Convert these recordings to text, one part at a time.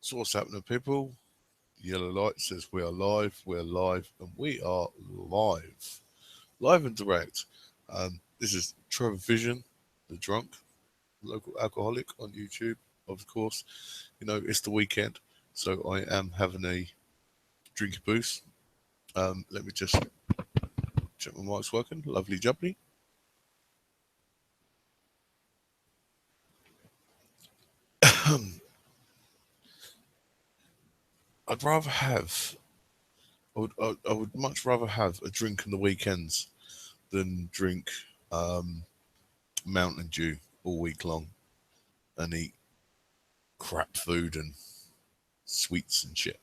So what's happening, people? Yellow light says we're live, and we are live and direct. This is Trevor Vision, the drunk local alcoholic on YouTube. Of course, it's the weekend, so I am having a drinky boost. Let me just check my mic's working. Lovely jubbly. I'd rather have. I would much rather have a drink on the weekends than drink Mountain Dew all week long and eat crap food and sweets and shit.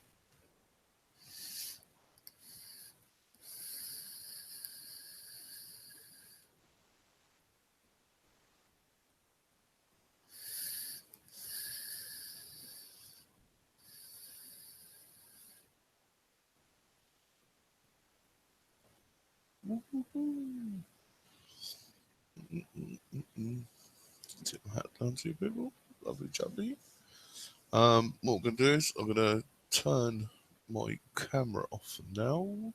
Tip my hat down to you, people. Lovely jubbly. What I'm gonna do is I'm gonna turn my camera off now,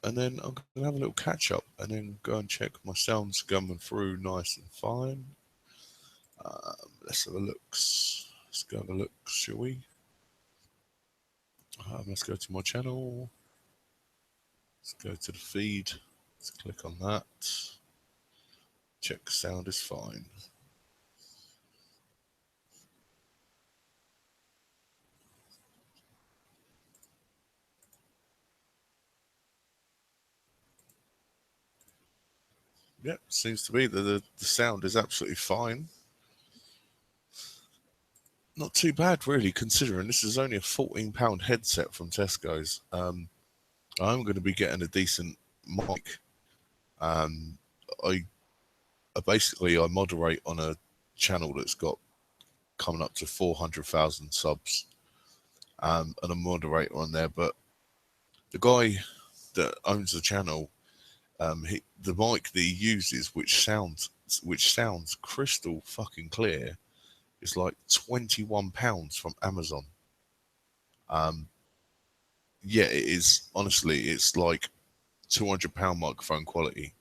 and then I'm gonna have a little catch up, and then go and check my sounds coming through nice and fine. Let's have a look. Let's go have a look, shall we? Let's go to my channel. Let's go to the feed. Let's click on that. Check sound is fine. Yeah, seems to be that the sound is absolutely fine. Not too bad, really, considering this is only a £14 headset from Tesco's. I'm going to be getting a decent mic. I basically I moderate on a channel that's got coming up to 400,000 subs, and I'm a moderator on there. But the guy that owns the channel, the mic that he uses, which sounds crystal fucking clear, is like £21 from Amazon. Yeah, it is. Honestly, it's like £200 microphone quality.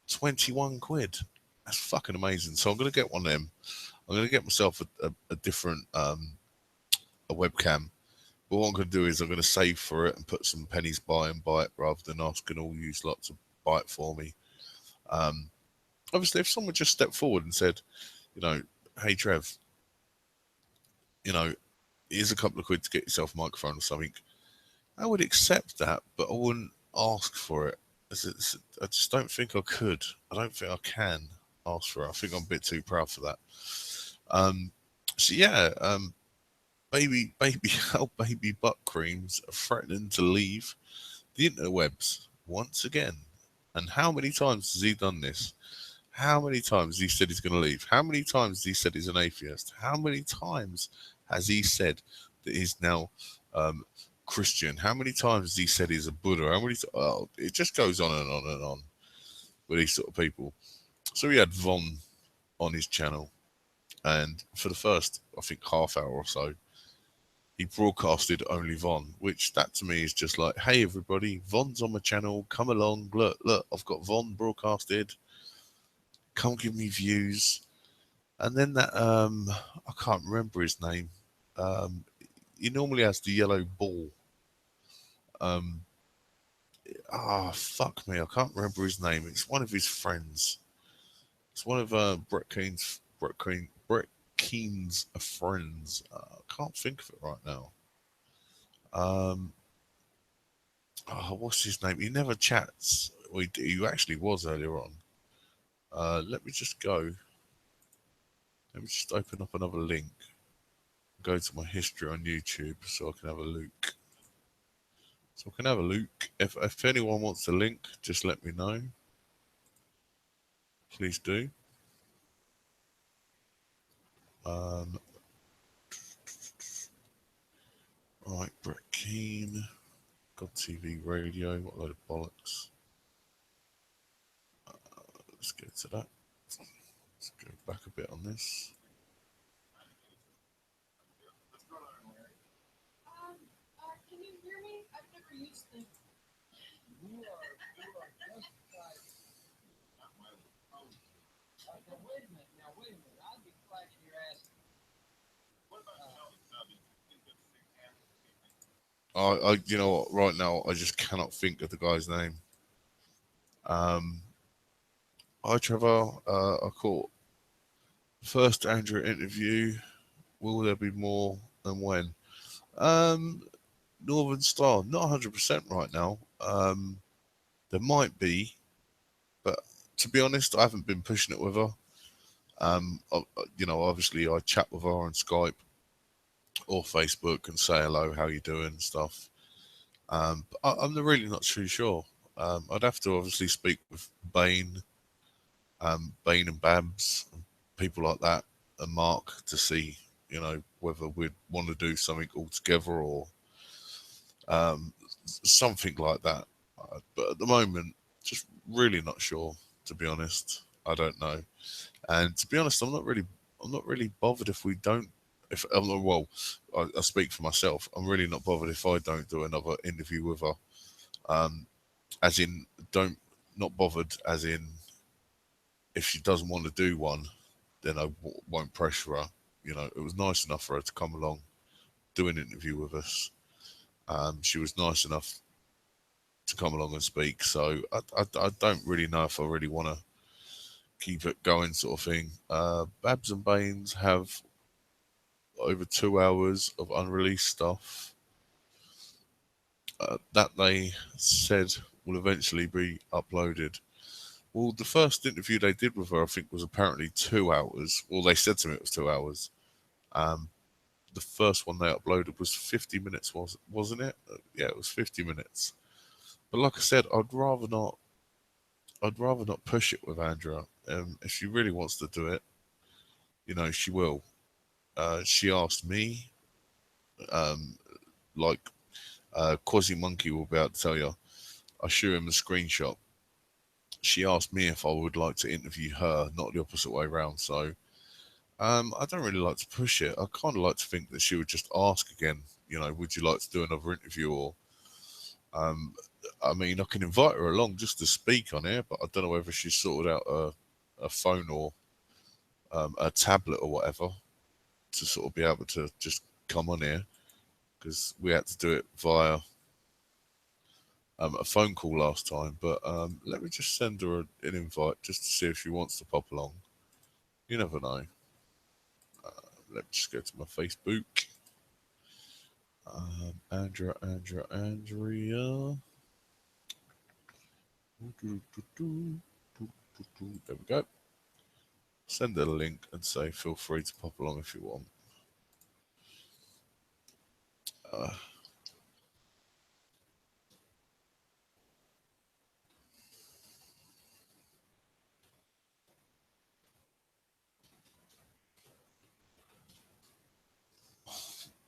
21 quid. That's fucking amazing. So I'm gonna get one of them. I'm gonna get myself a different a webcam. But what I'm gonna do is I'm gonna save for it and put some pennies by and buy it rather than asking all you lot to buy it for me. Um, Obviously, if someone just stepped forward and said, you know, hey Trev, here's a couple of quid to get yourself a microphone or something, I would accept that, but I wouldn't ask for it. I just don't think I could. I don't think I can ask for it. I think I'm a bit too proud for that. Um, so yeah, baby, how baby butt creams are threatening to leave the interwebs once again. And how many times has he done this? How many times has he said he's going to leave? How many times has he said he's an atheist? How many times has he said that he's now Christian? How many times has he said he's a Buddha? It just goes on and on and on with these sort of people. So he had Von on his channel, and for the first, I think, half hour or so, he broadcasted only Von, which that to me is just like, hey everybody, Von's on my channel, come along, look, I've got Von broadcasted, come give me views. And then that I can't remember his name. Um, he normally has the yellow ball. Um, Fuck me, I can't remember his name. It's one of his friends. It's one of Brett Kean's friends. I can't think of it right now. Um, what's his name? He never chats. He actually was earlier on. Let me just go. Let me just open up another link. Go to my history on YouTube so I can have a look. If anyone wants a link, just let me know. Please do. Right, Brett Kean, God TV Radio. What a load of bollocks. Let's get to that. Let's go back a bit on this. Can you hear me? I've never used them. Now wait a minute. I'd be clacking your ass. You know what? Right now, I just cannot think of the guy's name. Um, Hi Trevor. I caught first Andrew interview. Will there be more and when? Um, Northern Star, not 100% right now. There might be, but to be honest, I haven't been pushing it with her. Obviously, I chat with her on Skype or Facebook and say hello, how you doing, and stuff. But I'm really not too sure. I'd have to obviously speak with Bane and Babs, and people like that, and Mark to see, whether we'd want to do something all together or um, something like that. But at the moment, just really not sure. To be honest, I don't know. And to be honest, I'm not really bothered if we don't. If well, I speak for myself. I'm really not bothered if I don't do another interview with her. Um, as in, don't not bothered. As in, if she doesn't want to do one, then won't pressure her. It was nice enough for her to come along, do an interview with us. She was nice enough to come along and speak. So I don't really know if I really want to keep it going, sort of thing. Babs and Baines have over 2 hours of unreleased stuff that they said will eventually be uploaded. Well, the first interview they did with her, I think, was apparently 2 hours. Well, they said to me it was 2 hours. Um, the first one they uploaded was 50 minutes, wasn't it? Yeah, it was 50 minutes. But like I said, I'd rather not. I'd rather not push it with Andrea. If she really wants to do it, she will. She asked me, um, like Quasi Monkey will be able to tell you. I show him a screenshot. She asked me if I would like to interview her, not the opposite way around. So I don't really like to push it. I kind of like to think that she would just ask again. Would you like to do another interview? Or um, I mean, I can invite her along just to speak on here, but I don't know whether she's sorted out a phone or a tablet or whatever to sort of be able to just come on here, because we had to do it via a phone call last time. But let me just send her an invite just to see if she wants to pop along. You never know. Let me just go to my Facebook. Andrea. There we go. Send her a link and say feel free to pop along if you want. Uh,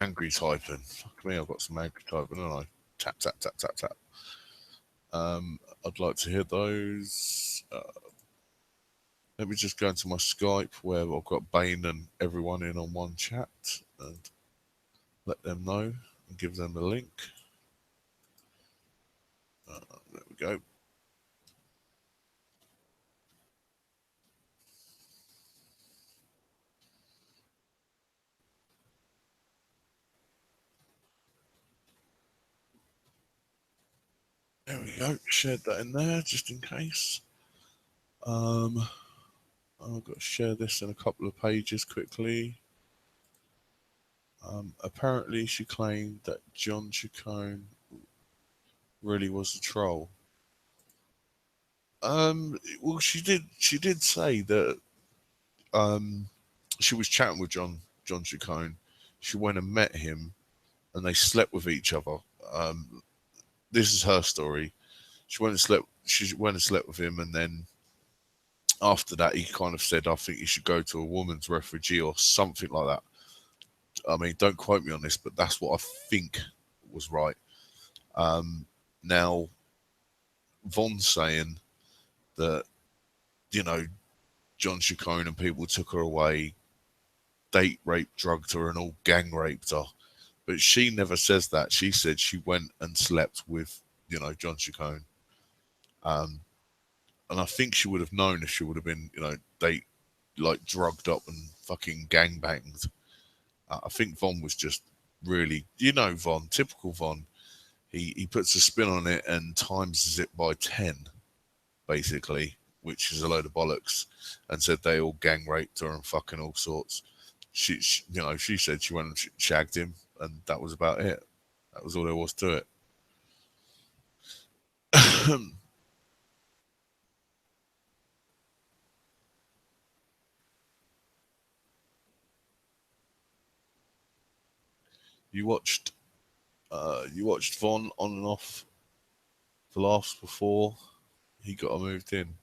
Angry typing. Fuck me, I've got some angry typing, haven't I? Tap, tap, tap, tap, tap. I'd like to hear those. Let me just go into my Skype where I've got Bane and everyone in on one chat and let them know and give them the link. There we go. There we go. Shared that in there just in case. I've got to share this in a couple of pages quickly. Apparently, she claimed that John Chacon really was a troll. Well, she did. She did say that she was chatting with John Chacon. She went and met him, and they slept with each other. This is her story. She went and slept. She went and slept with him, and then after that, he kind of said, "I think you should go to a woman's refugee or something like that." I mean, don't quote me on this, but that's what I think was right. Now, Von's saying that, you know, John Chacon and people took her away, date raped, drugged her, and all gang raped her. But she never says that. She said she went and slept with, John Chacon. And I think she would have known if she would have been, date like drugged up and fucking gang banged. I think Von was just really, Von, typical Von. He puts a spin on it and times it by 10, basically, which is a load of bollocks, and said they all gang raped her and fucking all sorts. She said she went and shagged him, and that was about it. That was all there was to it. You watched Von on and off the Laughs before he got her moved in.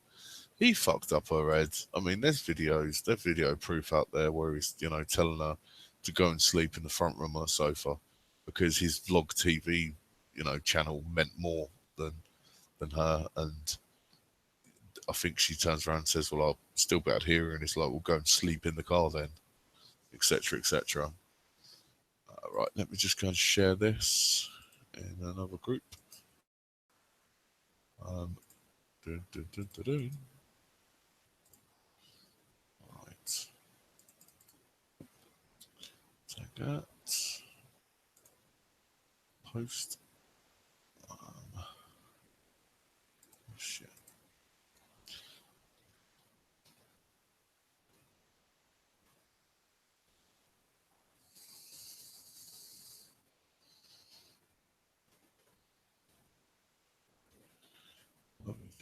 He fucked up her head. I mean, there's video proof out there where he's, telling her to go and sleep in the front room on a sofa because his vlog TV, channel meant more than her. And I think she turns around and says, "Well, I'll still be out here," and it's like, "We'll go and sleep in the car then," etc., etc. Right, let me just go and share this in another group. Dun, dun, dun, dun, dun. Right. Take that. Post. Shit.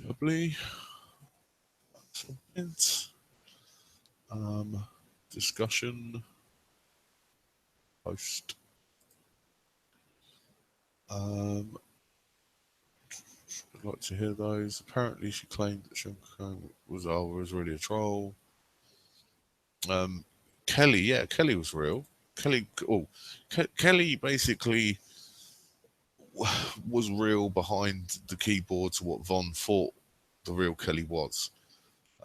Lovely. Submit. Discussion. Post. I'd like to hear those. Apparently, she claimed that Sean was really a troll. Kelly, yeah, Kelly was real. Kelly basically was real behind the keyboard to what Von thought the real Kelly was,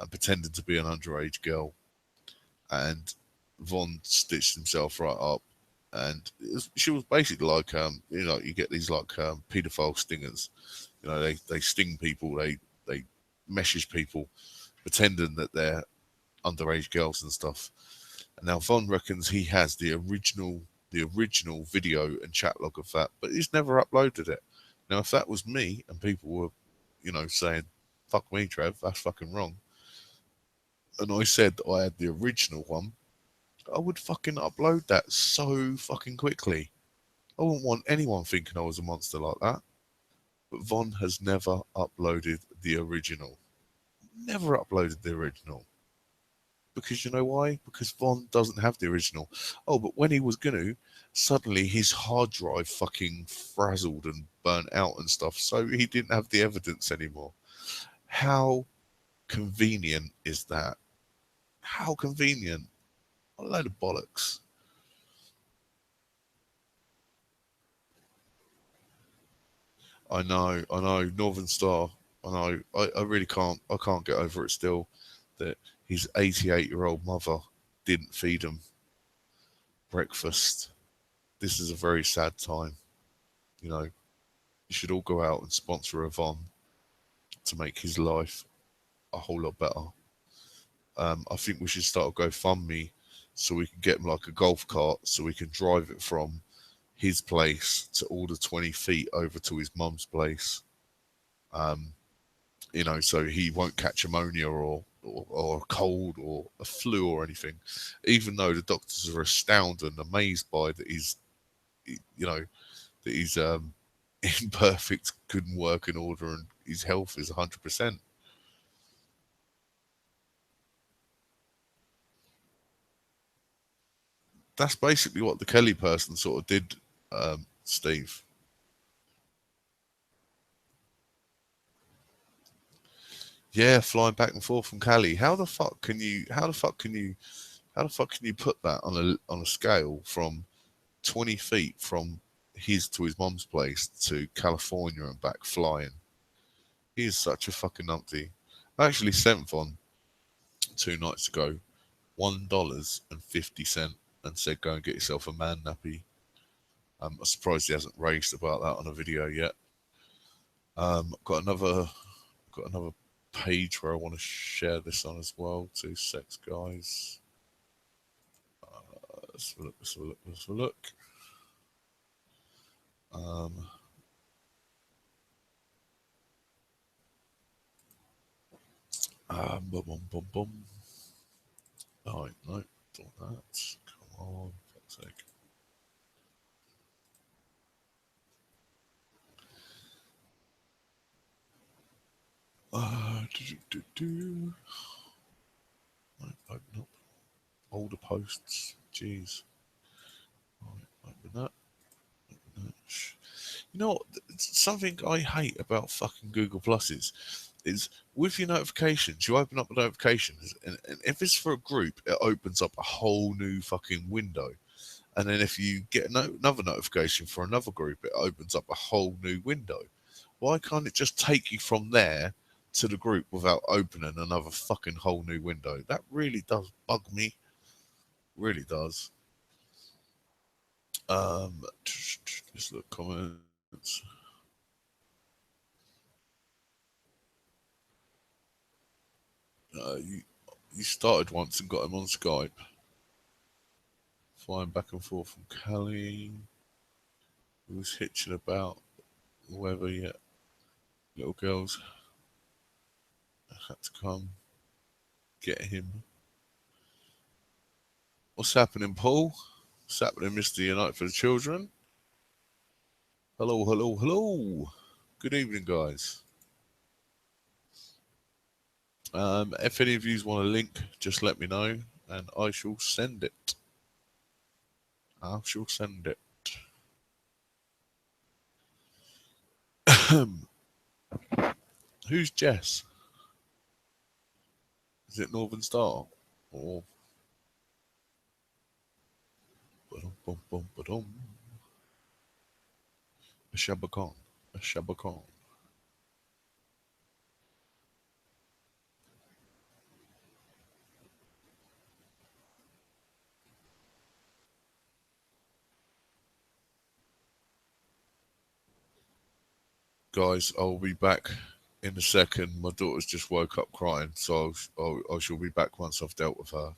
pretended to be an underage girl, and Von stitched himself right up. And she was basically like, you get these like paedophile stingers. They sting people, they message people, pretending that they're underage girls and stuff. And now Von reckons he has the original video and chat log of that, but he's never uploaded it. Now, if that was me and people were, saying, "Fuck me, Trev, that's fucking wrong," and I said that I had the original one, I would fucking upload that so fucking quickly. I wouldn't want anyone thinking I was a monster like that. But Von has never uploaded the original. Never uploaded the original. Because you know why? Because Von doesn't have the original. Oh, but when he was gonna, suddenly his hard drive fucking frazzled and burnt out and stuff, so he didn't have the evidence anymore. How convenient is that? How convenient? A load of bollocks. I know, Northern Star. I know. I really can't. I can't get over it still that his 88-year-old mother didn't feed him breakfast. This is a very sad time. You should all go out and sponsor a Von to make his life a whole lot better. I think we should start a GoFundMe so we can get him like a golf cart so we can drive it from his place to all the 20 feet over to his mum's place. So he won't catch ammonia or a cold or a flu or anything, even though the doctors are astounded and amazed by that he's in perfect good working order and his health is 100%. That's basically what the Kelly person sort of did, Steve. Yeah, flying back and forth from Cali. How the fuck can you? How the fuck can you? How the fuck can you put that on a scale from 20 feet from his to his mum's place to California and back flying? He is such a fucking numpty. I actually sent Von 2 nights ago, $1.50, and said go and get yourself a man nappy. I'm surprised he hasn't raced about that on a video yet. Got another page where I want to share this on as well. 2 secs, guys. Let's have a look. Let's have a look. Boom, boom, boom, boom. Oh, no, don't that. Come on, fuck's sake. Right, open up. Older posts. Jeez. Right, open that. You know what? Something I hate about fucking Google Plus is with your notifications, you open up the notifications, and if it's for a group, it opens up a whole new fucking window. And then if you get another notification for another group, it opens up a whole new window. Why can't it just take you from there to the group without opening another fucking whole new window? That really does bug me. Really does. Just look comments. You started once and got him on Skype, flying back and forth from Cali. He was hitching about, whether yet little girls had to come get him. What's happening, Paul? What's happening, Mr. Unite for the Children? Hello, hello, hello. Good evening, guys. If any of you want a link, just let me know, and I shall send it. I shall send it. Who's Jess? Is it Northern Star? Or a Shabakon? A Shabakon? Guys, I'll be back in a second. My daughter's just woke up crying, so I shall be back once I've dealt with her.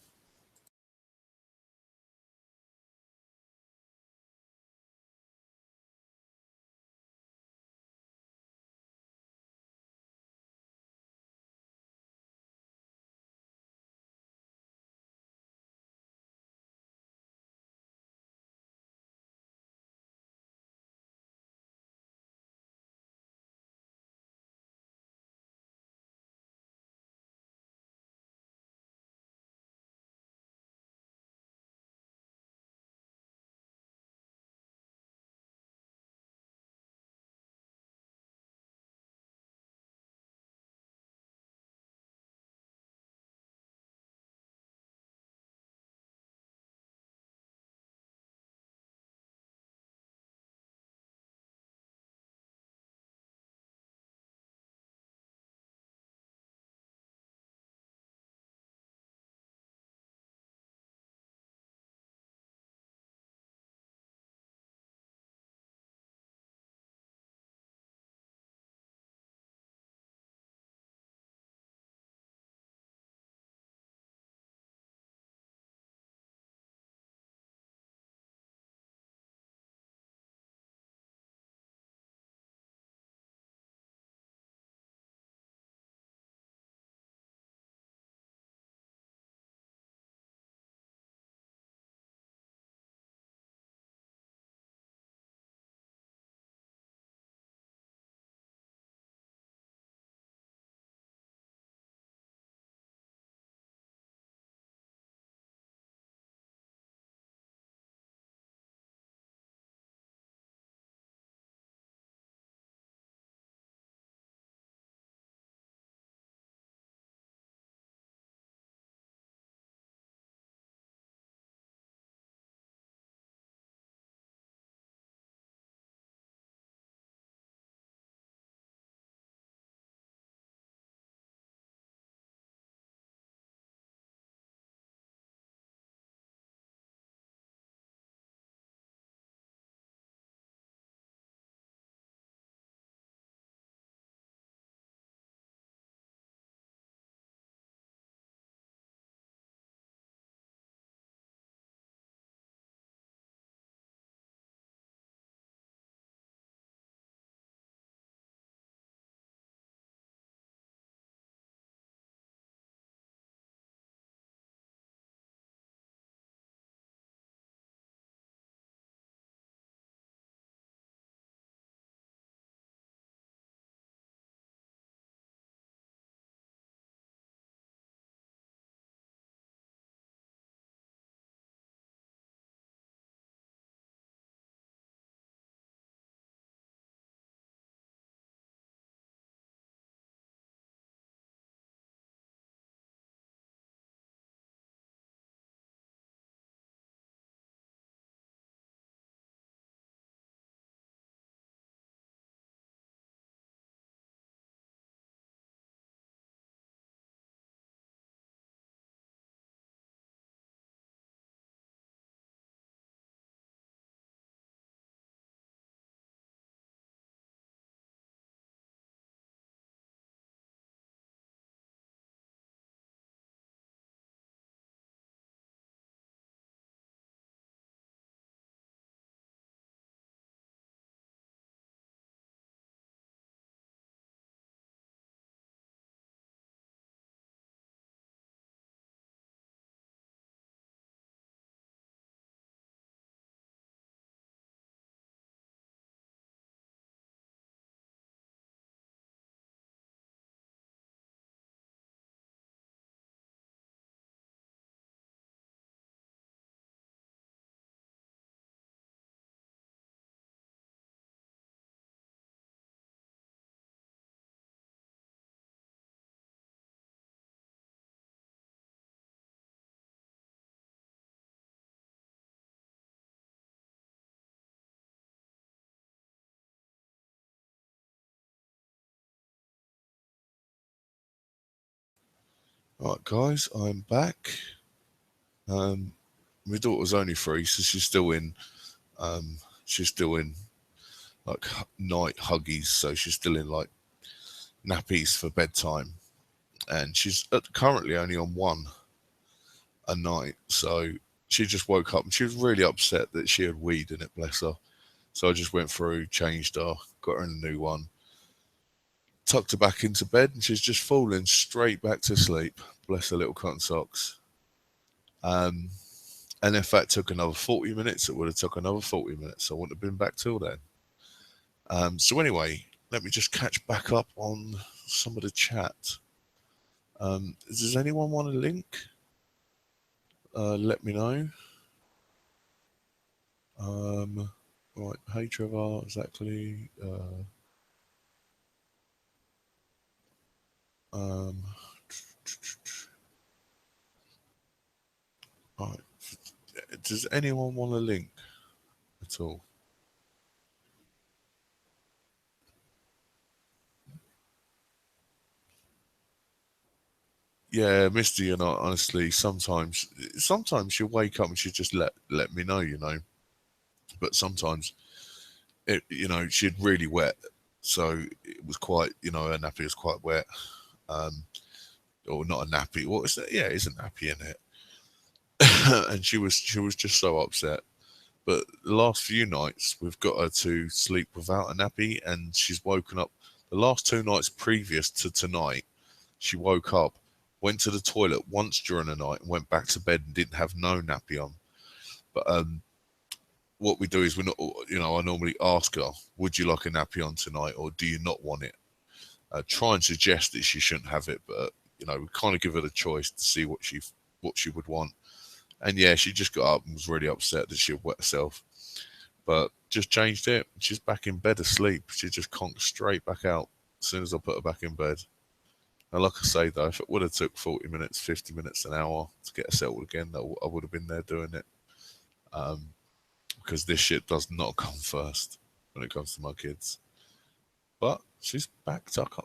Right, guys, I'm back. My daughter's only 3, so Um, she's still in like night huggies, so she's still in like nappies for bedtime, and she's currently only on one a night. So she just woke up and she was really upset that she had weed in it. Bless her. So I just went through, changed her, got her in a new one, tucked her back into bed, and she's just falling straight back to sleep. Bless her little cotton socks. Um, and if that took another 40 minutes, it would have took another 40 minutes. I wouldn't have been back till then. So anyway, let me just catch back up on some of the chat. Does anyone want a link? Let me know. Right, hey Trevor, exactly. Um, right. Does anyone want a link at all? Yeah, Misty and I, honestly, sometimes she'll wake up and she just let me know. But sometimes, she'd really wet, so it was quite, her nappy was quite wet. Um, or not a nappy. What is that? Yeah, it's a nappy in it. And she was just so upset. But the last few nights we've got her to sleep without a nappy, and she's woken up. The last 2 nights previous to tonight, she woke up, went to the toilet once during the night, and went back to bed and didn't have no nappy on. But what we do is we're not, I normally ask her, "Would you like a nappy on tonight, or do you not want it?" Try and suggest that she shouldn't have it, but we kind of give her the choice to see what she would want. And yeah, she just got up and was really upset that she had wet herself, but just changed it. She's back in bed asleep. She just conked straight back out as soon as I put her back in bed. And like I say though, if it would have took 40 minutes, 50 minutes, an hour to get her settled again, I would have been there doing it. Um, because this shit does not come first when it comes to my kids. But she's back tucked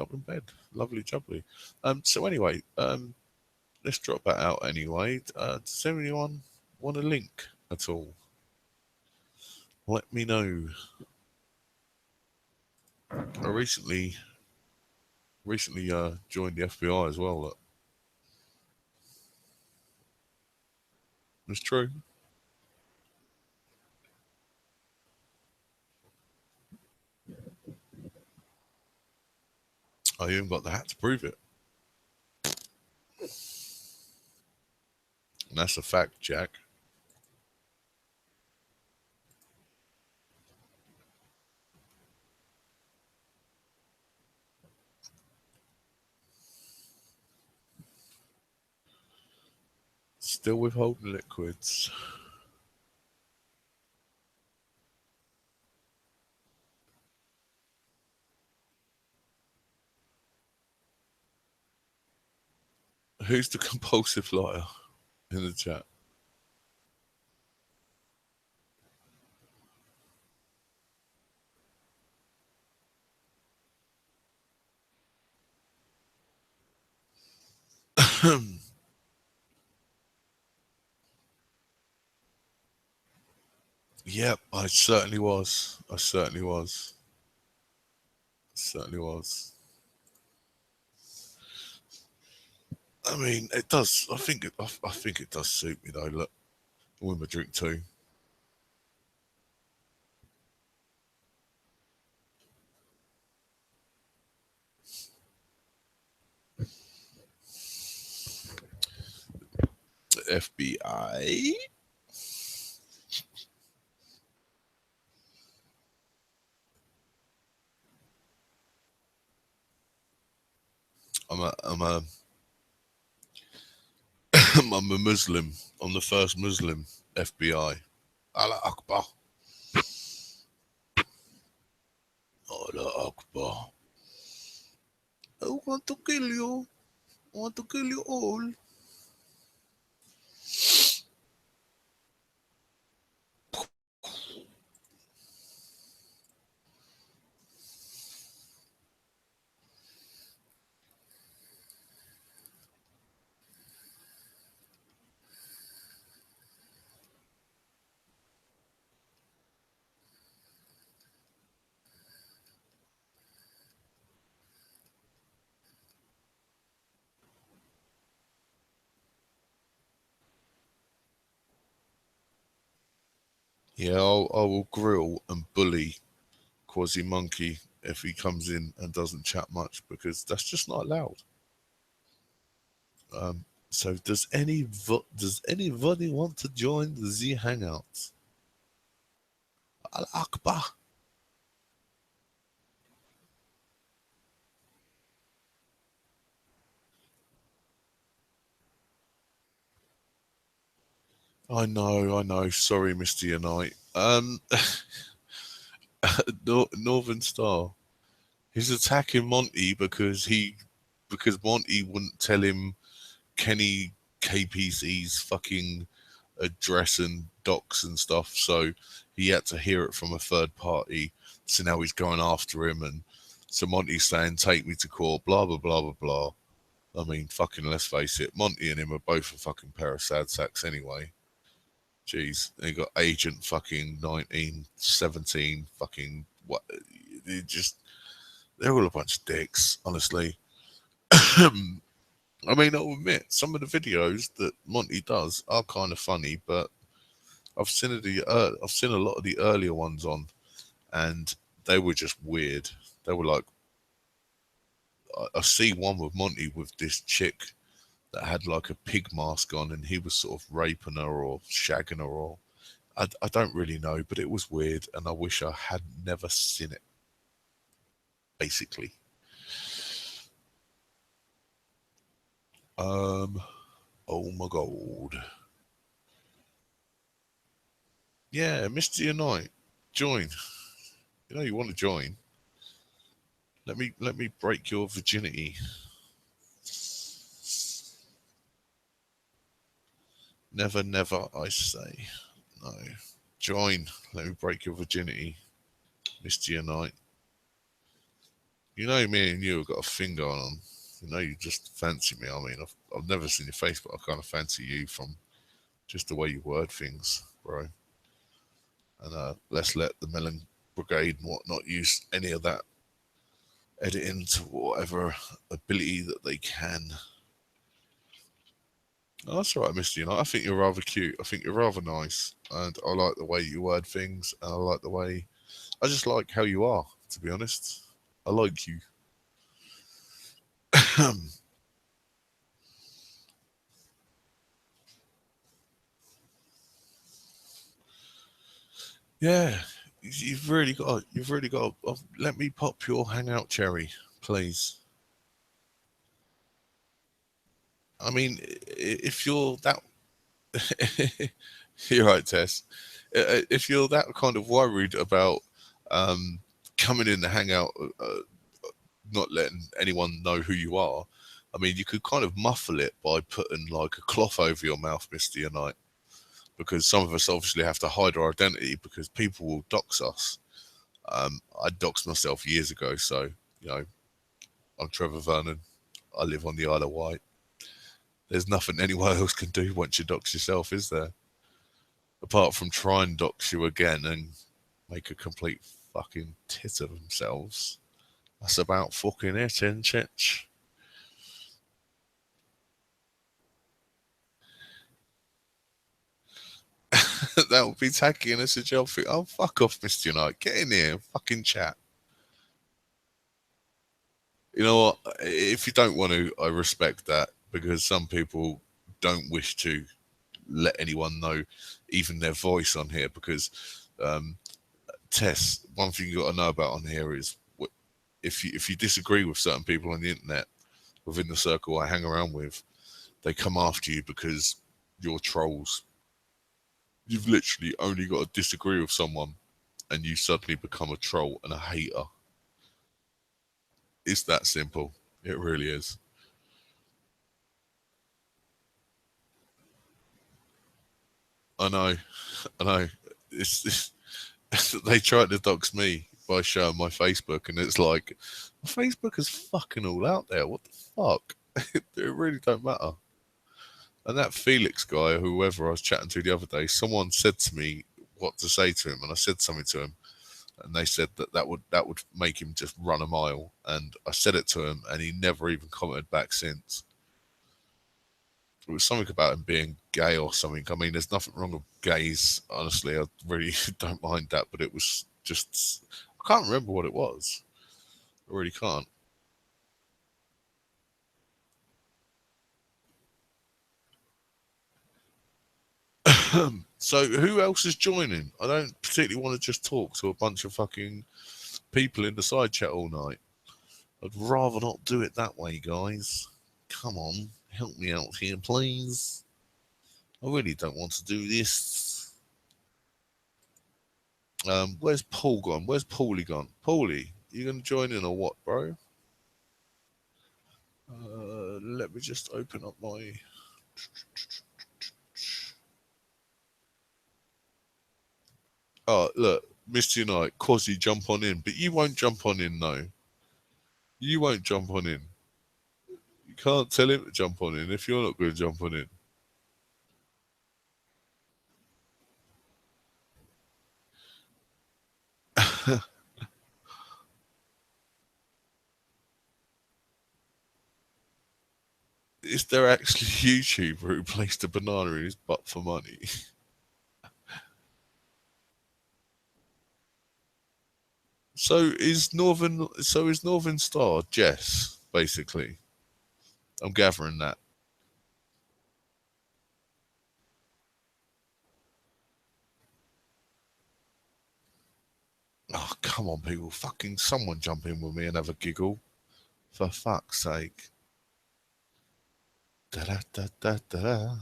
up in bed. Lovely jubbly. So anyway, let's drop that out anyway. Does anyone want a link at all? Let me know. I recently joined the FBI as well. Look. It's true. I even got the hat to prove it. And that's a fact, Jack. Still withholding liquids. Who's the compulsive liar in the chat? Yep, I certainly was. I certainly was. Certainly was. I mean, it does. I think it does suit me though. Look, I win my drink too. FBI. I'm a I'm a Muslim. I'm the first Muslim FBI. Allah Akbar. Allah Akbar. I want to kill you. I want to kill you all. Yeah, I will grill and bully Quasi Monkey if he comes in and doesn't chat much because that's just not allowed. So does anybody want to join the Z Hangouts? Al Akbar. I know. Sorry, Mr. Unite. Northern Star. He's attacking Monty because Monty wouldn't tell him Kenny KPC's fucking address and docs and stuff, so he had to hear it from a third party. So now he's going after him, and so Monty's saying, "Take me to court." Blah blah blah blah blah. I mean, fucking let's face it, Monty and him are both a fucking pair of sad sacks anyway. Jeez, they got Agent fucking 1917 fucking what? They just they're all a bunch of dicks, honestly. I mean, I'll admit some of the videos that Monty does are kind of funny, but I've seen a lot of the earlier ones on, and they were just weird. They were like, I see one with Monty with this chick that had like a pig mask on, and he was sort of raping her or shagging her, or I don't really know, but it was weird, and I wish I had never seen it. Basically, um, oh my god, yeah, Mister Unite, join. You know you want to join. Let me break your virginity. Never, never, I say. No. Join. Let me break your virginity, Mister Unite. You know me and you have got a thing going on. You know you just fancy me. I mean, I've never seen your face, but I kind of fancy you from just the way you word things, bro. And let's let the Melon Brigade and whatnot use any of that editing to whatever ability that they can. Oh, that's all right, Mister Unite. I think you're rather cute. I think you're rather nice, and I like the way you word things. And I like the way. I just like how you are. To be honest, I like you. Yeah, you've really got. You've really got. Let me pop your hangout cherry, please. I mean, if you're that, you're right, Tess. If you're that kind of worried about um, coming in the hangout, not letting anyone know who you are, I mean, you could kind of muffle it by putting like a cloth over your mouth, Mister Unite, because some of us obviously have to hide our identity because people will dox us. I doxed myself years ago, so you know I'm Trevor Vernon. I live on the Isle of Wight. There's nothing anyone else can do once you dox yourself, is there? Apart from try and dox you again and make a complete fucking tit of themselves. That's about fucking it, isn't it? That would be tagging us a job for. Oh, fuck off, Mr. Unite. Get in here and fucking chat. You know what? If you don't want to, I respect that because some people don't wish to let anyone know, even their voice on here. Because um, Tess, one thing you got to know about on here is if you disagree with certain people on the internet within the circle I hang around with, they come after you because you're trolls. You've literally only got to disagree with someone, and you suddenly become a troll and a hater. It's that simple. It really is. I know. I know. It's they tried to dox me by showing my Facebook, and it's like Facebook is fucking all out there. What the fuck? It really don't matter. And that Felix guy, whoever I was chatting to the other day, someone said to me what to say to him, and I said something to him, and they said that would make him just run a mile. And I said it to him, and he never even commented back since. It was something about him being gay or something. I mean, there's nothing wrong with gays. Honestly, I really don't mind that. But it was just, I can't remember what it was. I really can't. So who else is joining? I don't particularly want to just talk to a bunch of fucking people in the side chat all night. I'd rather not do it that way, guys. Come on, help me out here, please. I really don't want to do this. Where's Paul gone? Where's Paulie gone? Paulie, you gonna join in or what, bro? Let me just open up my. Oh, look, Misty Knight, Quasi, jump on in, but you won't jump on in, no. You won't jump on in. You can't tell him to jump on in if you're not going to jump on in. Is there actually a YouTuber who placed a banana in his butt for money? So is Northern Star Jess, basically. I'm gathering that. Oh, come on, people. Fucking someone jump in with me and have a giggle. For fuck's sake. Da da da da da.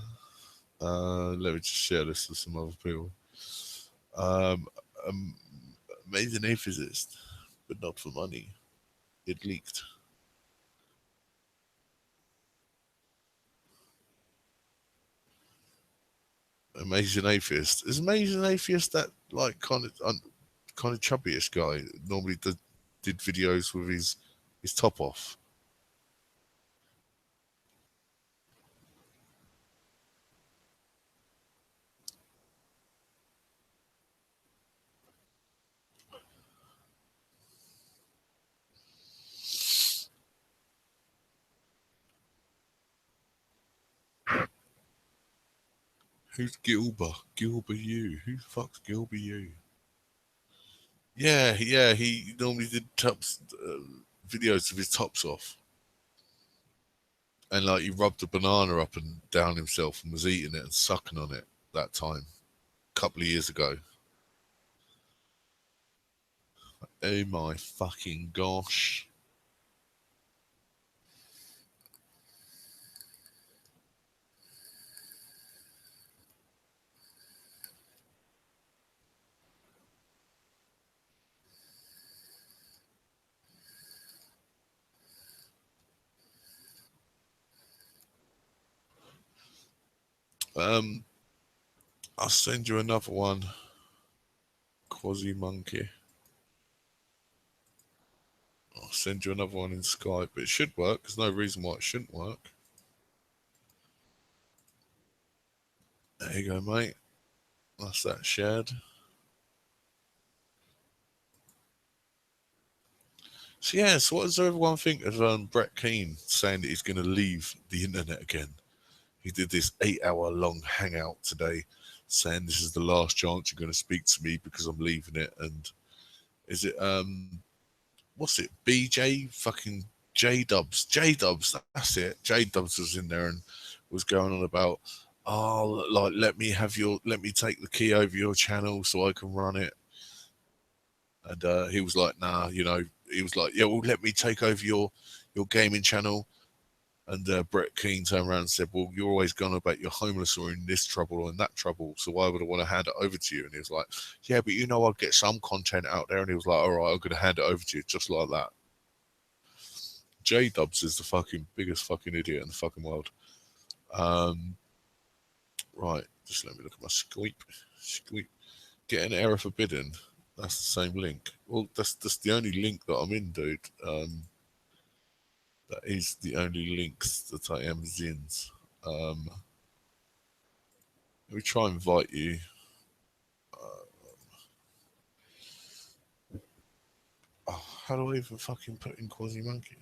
Let me just share this with some other people. Um, um, Amazing atheist, but not for money. It leaked. Amazing atheist. Is amazing atheist that like kind of chubbyish guy? Normally did videos with his top off. Who's Gilber? Gilber you? Who the fuck's Gilber you? Yeah, yeah. He normally did tops videos with his tops off, and like he rubbed a banana up and down himself and was eating it and sucking on it that time, a couple of years ago. Oh my fucking gosh. Um, I'll send you another one, Quasi Monkey. I'll send you another one in Skype. It should work. There's no reason why it shouldn't work. There you go, mate. That's that shared. So yeah, so what does everyone think of Brett Kean saying that he's going to leave the internet again? He did this 8 hour long hangout today, saying this is the last chance you're going to speak to me because I'm leaving it. And is it what's it? BJ fucking J Dubs. J Dubs, that's it. J Dubs was in there and was going on about, oh, like let me take the key over your channel so I can run it. And he was like, nah, he was like, yeah, well, let me take over your gaming channel. And Brett Kean turned around and said, well, you're always going about you're homeless or in this trouble or in that trouble, so why would I want to hand it over to you? And he was like, yeah, but I'll get some content out there. And he was like, all right, I'm going to hand it over to you just like that. J Dubs is the fucking biggest fucking idiot in the fucking world. Um, right, just let me look at my squeep. Squeep. Get an error forbidden. That's the same link. Well, that's the only link that I'm in, dude. That is the only links that I am in. Um, Let me try and invite you. Oh, how do I even fucking put in Quasi Monkey?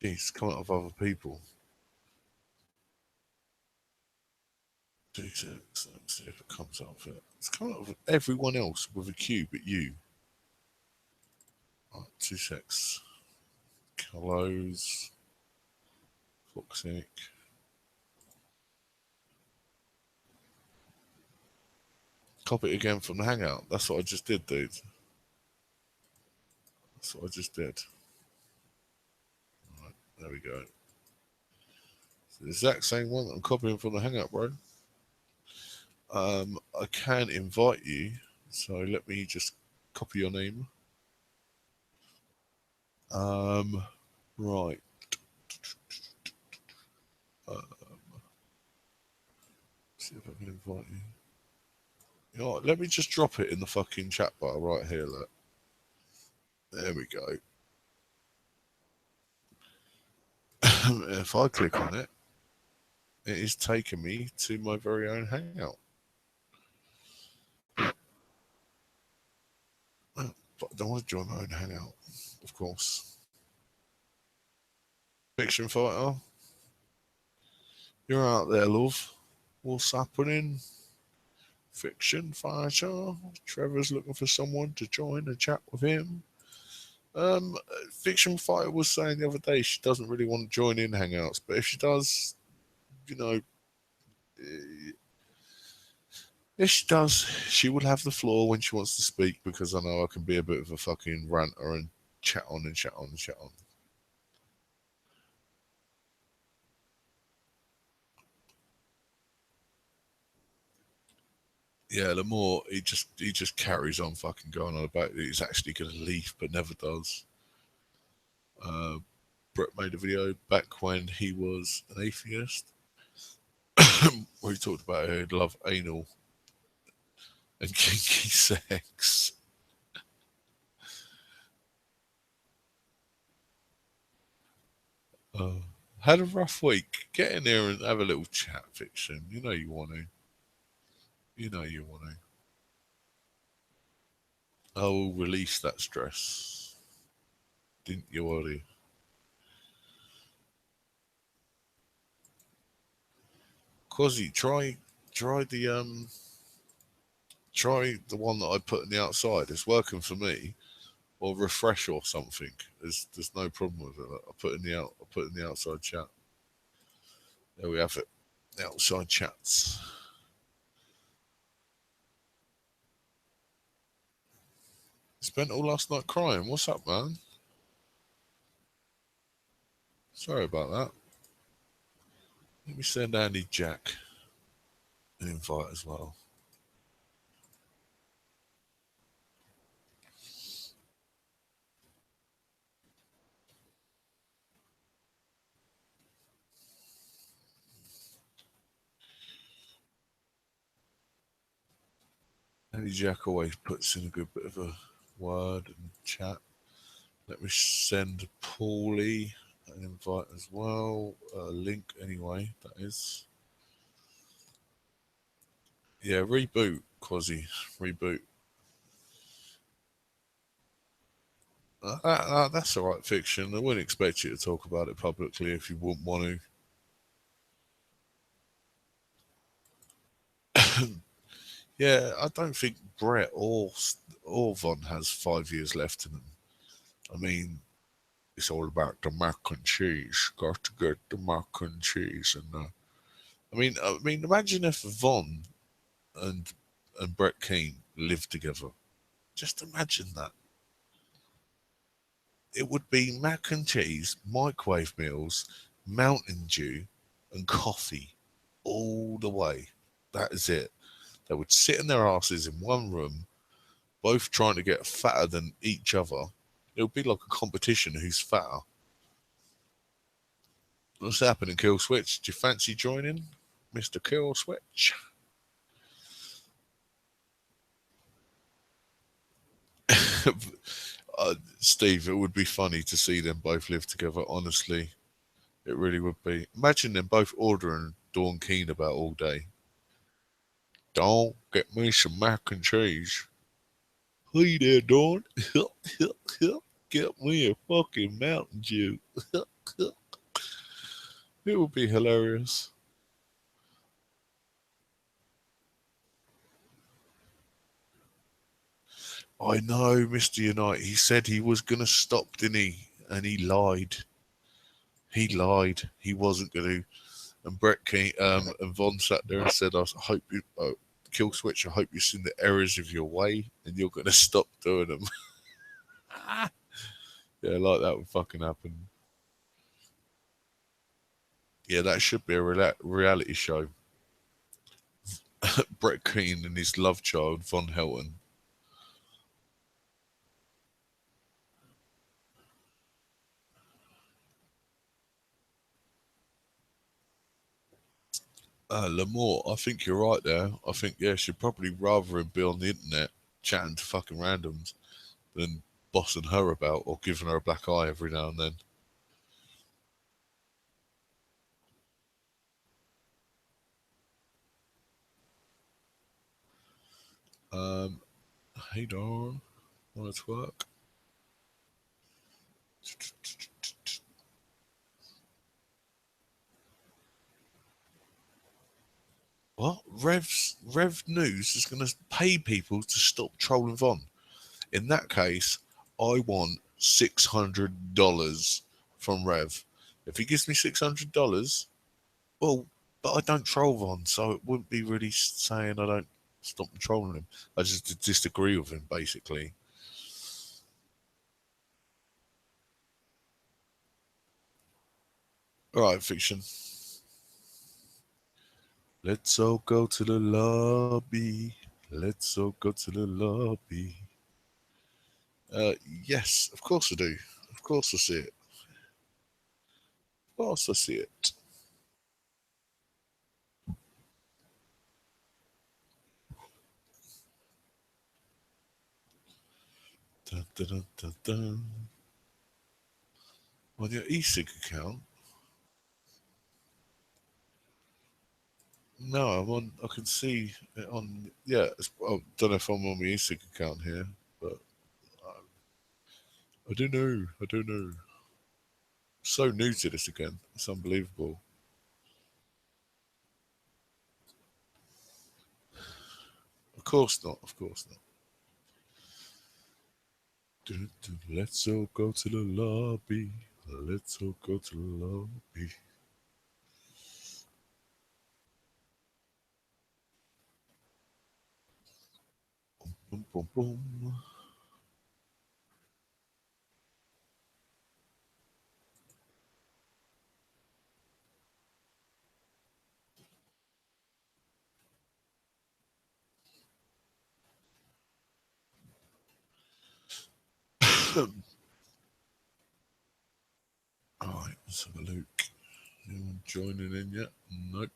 Jeez, coming up with other people. Let's see if it comes up with it. It's coming up with everyone else with a Q but you. Right, 2 secs. Close. Fuck's sake. Copy it again from the hangout. That's what I just did, dude. That's what I just did. Right, there we go. It's the exact same one that I'm copying from the hangout, bro. I can invite you, so let me just copy your name. Right. See if I can invite you. You know what, let me just drop it in the fucking chat bar right here, look. There we go. If I click on it, it is taking me to my very own hangout. But I don't want to join my own hangout, of course. Fiction fighter, you're out there, love. What's happening? Fiction fighter. Trevor's looking for someone to join and chat with him. Fiction fighter was saying the other day she doesn't really want to join in hangouts, but if she does, you know, if she does, she will have the floor when she wants to speak because I know I can be a bit of a fucking ranter and chat on and chat on and chat on. Yeah, the more he just carries on fucking going on about it. He's actually going to leave, but never does. Brett made a video back when he was an atheist, where he talked about how he'd love anal and kinky sex. Had a rough week. Get in there and have a little chat, Fiction. You know you want to. You know you want to. I will release that stress. Didn't you worry? Quasi, try the one that I put in the outside. It's working for me. Or refresh or something. There's no problem with it. I put in the outside chat. There we have it. The outside chats. Spent all last night crying. What's up, man? Sorry about that. Let me send Andy Jack an invite as well. Andy Jack always puts in a good bit of a word and chat. Let me send Paulie an invite as well. A link anyway, that is. Yeah, reboot, Quasi. Reboot. That's all right, Fiction. I wouldn't expect you to talk about it publicly if you wouldn't want to. Yeah, I don't think Brett or Von has 5 years left in them. I mean, it's all about the mac and cheese. Got to get the mac and cheese, and I mean, imagine if Von and Brett Kean lived together. Just imagine that. It would be mac and cheese, microwave meals, Mountain Dew, and coffee all the way. That is it. They would sit in their asses in one room, both trying to get fatter than each other. It would be like a competition who's fatter. What's happening, Kill Switch? Do you fancy joining, Mr. Kill Switch? Steve, it would be funny to see them both live together, honestly. It really would be. Imagine them both ordering Dawn Keane about all day. Dawn, get me some mac and cheese. Hey there, Dawn. Get me a fucking Mountain Dew. It would be hilarious. I know, Mr. Unite. He said he was going to stop, didn't he? And he lied. He lied. He wasn't going to. And Brett Kean, and Von sat there and said, "I hope you, Kill Switch. I hope you've seen the errors of your way, and you're going to stop doing them." Yeah, like that would fucking happen. Yeah, that should be a reality show. Brett Kean and his love child, Von Helton. Lamore, I think you're right there. I think, yeah, she'd probably rather him be on the internet chatting to fucking randoms than bossing her about or giving her a black eye every now and then. Um, hey, Dawn, want to twerk? What? Rev News is going to pay people to stop trolling Von. In that case, I want $600 from Rev. If he gives me $600, well, but I don't troll Von, so it wouldn't be really saying I don't stop trolling him. I just disagree with him, basically. All right, fiction. Let's all go to the lobby. Let's all go to the lobby. Yes, of course I do. Of course I see it. Of course I see it. Dun, dun, dun, dun, dun. On your e-cig account? No, I'm on. I can see it on. Yeah, I don't know if I'm on my e-cig account here, but I don't know. I don't know. So new to this again. It's unbelievable. Of course not. Of course not. Dun, dun, let's all go to the lobby. Let's all go to the lobby. Boom, boom, boom. Alright, let's have a look. Anyone joining in yet? Nope.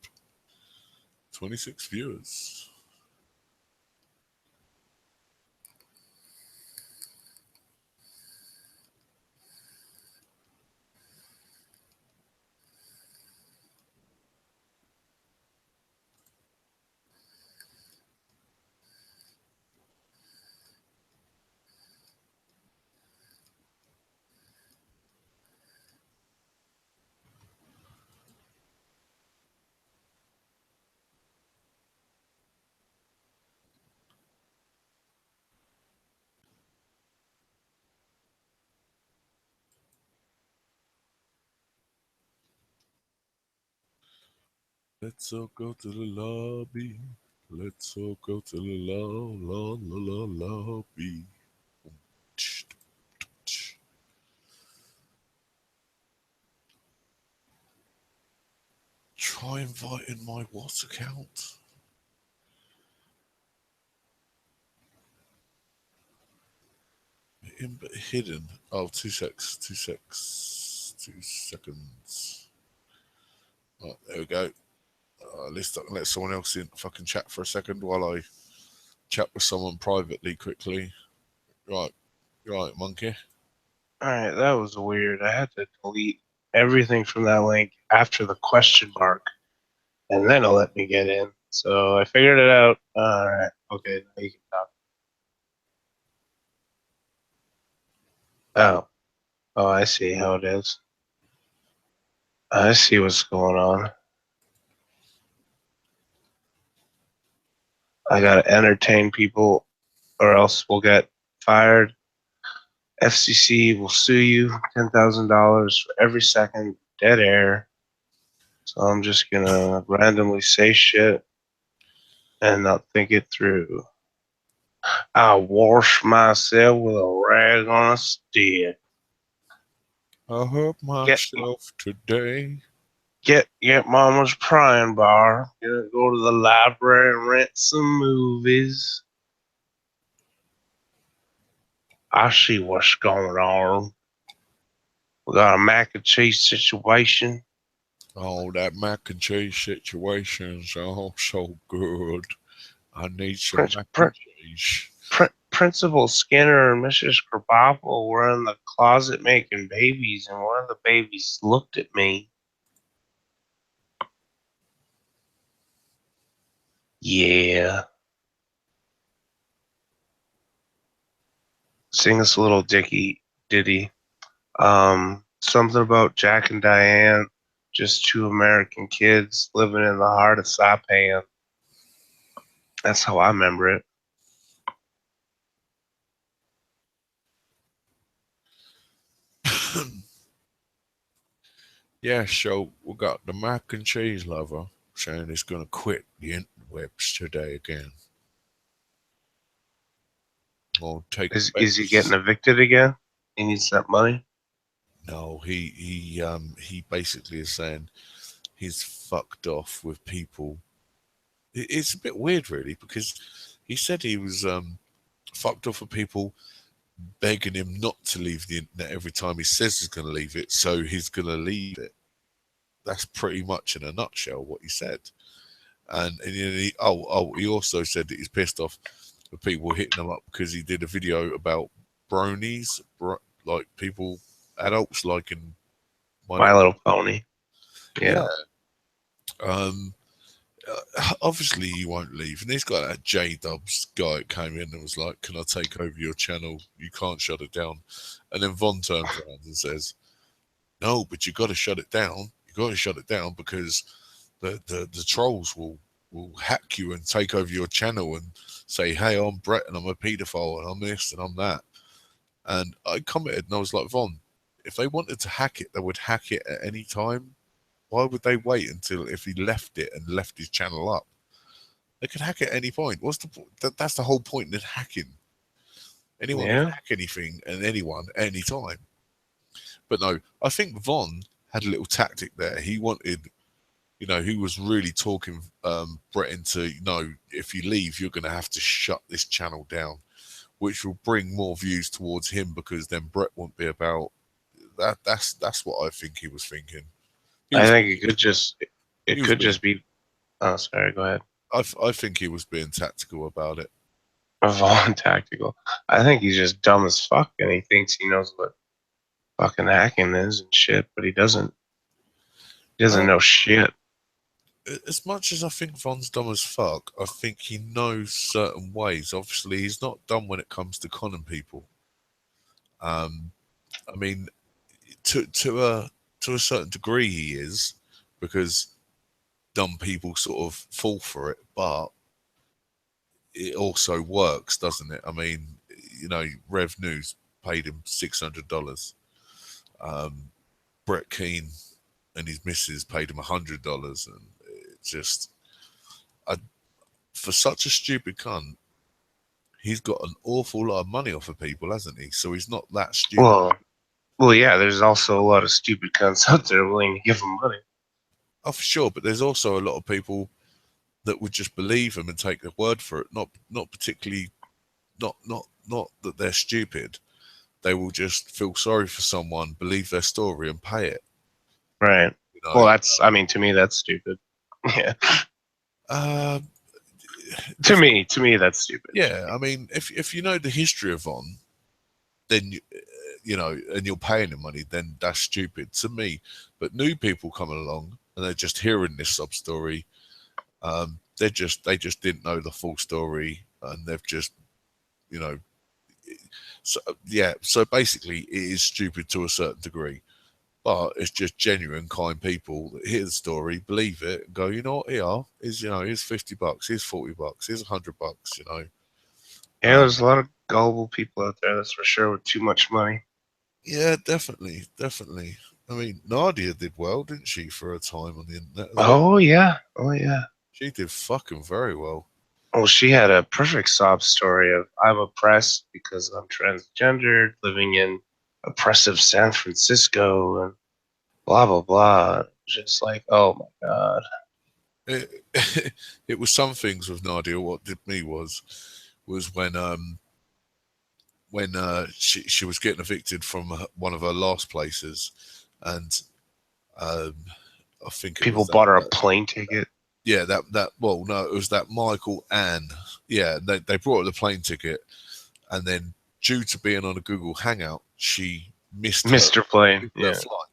26 viewers. Let's all go to the lobby. Let's all go to the lobby. Try inviting my what account? Hidden. Oh, 2 seconds. Oh, there we go. At least I can let someone else in fucking chat for a second while I chat with someone privately quickly. Right, monkey. Alright, that was weird. I had to delete everything from that link after the question mark, and then it'll let me get in. So I figured it out. Alright, okay, now you can talk. Oh, oh, I see how it is. I see what's going on. I gotta entertain people, or else we'll get fired. FCC will sue you $10,000 for every second dead air. So I'm just gonna randomly say shit and not think it through. I wash myself with a rag on a stick. I hurt Get myself today. get mama's prying bar. Gonna go to the library and rent some movies. I see what's going on. We got a mac and cheese situation. Oh, that mac and cheese situation's oh so good. I need some Prince, mac and Prin- cheese. Principal Skinner and Mrs. Krabappel were in the closet making babies, and one of the babies looked at me. Yeah. Sing us a little ditty. Something about Jack and Diane, just two American kids living in the heart of Saipan. That's how I remember it. Yeah, so we got the mac and cheese lover saying he's going to quit the interwebs today again. Or take Is he getting bets. evicted again? He needs that money. No, he basically is saying he's fucked off with people. It's a bit weird, really, because he said he was fucked off with people begging him not to leave the internet every time he says he's going to leave it, so he's going to leave it. That's pretty much in a nutshell what he said. And he also said that he's pissed off with people hitting him up because he did a video about bronies, like people, adults liking My My Little. Little Pony. Yeah. Yeah. Um, Obviously he won't leave. And he's got that J Dubs guy that came in and was like, "Can I take over your channel? You can't shut it down." And then Von turns around and says, "No, but you got to shut it down. You got to shut it down because the trolls will hack you and take over your channel and say, 'Hey, I'm Brett and I'm a paedophile and I'm this and I'm that.'" And I commented and I was like, "Von, if they wanted to hack it, they would hack it at any time. Why would they wait until if he left it and left his channel up? They could hack at any point. What's the that's the whole point in hacking. Anyone can Yeah. hack anything and anyone anytime. But no, I think Von had a little tactic there. He wanted, he was really talking Brett into, if you leave, you're going to have to shut this channel down, which will bring more views towards him because then Brett won't be about that. That's what I think he was thinking. He I was think he it was could being just be. Oh, sorry. Go ahead. I think he was being tactical about it. Vaughn tactical. I think he's just dumb as fuck, and he thinks he knows what fucking hacking is and shit, but he doesn't. He doesn't Uh, know shit. as much as I think Von's dumb as fuck, I think he knows certain ways. Obviously, he's not dumb when it comes to conning people. Um, I mean, to a certain degree, he is because dumb people sort of fall for it, but it also works, doesn't it? I mean, Rev News paid him $600. Um, Brett Kean and his missus paid him $100, and it just, I, for such a stupid cunt, he's got an awful lot of money off of people, hasn't he? So he's not that stupid. Well, yeah. There's also a lot of stupid cunts out there willing to give him money. Oh, for sure, but there's also a lot of people that would just believe him and take their word for it. Not particularly, not that they're stupid. They will just feel sorry for someone, believe their story, and pay it. Right. You know. Well, that's. I mean, to me, that's stupid. Yeah. Um, To if me, that's stupid. yeah, I mean, if you know the history of Von, then and you're paying him money, then that's stupid to me. But new people coming along and they're just hearing this sub story. They just didn't know the full story, and they've just, you know, So yeah, so basically, it is stupid to a certain degree, but it's just genuine, kind people that hear the story, believe it, and go, you know what, here is, here's $50, here's $40, here's $100, Yeah, there's a lot of gullible people out there, that's for sure, with too much money. Yeah, definitely, definitely. I mean, Nadia did well, didn't she, for a time on the internet as well? Oh yeah, oh yeah. She did fucking very well. Well, she had a perfect sob story of I'm oppressed because I'm transgendered, living in oppressive San Francisco, and blah blah blah. Just like, oh my god. It, it was some things with Nadia. What did me was when she was getting evicted from one of her last places, and um, I think it People was that, bought her a that plane ticket. yeah that well no, it was that Michael Ann. Yeah, they brought her the plane ticket, and then due to being on a Google Hangout, she Mr. Plane. missed her Yeah. flight,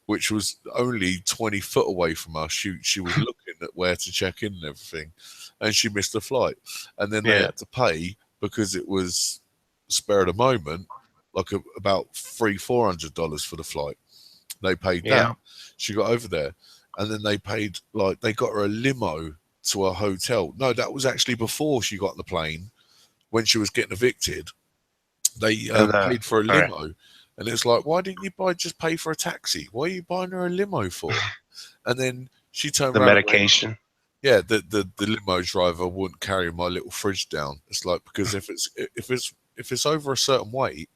which was only 20 foot away from us. She was looking at where to check in and everything, and she missed the flight. And then they Yeah. had to pay because it was spare of the moment, like about $400 for the flight. They paid that. Yeah. She got over there, and then they paid, like, they got her a limo to her hotel. No, that was actually before she got on the plane when she was getting evicted. They And paid for a all right. limo, and it's like, why didn't you just pay for a taxi? Why are you buying her a limo for? And then she turned The around and went, medication. yeah, the limo driver wouldn't carry my little fridge down. It's like, because if it's over a certain weight,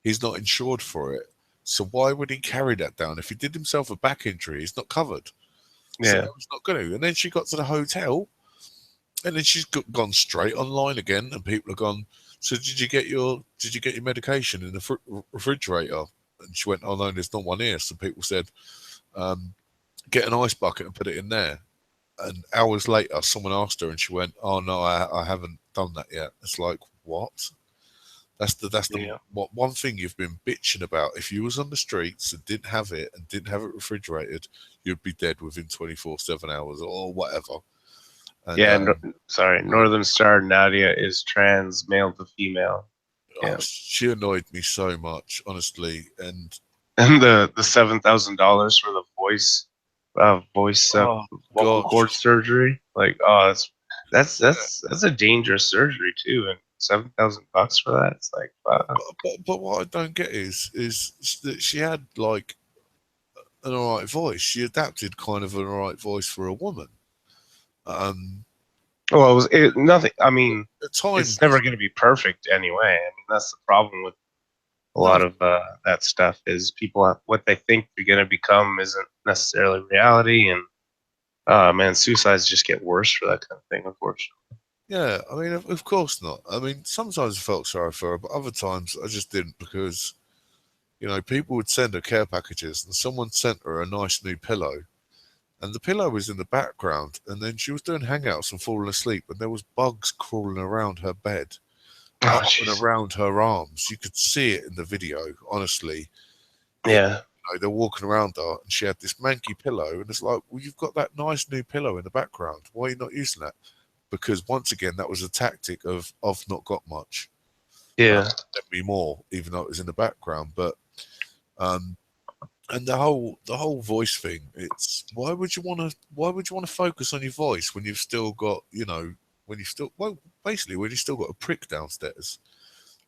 he's not insured for it. So why would he carry that down? If he did himself a back injury, he's not covered. So Yeah. he's not going to. And then she got to the hotel, and then she's gone straight online again, and people have gone. So did you get your medication in the refrigerator? And she went, oh no, there's not one here. So people said, get an ice bucket and put it in there. And hours later, someone asked her, and she went, oh no, I haven't done that yet. It's like, what? That's the Yeah. what one thing you've been bitching about. If you was on the streets and didn't have it refrigerated, you'd be dead within 24/7 hours or whatever. And Yeah. No, sorry. Northern Star Nadia is trans, male to female. oh, Yeah. she annoyed me so much, honestly. And And the $7,000 for the voice oh vocal cord gosh, surgery. Like, oh, that's yeah. that's a dangerous surgery too, and $7,000 for that. It's like, fuck. But what I don't get is that she had like an alright voice. She adapted kind of an alright voice for a woman. Um, Well, nothing. I mean, at it's times, never going to be perfect anyway. I mean, that's the problem with a no, lot of that stuff is people what they think they're going to become isn't necessarily reality, and man, suicides just get worse for that kind of thing, unfortunately. yeah. I mean, of course not. I mean, sometimes I felt sorry for her, but other times I just didn't because people would send her care packages, and someone sent her a nice new pillow, and the pillow was in the background, and then she was doing hangouts and falling asleep, and there was bugs crawling around her bed, Oh, up and jeez. around her arms. You could see it in the video. Honestly, Yeah. they're walking around her, and she had this manky pillow, and it's like, well, you've got that nice new pillow in the background. Why are you not using that? Because once again, that was a tactic of I've not got much. Yeah. Let me more, even though it was in the background. But um, and the whole voice thing. It's why would you want to focus on your voice when you've still got when you still got a prick downstairs.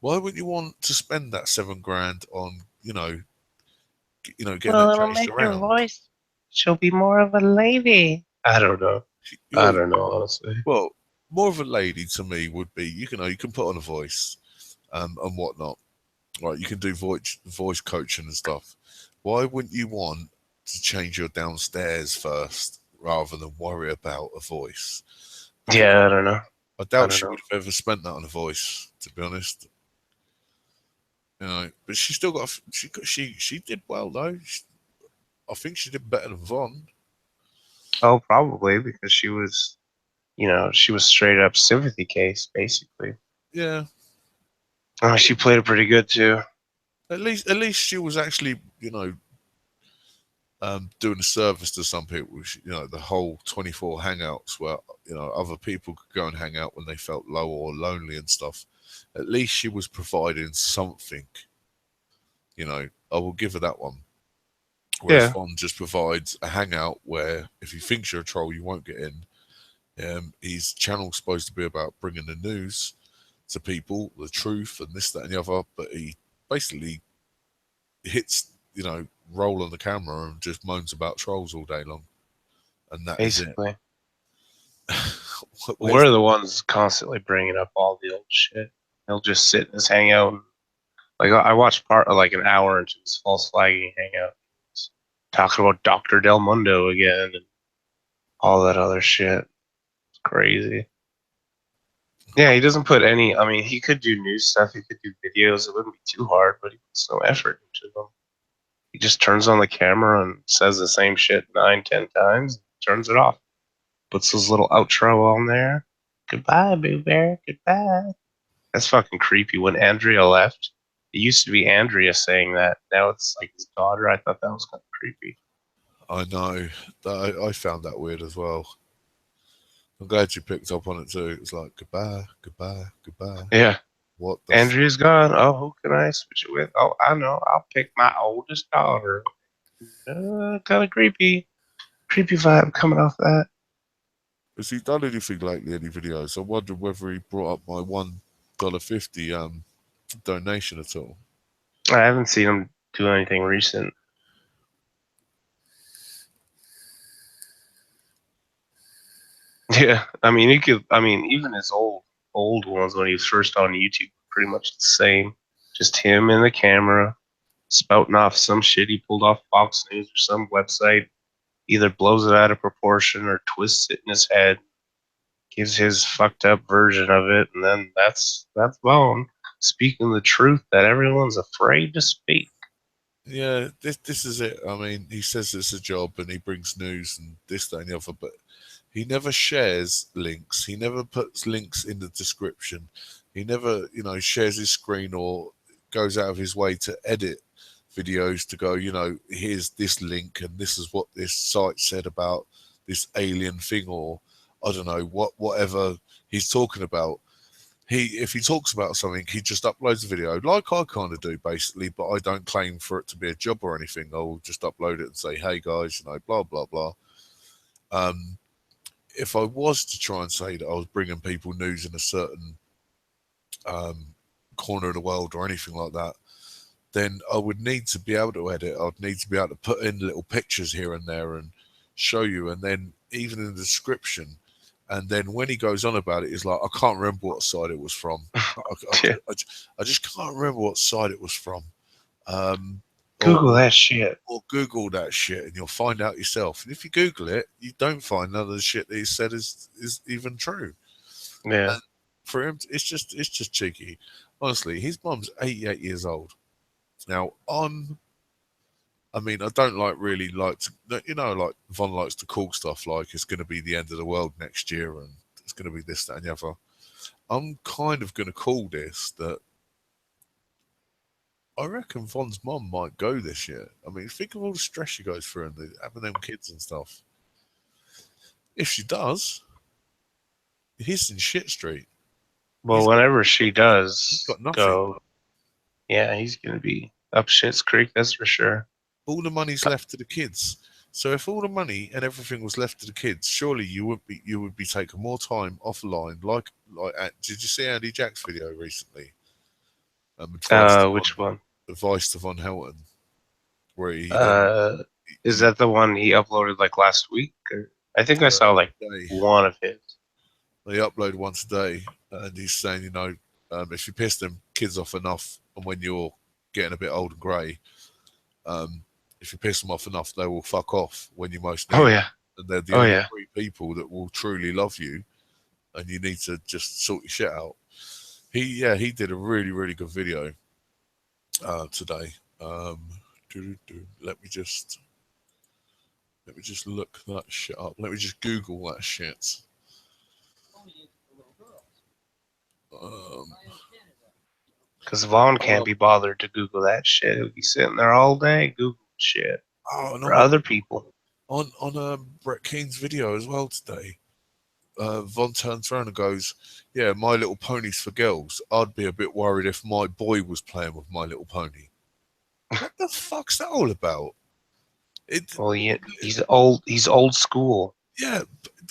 Why would you want to spend that 7 grand on getting Well, that it'll chased make her around? voice. She'll be more of a lady. I don't know. I Well, don't know, honestly. well, more of a lady to me would be you can put on a voice and whatnot. Right, you can do voice coaching and stuff. Why wouldn't you want to change your downstairs first rather than worry about a voice? Because Yeah, I don't know. I I doubt don't she know. would have ever spent that on a voice, to be honest. But she still she did well though. I think she did better than Vaughn. Oh, probably because she was straight up sympathy case, basically. Yeah, She played it pretty good too. at least she was actually doing a service to some people. The whole 24 hangouts where other people could go and hang out when they felt low or lonely and stuff. At least she was providing something. You know, I will give her that one. Whereas Yeah, Von just provides a hangout where if he thinks you're a troll, you won't get in. His channel's supposed to be about bringing the news to people, the truth, and this, that, and the other. But he basically hits, roll on the camera and just moans about trolls all day long, and that is it. basically. Where's We're the ones constantly bringing up all the old shit. He'll just sit in his hangout. And, like I watched part of like an hour into his false flagging hangout, talking about Doctor Del Mundo again and all that other shit. It's crazy. Yeah, he doesn't put any. I mean, he could do news stuff. He could do videos. It wouldn't be too hard, but he puts no effort into them. He just turns on the camera and says the same shit 9, 10 times. Turns it off. Puts his little outro on there. Goodbye, Boo Bear. Goodbye. That's fucking creepy. When Andrea left, it used to be Andrea saying that. Now it's like his daughter. I thought that was kind of creepy. I know. I found that weird as well. I'm glad you picked up on it too. It's like goodbye, goodbye, goodbye. Yeah. What the Andrea's gone. Oh, who can I switch it with? Oh, I know. I'll pick my oldest daughter. Kind of creepy. Creepy vibe coming off that. Has he done anything lately? Any videos? I wonder whether he brought up my $1.50 donation at all. I haven't seen him do anything recent. Yeah, I mean, he could. I mean, even his old ones when he was first on YouTube, pretty much the same. Just him in the camera, spouting off some shit he pulled off Fox News or some website. Either blows it out of proportion or twists it in his head, gives his fucked up version of it, and then that's Bone speaking the truth that everyone's afraid to speak. Yeah, this is it. I mean, he says it's a job and he brings news and this, that, and the other, but he never shares links. He never puts links in the description. He never, shares his screen or goes out of his way to edit videos to go, here's this link and this is what this site said about this alien thing or I don't know whatever he's talking about. If he talks about something, he just uploads a video like I kind of do basically, but I don't claim for it to be a job or anything. I'll just upload it and say, hey guys, blah blah blah. If I was to try and say that I was bringing people news in a certain corner of the world or anything like that, then I would need to be able to edit. I'd need to be able to put in little pictures here and there and show you, and then even in the description. And then when he goes on about it, he's like, I can't remember what side it was from. Yeah. I just can't remember what side it was from. Google that shit. Or Google that shit and you'll find out yourself. And if you Google it, you don't find none of the shit that he said is even true. Yeah. And for him, it's just cheeky. Honestly, his mum's 88 years old. Now, I mean, I don't really like to, like Von likes to call stuff like it's going to be the end of the world next year and it's going to be this, that, and the other. I'm kind of going to call this that I reckon Von's mum might go this year. I mean, think of all the stress she goes through and having them kids and stuff. If she does, he's in shit street. Well, whenever she does got nothing. go, yeah, he's gonna be up shit's creek. That's for sure. All the money's left to the kids. So if all the money and everything was left to the kids, surely you would be taking more time offline. Like did you see Andy Jack's video recently? Which one? Advice to Von Helton, where he is that the one he uploaded like last week? Or, I think I saw like one of his. They upload one today, and he's saying, if you piss them kids off enough, and when you're getting a bit old and grey, if you piss them off enough, they will fuck off when you most need. Oh yeah, and they're the only 3 people that will truly love you, and you need to just sort your shit out. He did a really really good video today. Let me just look that shit up. Let me just Google that shit. Because Vaughn can't be bothered to Google that shit. He'll be sitting there all day Google shit for other people. On Brett Kean's video as well today. Von turns around and goes, "Yeah, My Little Pony's for girls. I'd be a bit worried if my boy was playing with My Little Pony." What the fuck's that all about? It, Well, he's old. He's old school. yeah,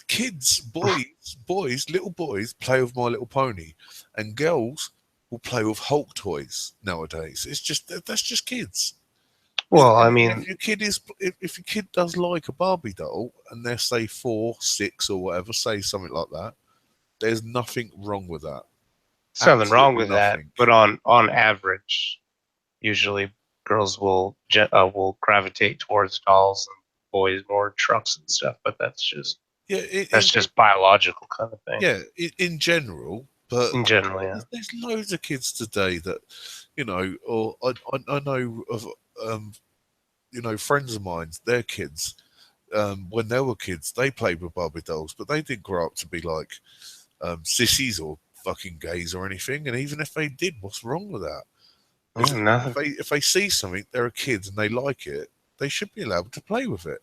kids, little boys play with My Little Pony, and girls will play with Hulk toys nowadays. It's just that's just kids. Well, I And mean, if your kid does like a Barbie doll and they're say 4, 6 or whatever, say something like that, there's nothing wrong with that. there's nothing wrong Absolutely with that. nothing. But on average, usually girls will gravitate towards dolls and boys more trucks and stuff. But Yeah, that's just biological kind of thing in general, but in general. Yeah. there's loads of kids today that, or I know of, friends of mine, their kids, when they were kids, they played with Barbie dolls, but they didn't grow up to be like sissies or fucking gays or anything. And even if they did, what's wrong with that? Nothing. If they see something, they're a kid and they like it, they should be allowed to play with it.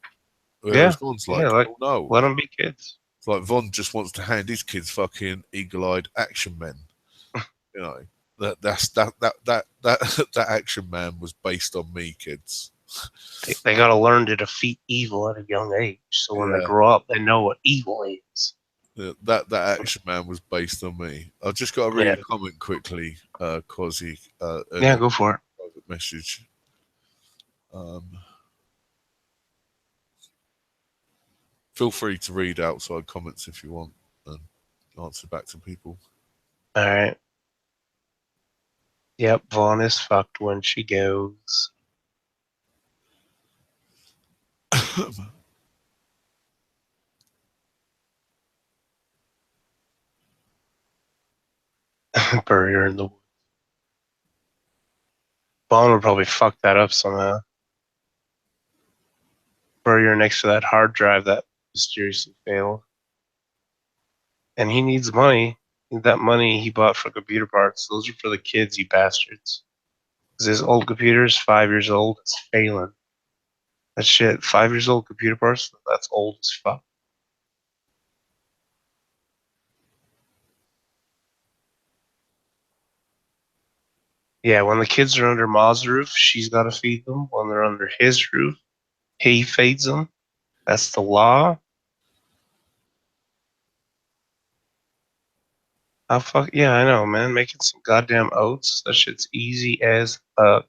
Yeah. Whereas Von's Yeah. like, Like, oh no. let them be kids. It's like Von just wants to hand his kids fucking eagle-eyed action men. You know, that action man was based on me, kids. They got to learn to defeat evil at a young age, so when they Yeah. grow up, they know what evil is. Yeah, that action man was based on me. I've just got to read a comment quickly, Quasi. Yeah, go for it. Private message. Feel free to read outside comments if you want and answer back to people. All right. Yep, Vaughn is fucked when she goes. Bury her in the woods. Vaughn would probably fuck that up somehow. Bury her next to that hard drive that mysteriously failed. And he needs money. That money he bought for computer parts. Those are for the kids, you bastards. Because his old computer is 5 years old. It's failing. That shit, 5 years old computer parts, that's old as fuck. Yeah, when the kids are under Ma's roof, she's got to feed them. When they're under his roof, he feeds them. That's the law. Oh, fuck. Yeah, I know, man. Making some goddamn oats. That shit's easy as fuck.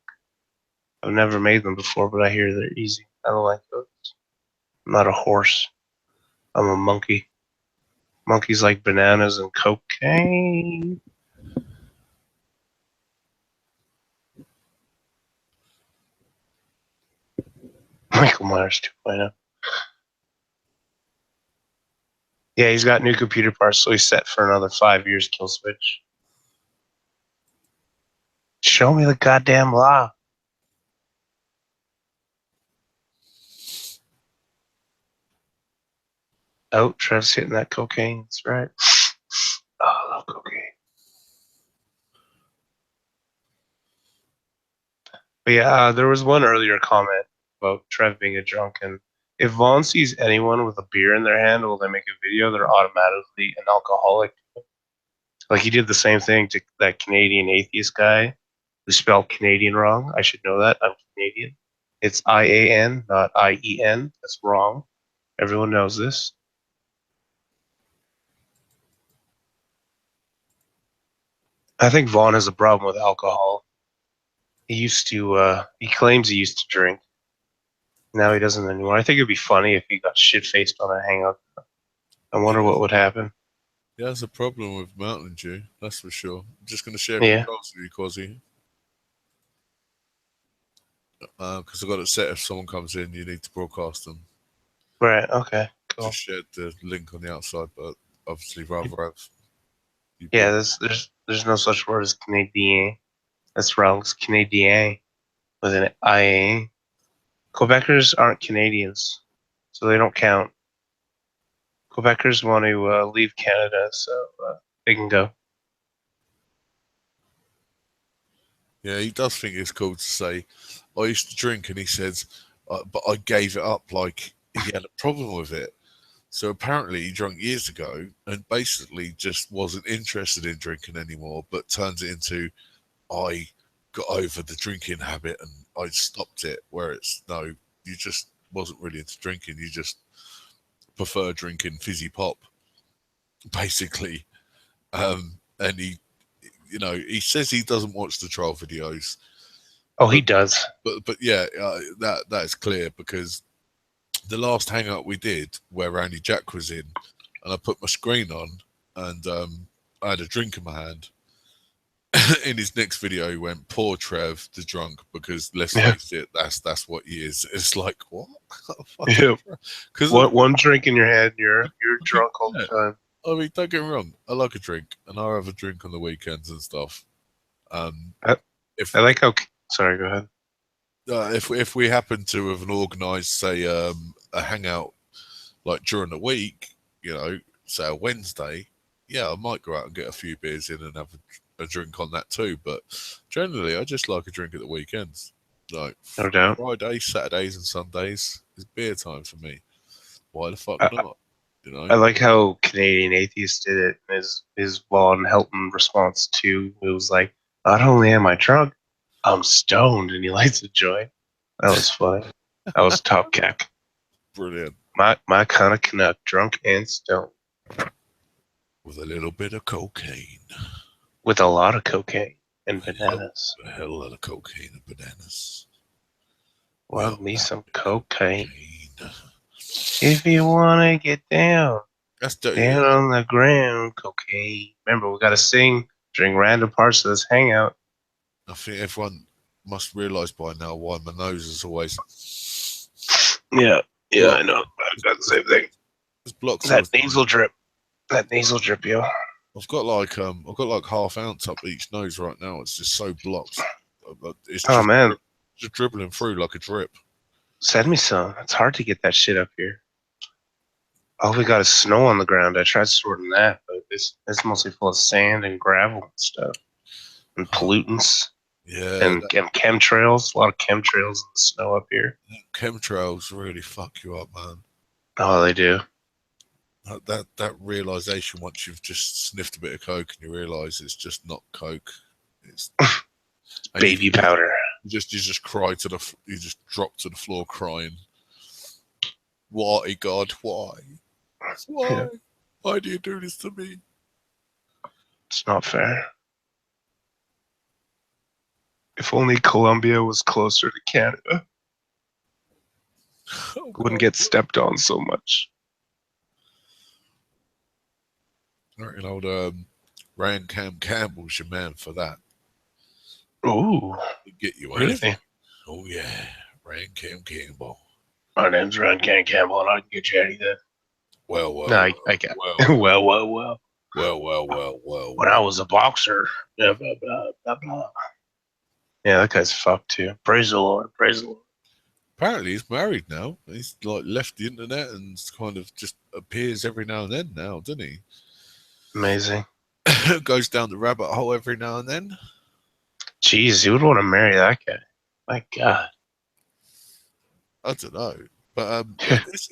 I've never made them before, but I hear they're easy. I don't like oats. I'm not a horse. I'm a monkey. Monkeys like bananas and cocaine. Michael Myers 2.0. Yeah, he's got new computer parts, so he's set for another 5 years kill switch. Show me the goddamn law. Oh, Trev's hitting that cocaine. That's right. Oh, I love cocaine. But yeah, there was one earlier comment about Trev being a drunk, and if Vaughn sees anyone with a beer in their hand while they make a video, they're automatically an alcoholic. Like he did the same thing to that Canadian atheist guy who spelled Canadian wrong. I should know that. I'm Canadian. It's IAN, not IEN. That's wrong. Everyone knows this. I think Vaughn has a problem with alcohol. He claims he used to drink. Now he doesn't anymore. I think it'd be funny if he got shit faced on a hangout. I wonder what would happen. He has a problem with Mountain Dew, that's for sure. I'm just going to share Yeah. controls with you, Quasi. Because I've got it set if someone comes in, you need to broadcast them. Right, okay, cool. Just shared the link on the outside, but obviously rather have you Yeah, there's no such word as Canadien. That's wrong. It's Canadien with an IA. Quebecers aren't Canadians, so they don't count. Quebecers want to leave Canada, so they can go. Yeah, he does think it's cool to say, I used to drink, and he says, but I gave it up like he had a problem with it. So apparently he drank years ago and basically just wasn't interested in drinking anymore, but turns it into I got over the drinking habit and I stopped it. Where it's no, you just wasn't really into drinking. You just prefer drinking fizzy pop, basically. And he says he doesn't watch the trial videos, Oh, he does. but yeah, that is clear because the last hangout we did where Randy Jack was in, and I put my screen on, and I had a drink in my hand. In his next video, he went, "Poor Trev, the drunk," because let's face it, that's what he is. It's like what? Yeah. Because One drink in your head, you're drunk all the time. I mean, don't get me wrong, I like a drink, and I have a drink on the weekends and stuff. If I like how. Sorry, go ahead. if we happen to have an organised, say, a hangout like during the week, say a Wednesday, yeah, I might go out and get a few beers in and have a drink on that too. But generally, I just like a drink at the weekends. Like No doubt. Fridays, Saturdays, and Sundays is beer time for me. Why the fuck not? I like how Canadian Atheist did it. His Vaughn Helton response to it was like, "Not only am I drunk, I'm stoned," and he lights a joint. That was funny. That was top cack. Brilliant. My kind of Canuck, drunk and stoned, with a little bit of cocaine. with a lot of cocaine and bananas. A hell of a lot of cocaine and bananas. Love me some cocaine. If you wanna get down, That's down on the ground, cocaine. Remember, we gotta sing during random parts of this hangout. I think everyone must realise by now why my nose is always. Yeah, I know. I've got the same thing. That nasal drip. That nasal drip, yo. I've got like half ounce up each nose right now. It's just so blocked. It's just, man, just dribbling through like a drip. Send me some. It's hard to get that shit up here. All we got is snow on the ground. I tried sorting that, but it's mostly full of sand and gravel and stuff, and pollutants. Yeah, and chemtrails. A lot of chemtrails in the snow up here. Chemtrails really fuck you up, man. Oh, they do. That realization once you've just sniffed a bit of coke and you realize it's just not coke, it's baby powder. You just cry you just drop to the floor crying. Why, God? Why? Yeah. Why do you do this to me? It's not fair. If only Colombia was closer to Canada, wouldn't get stepped on so much. Old Ryan Campbell's your man for that. Ooh, get you really? Anything. Oh yeah, Ryan Campbell. My name's Ryan Campbell, and I can get you anything. Well. No, I can't. Well. When I was a boxer, blah, blah, blah, blah. Yeah, that guy's fucked too. Praise the Lord. Apparently, he's married now. He's like left the internet and kind of just appears every now and then now, doesn't he? Amazing. Goes down the rabbit hole every now and then. Jeez, who would want to marry that guy? My God. I don't know, but it's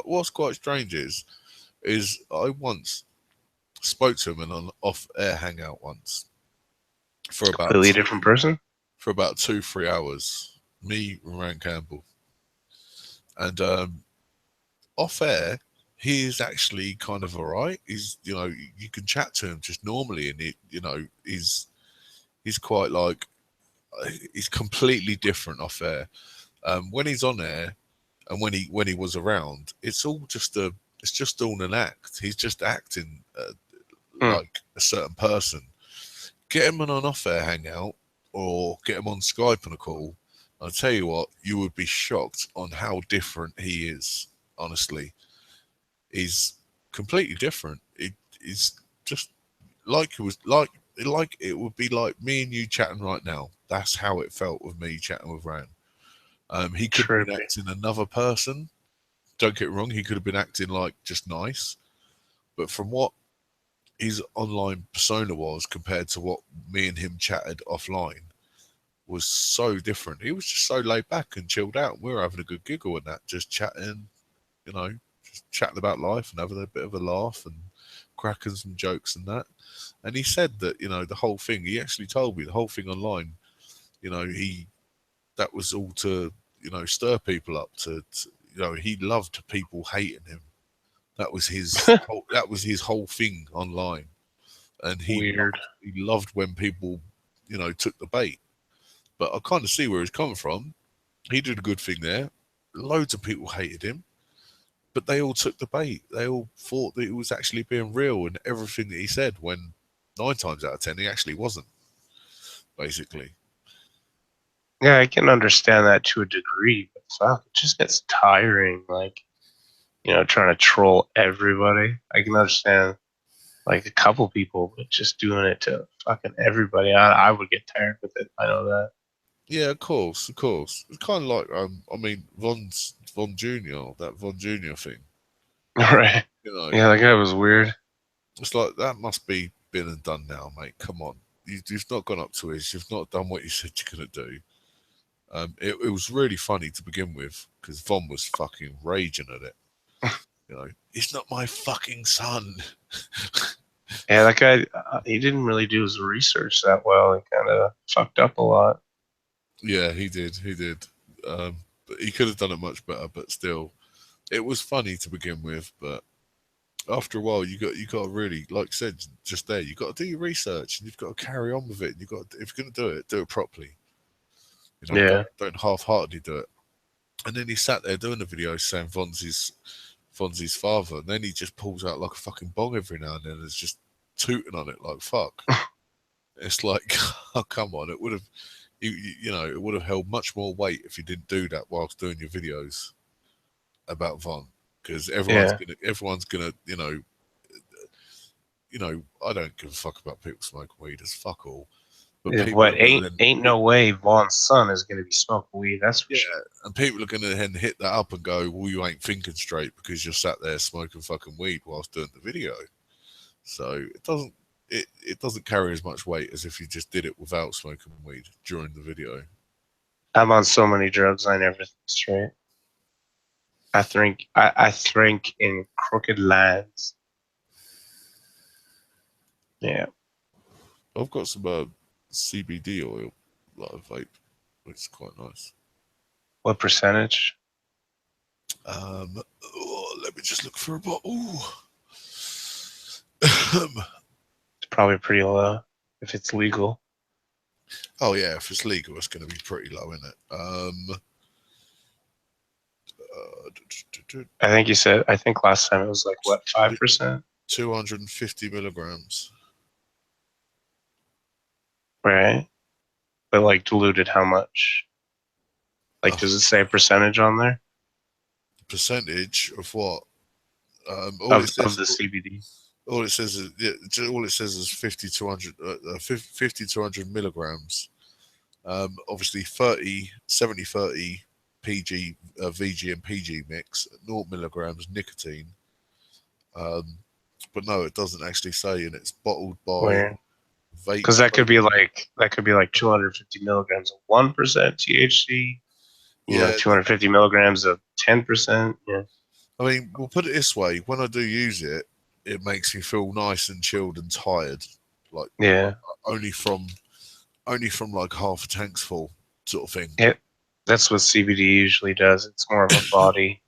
what's quite strange is I once spoke to him in an off-air hangout once for about completely different person for about 2-3 hours. Me and Ryan Campbell, and off-air he is actually kind of alright. He's you can chat to him just normally, and he's quite like he's completely different off-air. When he's on air and when he was around, it's just all an act. He's just acting like a certain person. Get him on an off-air hangout or get him on Skype on a call. I'll tell you what, you would be shocked on how different he is. Honestly, he's completely different. He's just like it was like it would be like me and you chatting right now. That's how it felt with me chatting with Ryan. He could have been acting another person. Don't get me wrong, he could have been acting like just nice. But from what his online persona was compared to what me and him chatted offline was so different. He was just so laid back and chilled out. We were having a good giggle and that, just chatting, just chatting about life and having a bit of a laugh and cracking some jokes and that. And he said that, the whole thing, he actually told me the whole thing online, that was all to, stir people up he loved people hating him. That was his whole thing online. And Weird. he loved when people, took the bait. But I kind of see where he's coming from. He did a good thing there. Loads of people hated him, but they all took the bait. They all thought that he was actually being real in everything that he said, when 9 times out of 10 he actually wasn't, basically. Yeah, I can understand that to a degree, but fuck, it just gets tiring. Like, trying to troll everybody. I can understand like a couple people, but just doing it to fucking everybody, I would get tired with it. I know that. Yeah, of course. It's kind of like Von Junior, that Von Junior thing. Right. Yeah, that guy was weird. It's like, that must be been and done now, mate. Come on, you've not gone up to his. You've not done what you said you're gonna do. It was really funny to begin with, because Von was fucking raging at it. He's not my fucking son. Yeah, that guy, he didn't really do his research that well. He kind of fucked up a lot. Yeah, he did. But he could have done it much better. But still, it was funny to begin with. But after a while, you got to really, like I said just there, you got to do your research and you've got to carry on with it. And if you're going to do it properly. Yeah. Don't half-heartedly do it. And then he sat there doing the video saying Fonzie's father, and then he just pulls out like a fucking bong every now and then and is just tooting on it like fuck. It's like, oh come on, it would have, it would have held much more weight if you didn't do that whilst doing your videos about Von, because everyone's gonna, I don't give a fuck about people smoking weed, as fuck all. But ain't no way Vaughn's son is gonna be smoking weed. That's for sure. And people are gonna then hit that up and go, well, you ain't thinking straight because you're sat there smoking fucking weed whilst doing the video. So it doesn't carry as much weight as if you just did it without smoking weed during the video. I'm on so many drugs, I never think straight. I think in crooked lines. Yeah. I've got some CBD oil, like a vape, which is quite nice. What percentage? Let me just look for a bottle. It's probably pretty low if it's legal. Oh yeah, if it's legal, it's going to be pretty low, isn't it? I think last time it was like what, 5%? 250 milligrams. Right. But like diluted how much? Like, does it say percentage on there? Percentage of what? Of the CBD. All it says is 50 to 100 milligrams. Obviously 70 30 PG VG and PG mix, 0 milligrams nicotine. But no, it doesn't actually say, and it's bottled by vape. Because that could be like 250 milligrams of 1% THC. 250 milligrams of 10%. Yeah. I mean, we'll put it this way: when I do use it, it makes me feel nice and chilled and tired. Like, yeah, only from like half a tank's full sort of thing. Yeah, that's what CBD usually does. It's more of a body,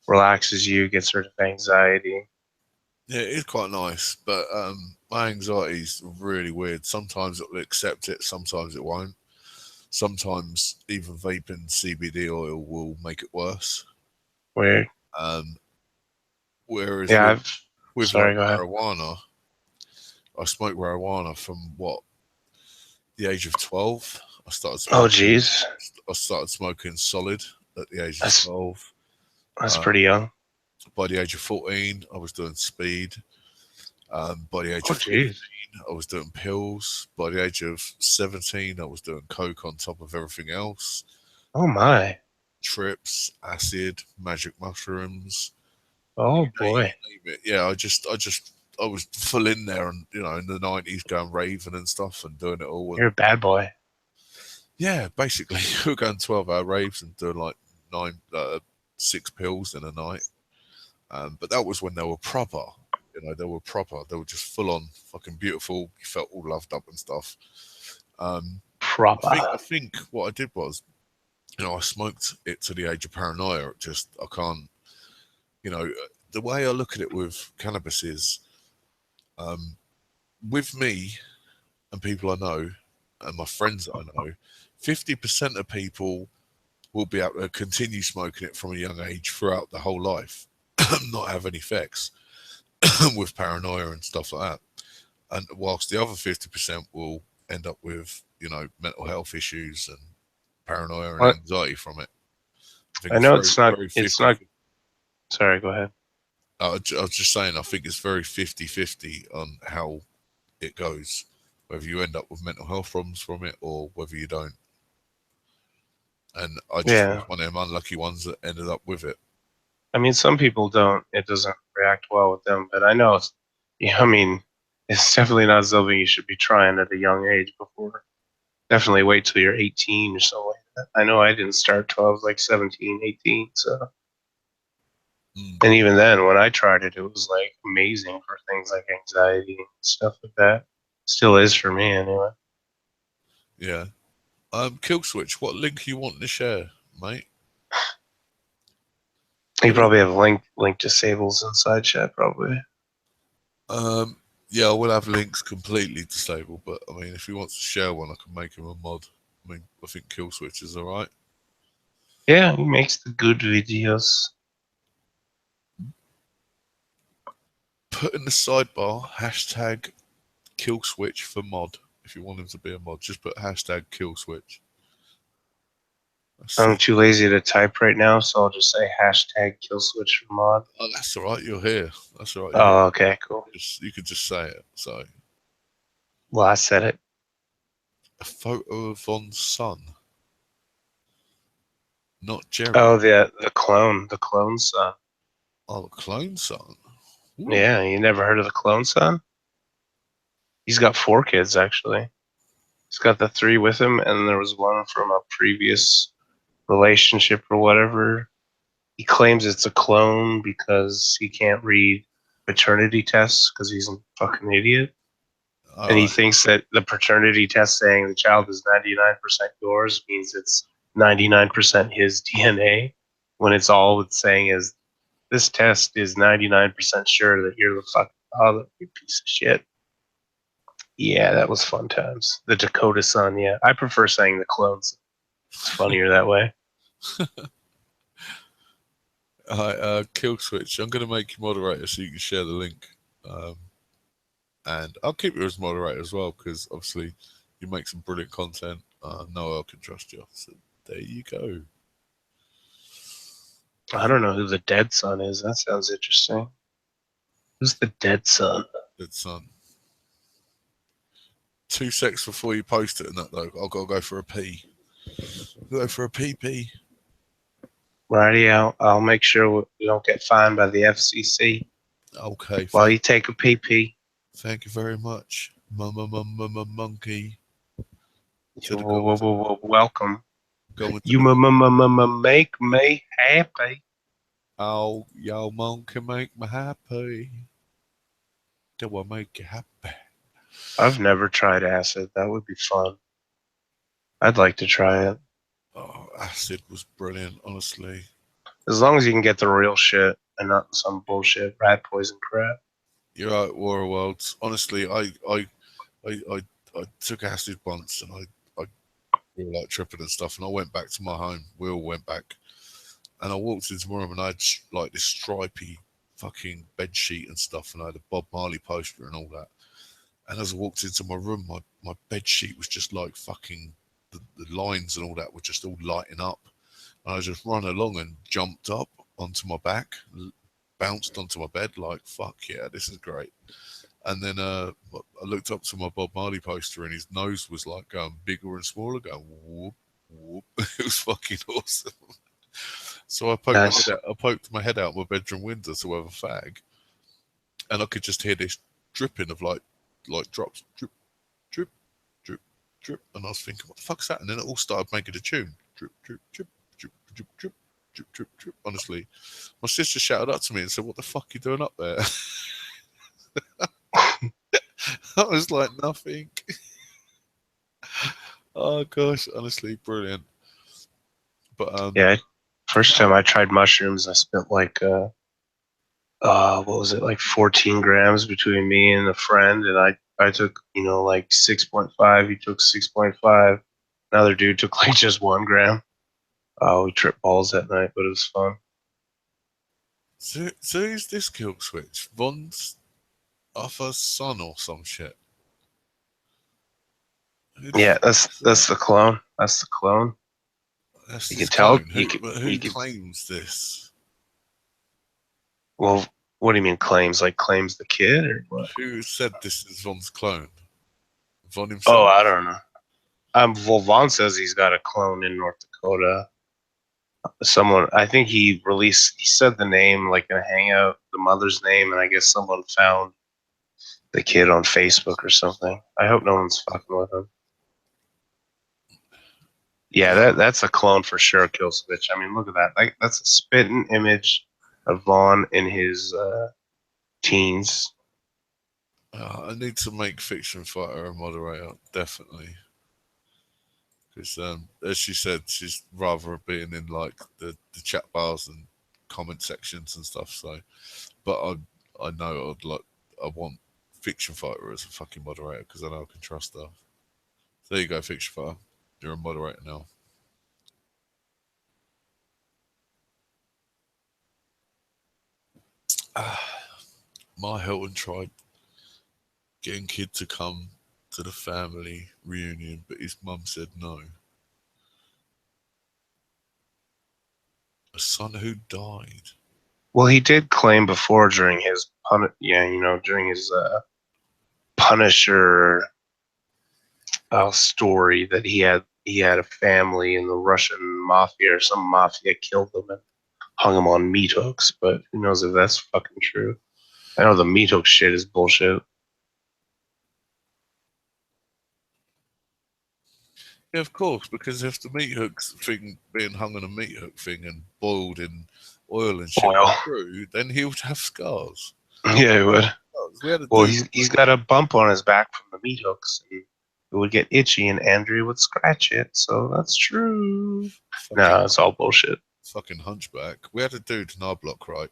relaxes you, gets rid of anxiety. Yeah, it is quite nice, but my anxiety's really weird. Sometimes it'll accept it, sometimes it won't. Sometimes even vaping CBD oil will make it worse. Weird. Whereas with marijuana, I smoked marijuana from the age of 12. I started smoking. Oh, jeez. I started smoking solid at the age of 12. That's pretty young. By the age of 14, I was doing speed. By the age of 15, I was doing pills. By the age of 17, I was doing coke on top of everything else. Oh my! Trips, acid, magic mushrooms. Oh boy! Yeah, I was full in there, and in the 90s, going raving and stuff and doing it all. You're a bad boy. Yeah, basically, we were going 12-hour raves and doing like 6 pills in a night. But that was when they were proper. They were proper. They were just full on fucking beautiful. You felt all loved up and stuff. Proper. I think what I did was, I smoked it to the age of paranoia. I can't, the way I look at it with cannabis is, with me and people I know and my friends that I know, 50% of people will be able to continue smoking it from a young age throughout the whole life, not have any effects with paranoia and stuff like that. And whilst the other 50% will end up with, mental health issues and paranoia and What? anxiety from it. I think I it's know very, it's not. very It's 50. not. Sorry. Go ahead. I was just saying, I think it's very 50-50 on how it goes, whether you end up with mental health problems from it or whether you don't. And I just was Yeah. one of them unlucky ones that ended up with it. I mean, some people don't. It doesn't react well with them. But I know. Yeah. I mean, it's definitely not something you should be trying at a young age before. Definitely wait till you're 18 or something like that. I know I didn't start till I was like 17, 18. So, Mm, and even then, when I tried it, it was like amazing for things like anxiety and stuff like that. Still is for me anyway. yeah. Kill switch. What link you want to share, mate? You What link? probably have link disables inside chat, probably. Um, yeah, I will have links completely disabled, but I mean, if he wants to share one, I can make him a mod. I mean, I think kill switch is all right. Yeah, he makes the good videos. Put in the sidebar hashtag kill switch for mod. If you want him to be a mod, just put hashtag kill switch. I'm too lazy to type right now, so I'll just say hashtag killswitch for mod. Oh, that's all right. You're here. That's all right. Oh, okay, cool. You could just say it. So, Well, I said it. a photo of Von's son, not Jerry. Oh, the clone son. Oh, the clone son. Ooh. Yeah, you never heard of the clone son? He's got 4 kids actually. He's got the 3 with him, and there was one from a previous relationship or whatever. He claims it's a clone because he can't read paternity tests because he's a fucking idiot. All And he right. thinks that the paternity test saying the child is 99% yours means it's 99% his DNA, when it's all it's saying is this test is 99% sure that you're the fucking father, you piece of shit. Yeah, that was fun times. The Dakota son, yeah. I prefer saying the clones. It's funnier that way. All right. Kill switch. I'm gonna make you moderator so you can share the link. And I'll keep you as moderator as well because obviously you make some brilliant content. Noel can trust you. So there you go. I don't know who the dead son is. That sounds interesting. Who's the dead son? Good son. 2 secs before you post it and that though, I've got to go for a pee. Go for a pee. Righty out. I'll make sure we don't get fined by the FCC Okay, while you take a pee pee. thank you very much, monkey. To the goals. Welcome. Going to You the make me happy. oh, yo, monkey make me happy. Do I make you happy? I've never tried acid. That would be fun. I'd like to try it. Oh, acid was brilliant, honestly. As long as you can get the real shit and not some bullshit rat poison crap. You're right, War of Worlds. Honestly, I took acid once and I really like tripping and stuff, and I went back to my home. We all went back, and I walked into my room and I had like this stripy fucking bed sheet and stuff, and I had a Bob Marley poster and all that. And as I walked into my room, my bed sheet was just like fucking the lines and all that were just all lighting up. And I just ran along and jumped up onto my back, bounced onto my bed like fuck yeah, this is great. And then I looked up to my Bob Marley poster, and his nose was like going bigger and smaller, going whoop whoop. It was fucking awesome. So Nice. I poked my head out my bedroom window to have a fag, and I could just hear this dripping of like drops, drip, drip, drip, drip. And I was thinking, what the fuck's that? And then it all started making a tune, drip, drip, drip, drip, drip, drip, drip, drip, drip. Honestly, my sister shouted up to me and said, "What the fuck are you doing up there?" I was like, "Nothing." Oh gosh, honestly, brilliant. But Yeah, first time I tried mushrooms, I spent like what was it, like 14 grams between me and a friend, and I took, like 6.5. He took 6.5. Another dude took like just 1 gram. We tripped balls that night, but it was fun. so who's this kill switch? Von's Arthur's son or some shit? Who the Yeah, fuck is that's that? the clone. That's the clone. That's You his can tell. clone. You Who? can But you who can. claims this? Well, what do you mean claims? Like claims the kid or what? Who said this is Von's clone? Von Oh, himself? I don't know. Well, Vaughn says he's got a clone in North Dakota. Someone, I think he said the name like in a hangout, the mother's name, and I guess someone found the kid on Facebook or something. I hope no one's fucking with him. Yeah, that's a clone for sure, Kill Switch. I mean, look at that. Like, that's a spitting image of Vaughn in his teens. I need to make Fiction Fighter a moderator, definitely. Because, as she said, she's rather being in like the chat bars and comment sections and stuff. So, but I know I want Fiction Fighter as a fucking moderator because I know I can trust her. So there you go, Fiction Fighter. You're a moderator now. My Hilton tried getting kid to come to the family reunion, but his mum said no. A son who died. Well, he did claim before during his during his Punisher story that he had a family in the Russian mafia or some mafia killed them and hung him on meat hooks. But who knows if that's fucking true? I know the meat hook shit is bullshit. Yeah, of course, because if the meat hooks thing being hung on a meat hook thing and boiled in oil and shit Oil. were true, then he would have scars. Yeah, it would. We had a Well, dude. he's got a bump on his back from the meat hooks, and it would get itchy, and Andrea would scratch it. So that's true. Fucking No, it's all bullshit. fucking hunchback. We had a dude in our block, right?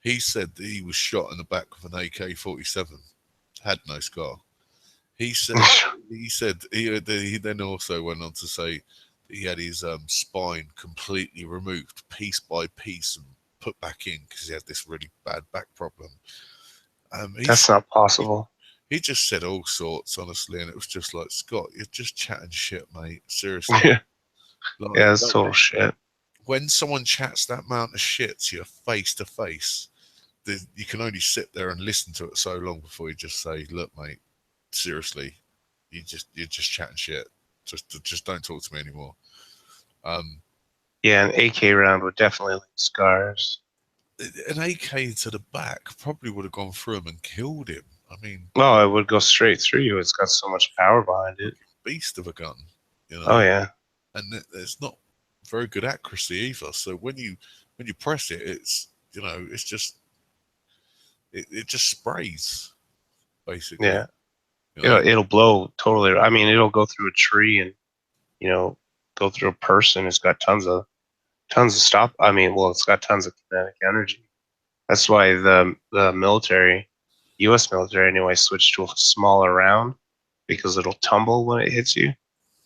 He said that he was shot in the back with an AK-47, had no scar. He said he then also went on to say that he had his spine completely removed piece by piece and put back in because he had this really bad back problem. That's not possible. He just said all sorts, honestly, and it was just like, Scott, you're just chatting shit, mate. Seriously. Yeah, Like, yeah, that's total shit. when someone chats that amount of shit to you face to face, you can only sit there and listen to it so long before you just say, look, mate, seriously, you're just chatting shit. Just don't talk to me anymore. Yeah, an AK round would definitely leave scars. An AK to the back probably would have gone through him and killed him. I mean, Well, it would go straight through you. It's got so much power behind it. beast of a gun, you Oh know. yeah, And there's not very good accuracy either. So when you press it, it's it's just it just sprays basically. yeah. You know, It'll blow totally. I mean, it'll go through a tree and you know go through a person. It's got tons of stop. I mean, well, it's got tons of kinetic energy. That's why the military, U.S. military anyway, switched to a smaller round because it'll tumble when it hits you,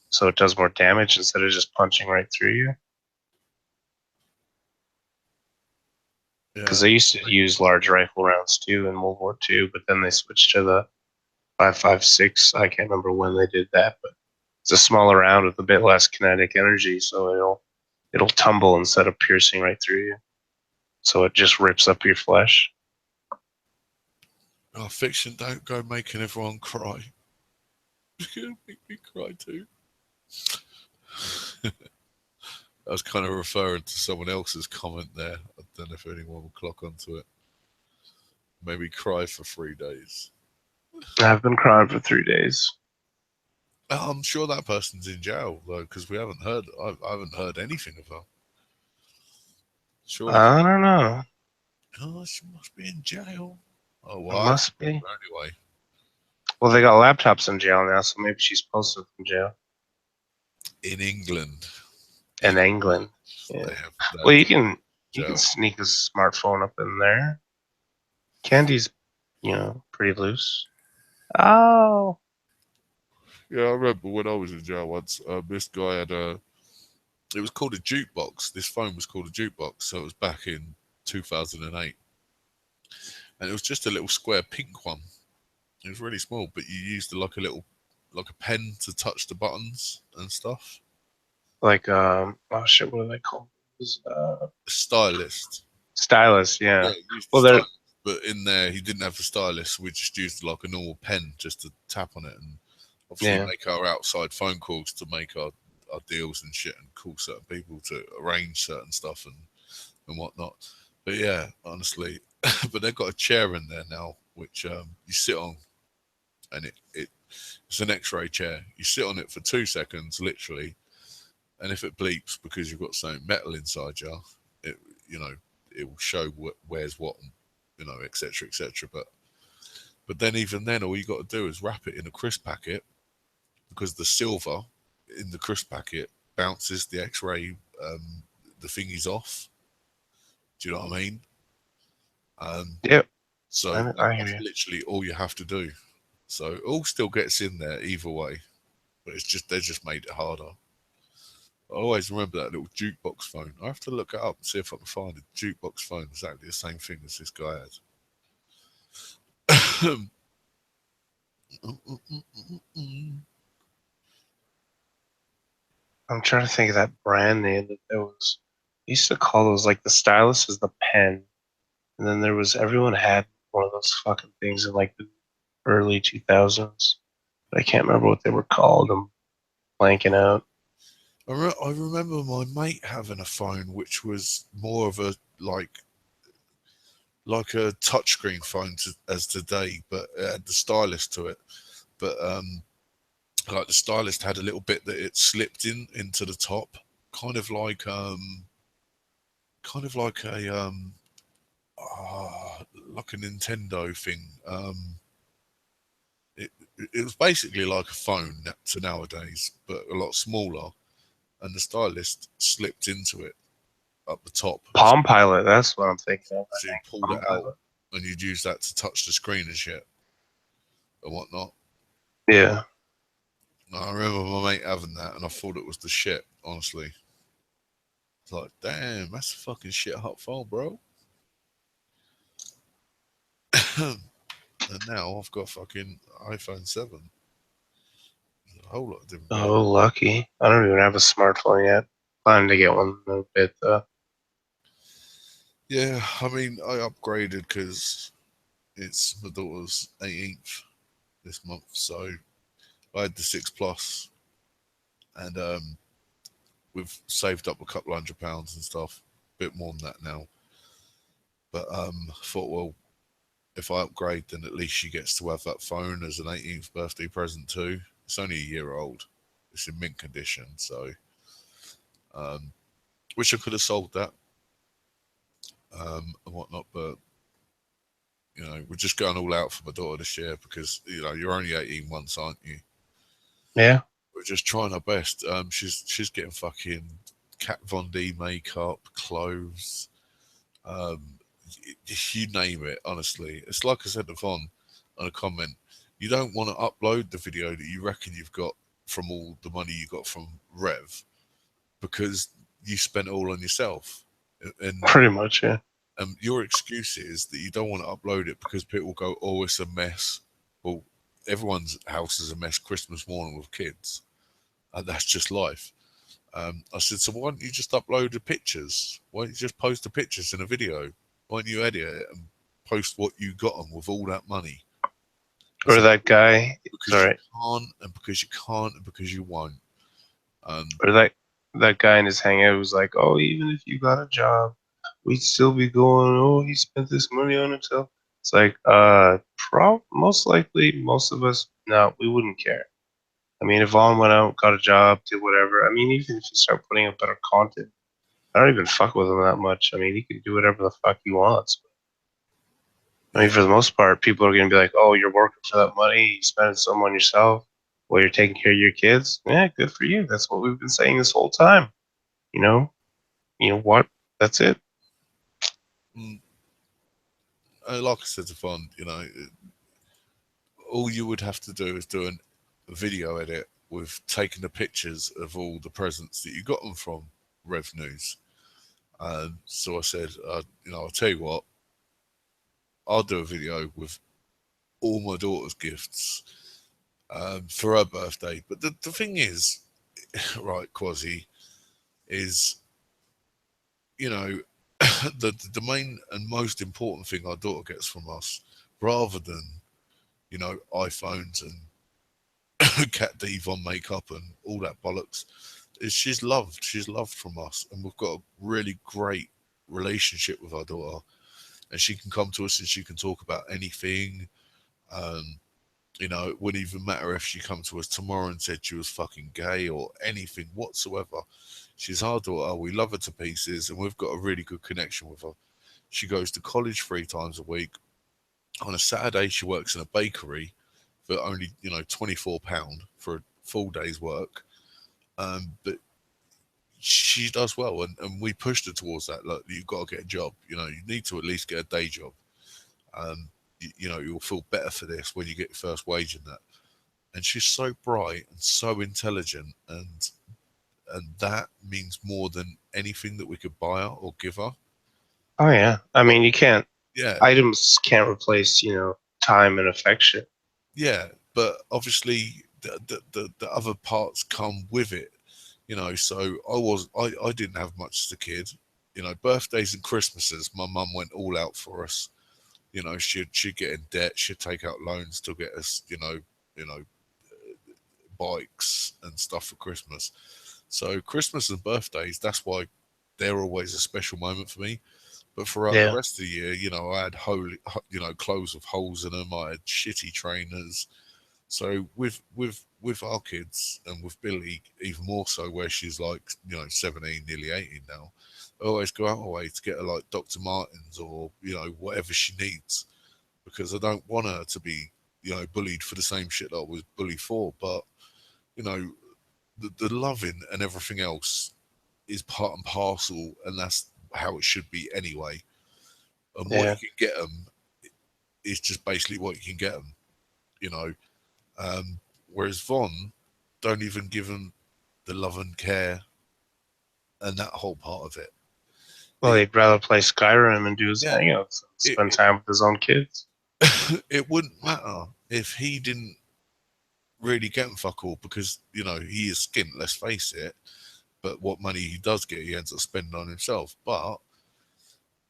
so it does more damage instead of just punching right through you. Because yeah. they used to use large rifle rounds too in World War II, but then they switched to the 5.56. I can't remember when they did that, but it's a smaller round with a bit less kinetic energy, so it'll tumble instead of piercing right through you. So it just rips up your flesh. Oh, fiction, don't go making everyone cry. It's gonna make me cry too. I was kind of referring to someone else's comment there. I don't know if anyone will clock onto it. Maybe cry for 3 days. I've been crying for 3 days. I'm sure that person's in jail though, because we haven't heard. I haven't heard anything of her. Surely. I don't know. Oh, she must be in jail. Oh, It well, must be. anyway. Well, they got laptops in jail now, so maybe she's posted from jail In England. in England. They Yeah. have Well, that you can jail. sneak a smartphone up in there. Candy's, pretty loose. Oh. Yeah, I remember when I was in jail once, this guy had it was called a jukebox. This phone was called a jukebox. So it was back in 2008. And it was just a little square pink one. It was really small, but you used like a pen to touch the buttons and stuff. Like, oh shit, what are they called? A stylist. Stylus, Yeah, yeah. he used the Well, they're, stylist, but in there he didn't have the stylus. We just used like a normal pen just to tap on it and obviously yeah. make our outside phone calls to make our deals and shit and call certain people to arrange certain stuff and whatnot. But yeah, honestly, but they've got a chair in there now which you sit on and it's an X-ray chair. You sit on it for 2 seconds, literally, and if it bleeps because you've got something metal inside you, it you know it will show where's what, and, etc. etc. But then even then, all you got to do is wrap it in a crisp packet because the silver in the crisp packet bounces the X-ray the thingies off. Do you know what I mean? Um, Yep. so I hear that's you. literally all you have to do. So it all still gets in there either way, but it's just they just made it harder. I always remember that little jukebox phone. I have to look it up and see if I can find a jukebox phone exactly the same thing as this guy had. I'm trying to think of that brand name that there was. I used to call those like the stylus is the pen, and then there was everyone had one of those fucking things in like the early 2000s. But I can't remember what they were called. I'm blanking out. I remember my mate having a phone which was more of a like a touchscreen phone as today, but it had the stylus to it. But like the stylus had a little bit that it slipped into the top, kind of like kind of like a like a Nintendo thing. It it was basically like a phone to nowadays, but a lot smaller, and the stylus slipped into it up the top. Palm Pilot, that's what I'm thinking of. I So you think pulled Palm it out, Pilot. and you'd use that to touch the screen and shit and whatnot. Yeah. And I remember my mate having that, and I thought it was the shit. Honestly, it's like, damn, that's a fucking shit hot phone, bro. And now I've got fucking iPhone 7. There's a whole lot of different games. Oh, lucky. I don't even have a smartphone yet. Planning to get one in a bit though. Yeah, I mean, I upgraded because it's my daughter's 18th this month, so I had the 6 Plus, and we've saved up a couple £100 and stuff, a bit more than that now. But thought, well, if I upgrade, then at least she gets to have that phone as an 18th birthday present too. It's only a year old. It's in mint condition, so wish I could have sold that and whatnot, but we're just going all out for my daughter this year because you're only 18 months, aren't you? Yeah. We're just trying our best. She's getting fucking Kat Von D makeup, clothes, um, you name it. Honestly, it's like I said to Von on a comment. You don't want to upload the video that you reckon you've got from all the money you got from Rev because you spent it all on yourself, and Pretty much, yeah. your excuse is that you don't want to upload it because people will go, "Oh, it's a mess." Well, everyone's house is a mess Christmas morning with kids, and that's just life. I said, so why don't you just upload the pictures? Why don't you just post the pictures in a video? Why don't you edit it and post what you got on with all that money? I Or said, that guy. because you Sorry. can't, and because you can't, and because you won't. Or that guy in his hangout was like, "Oh, even if you got a job, we'd still be going. Oh, he spent this money on himself." It's like, most likely, most of us, no, we wouldn't care. I mean, if Vaughn went out, got a job, did whatever. I mean, even if you start putting up better content, I don't even fuck with him that much. I mean, he can do whatever the fuck he wants. I mean, Yeah. for the most part, people are gonna be like, "Oh, you're working for that money. You spending some on yourself while you're taking care of your kids. Yeah, good for you. That's what we've been saying this whole time. You know, you know what? That's it. Mm, like I said to Fond, all you would have to do is do a video edit with taking the pictures of all the presents that you got them from Rev News. So I said, I'll tell you what, I'll do a video with all my daughter's gifts for her birthday. But the thing is, right, Quasi, is, you know, the main and most important thing our daughter gets from us, rather than, iPhones and Cat Devon makeup and all that bollocks, is she's loved. She's loved from us. And we've got a really great relationship with our daughter. And she can come to us and she can talk about anything. Um, it wouldn't even matter if she come to us tomorrow and said she was fucking gay or anything whatsoever. She's our daughter. We love her to pieces, and we've got a really good connection with her. She goes to college 3 times a week. On a Saturday, she works in a bakery for only £24 for a full day's work. But she does well, and we pushed her towards that. Look, you've got to get a job. You need to at least get a day job. You'll feel better for this when you get your first wage in that. And she's so bright and so intelligent, and that means more than anything that we could buy her or give her. Oh yeah. I But mean, you can't. yeah, Items can't replace, time and affection. yeah, but obviously the other parts come with it. So I didn't have much as a kid. Birthdays and Christmases, my mum went all out for us. She'd get in debt, she'd take out loans to get us, you know, bikes and stuff for Christmas. So Christmas and birthdays, that's why they're always a special moment for me. But throughout the Yeah. rest of the year, I had clothes with holes in them. I had shitty trainers. So with our kids and with Billy, even more so, where she's like 17, nearly 18 now, I always go out of my way to get her like Dr. Martens or whatever she needs, because I don't want her to be bullied for the same shit that I was bullied for. But you know the loving and everything else is part and parcel, and that's how it should be anyway. And what you Yeah. can get them is just basically what you can get them, you know. Um, Whereas Von don't even give them the love and care and that whole part of it. Well, It he'd rather play Skyrim and do his yeah, hangouts and it spend time with his own kids. it wouldn't matter if he didn't really get them fuck all, because he is skint. Let's face it. But what money he does get, he ends up spending on himself. But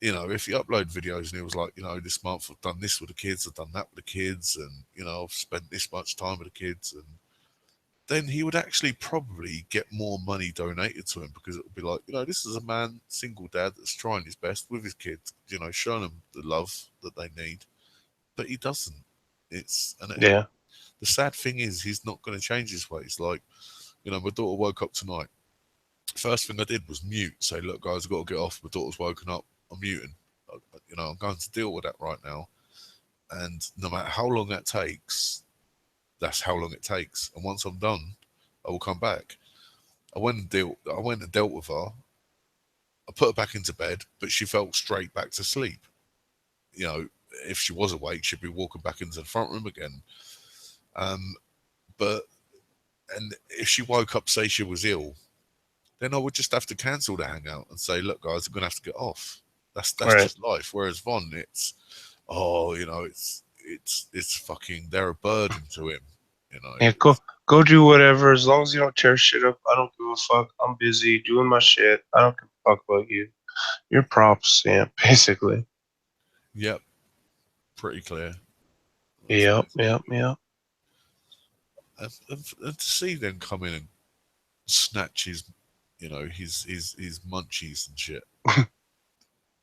if he upload videos and he was like, this month I've done this with the kids, I've done that with the kids, and I've spent this much time with the kids, and then he would actually probably get more money donated to him, because it would be like, this is a man, single dad, that's trying his best with his kids, showing them the love that they need. But he doesn't. Yeah. The sad thing is, he's not going to change his ways. Like, my daughter woke up tonight. First thing I did was mute, say, look, guys, I've got to get off. My daughter's woken up. I'm muting. I'm going to deal with that right now. And no matter how long that takes, that's how long it takes. And once I'm done, I will come back. I went and dealt with her. I put her back into bed, but she fell straight back to sleep. You know, if she was awake, she'd be walking back into the front room again. Um, but and if she woke up, say she was ill, then I would just have to cancel the hangout and say, look, guys, I'm gonna have to get off. That's Right. just life. Whereas Von, it's it's fucking, they're a burden to him. Yeah. Go do whatever. As long as you don't tear shit up, I don't give a fuck. I'm busy doing my shit. I don't give a fuck about you. Your props. Yeah. Basically. Yep, pretty clear. That's Yep. basically Yep. Yep. and to see them come in and snatch his, his munchies and shit.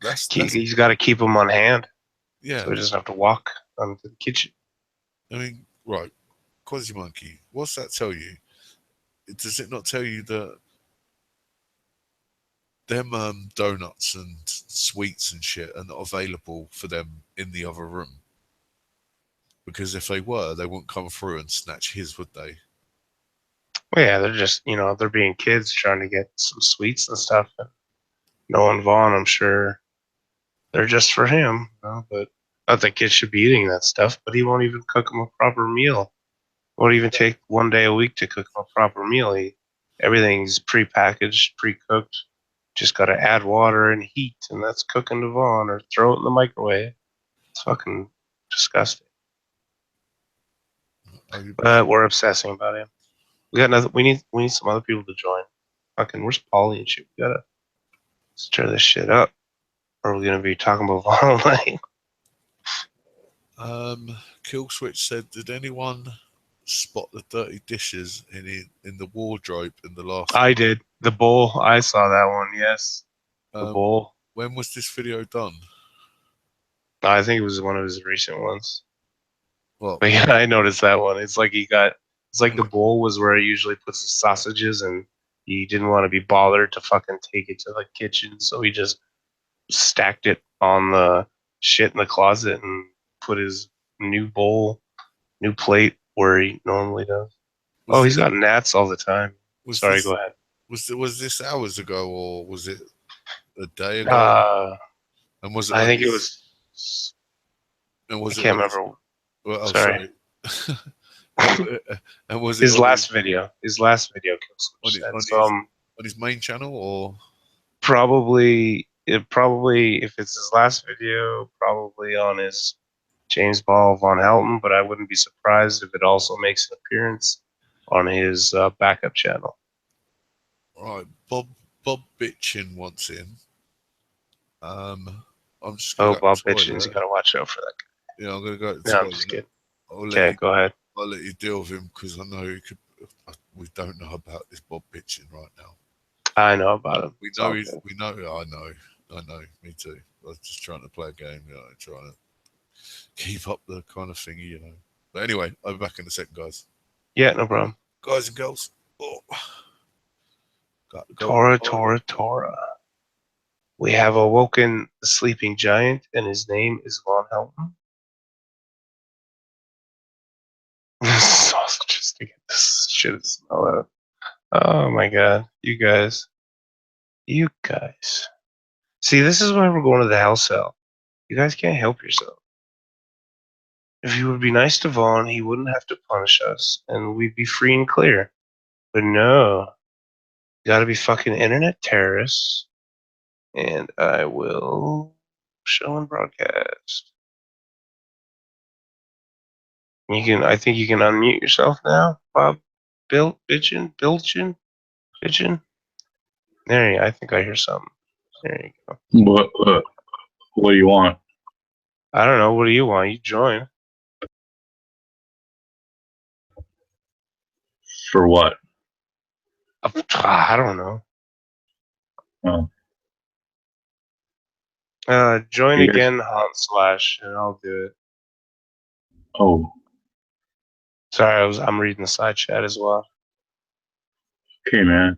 That's He's got to keep them on hand, so yeah. he doesn't have to walk onto the kitchen. I mean, right, Quasi Monkey. What's that tell you? Does it not tell you that them donuts and sweets and shit are not available for them in the other room. Because if they were, they wouldn't come through and snatch his, would they? Well, yeah, they're just, they're being kids trying to get some sweets and stuff. And knowing Vaughn, I'm sure they're just for him. But not that kids should be eating that stuff, but he won't even cook them a proper meal. Won't even take one day a week to cook them a proper meal. Everything's prepackaged, pre-cooked. Just got to add water and heat, and that's cooking to Vaughn, or throw it in the microwave. It's fucking disgusting. But we're obsessing about him. We got nothing. We need some other people to join. Fucking, where's Paulie and shit? We gotta stir this shit up, or we're gonna be talking about Vaughn all night. Killswitch said, "Did anyone spot the dirty dishes in the wardrobe in the last?" I did. The bowl. I saw that one. Yes, the bowl. When was this video done? I think it was one of his recent ones. Well, but yeah, I noticed that one. It's like it's like the bowl was where he usually puts his sausages, and he didn't want to be bothered to fucking take it to the kitchen, so he just stacked it on the shit in the closet and put his new plate where he normally does. He's got gnats all the time. Sorry, go ahead. Was this hours ago, or was it a day ago? And was it? I think it was. And was I can't remember. Well, sorry. And was it his last video? His last video on his main channel, or probably if it's his last video, probably on his James Ball Von Helton. But I wouldn't be surprised if it also makes an appearance on his backup channel. Right, Bob Bitchin wants in. I'm just Bob Bitchin's. You gotta watch out for that guy. Yeah, I'm gonna go. No, I'm just kidding. Okay, go ahead. I'll let you deal with him because I know he could. We don't know about this Bob Bitchin right now. I know about him. We know. I know. Me too. I was just trying to play a game. Trying to keep up the kind of thingy, But anyway, I'll be back in a second, guys. Yeah, no problem. Guys and girls. Oh. Tora. We have awoken the sleeping giant, and his name is Von Helton. Sausages to get this shit smell out. Oh my god, you guys. See, this is why we're going to the hell cell. You guys can't help yourself. If you would be nice to Vaughn, he wouldn't have to punish us, and we'd be free and clear. But no, you gotta be fucking internet terrorists, and I will show and broadcast. I think you can unmute yourself now, Bob. Bitchin. There you go. I think I hear something. There you go. What do you want? I don't know. What do you want? You join. For what? I don't know. Join again, /, and I'll do it. Oh. Sorry, I'm reading the side chat as well. Okay, man.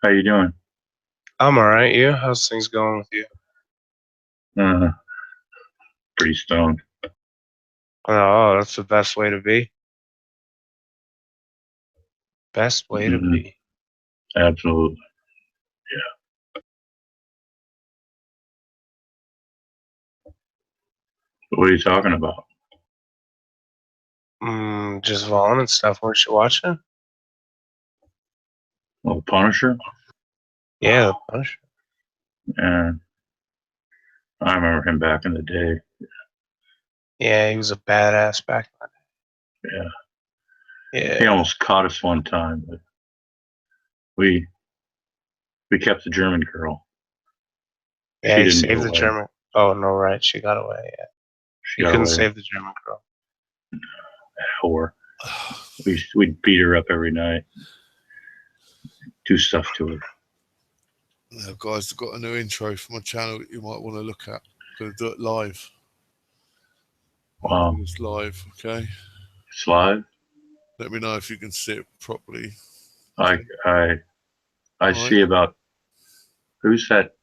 How you doing? I'm alright. You? How's things going with you? Pretty stoned. Oh, that's the best way to be. Best way to be. Absolutely. Yeah. What are you talking about? Just Vaughn and stuff. Weren't you watching? Well, Punisher? Yeah, the Punisher. Yeah. I remember him back in the day. Yeah, he was a badass back then. Yeah. Yeah. He almost caught us one time, but we kept the German girl. Yeah, he saved the German. Oh no, right? She got away. Yeah. She couldn't save the German girl. Whore. We'd beat her up every night. Do stuff to her. Now, guys, I've got a new intro for my channel that you might want to look at. I'm going to do it live. Wow. It's live, okay? It's live? Let me know if you can see it properly. I see about Who's that?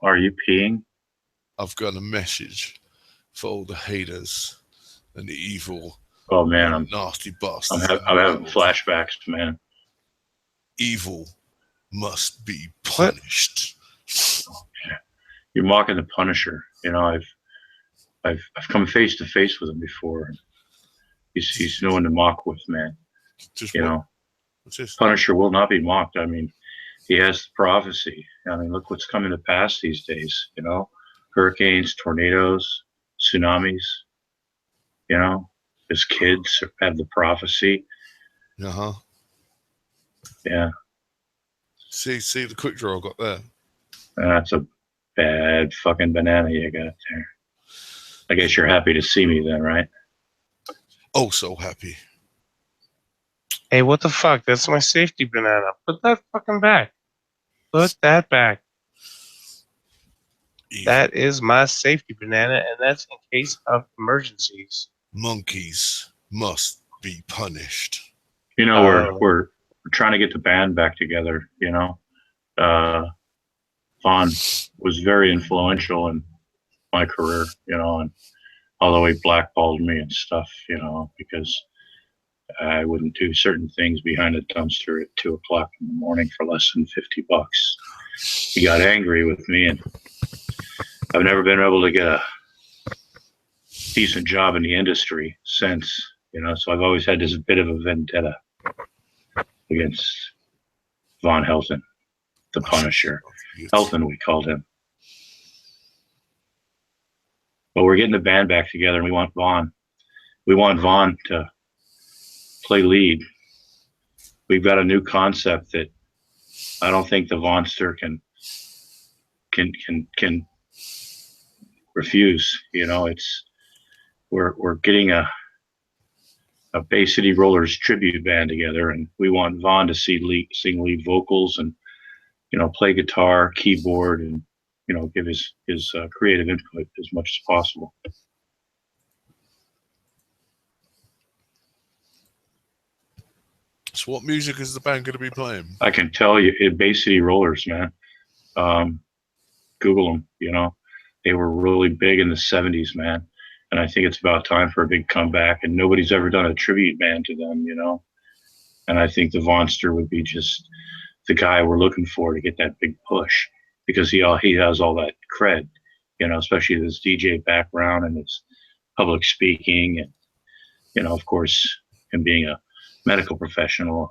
Are you peeing? I've got a message for all the haters and the evil, Oh man, I'm nasty I'm, bastards ha- in I'm the having world. flashbacks, man. Evil must be What? punished. You're mocking the Punisher. You know, I've come face to face with him before. He's no one to mock with, man. Just You what? know, What's this? Punisher will not be mocked. I mean, he has the prophecy. I mean, look what's coming to pass these days. You know, hurricanes, tornadoes, tsunamis. You know, his kids have the prophecy. Uh huh. Yeah, See the quick draw I got there. that's a bad fucking banana you got there. I guess you're happy to see me then, right? Oh, so happy. Hey, what the fuck? That's my safety banana. Put that fucking back. Put that back. Evil That is my safety banana, and that's in case of emergencies. monkeys must be punished. You know, Oh. we're trying to get the band back together. You know, Vaughn was very influential in my career. You know, and although he blackballed me and stuff, you know, because I wouldn't do certain things behind a dumpster at 2 o'clock in the morning for less than $50. He got angry with me, and I've never been able to get a decent job in the industry since. You know, so I've always had this bit of a vendetta against Von Helton, the Punisher. Helton, we called him. But we're getting the band back together, and we want Vaughn. We want Vaughn to play lead. We've got a new concept that I don't think the Vonster can refuse. You know, we're getting a Bay City Rollers tribute band together, and we want Vaughn to sing lead vocals and, you know, play guitar, keyboard, and, you know, give his creative input as much as possible. So what music is the band going to be playing? I can tell you, Bay City Rollers, man. Google them. You know, they were really big in the '70s, man. And I think it's about time for a big comeback. And nobody's ever done a tribute band to them, you know. And I think the Vonster would be just the guy we're looking for to get that big push, because he has all that cred, you know, especially his DJ background and his public speaking, and, you know, of course, him being a medical professional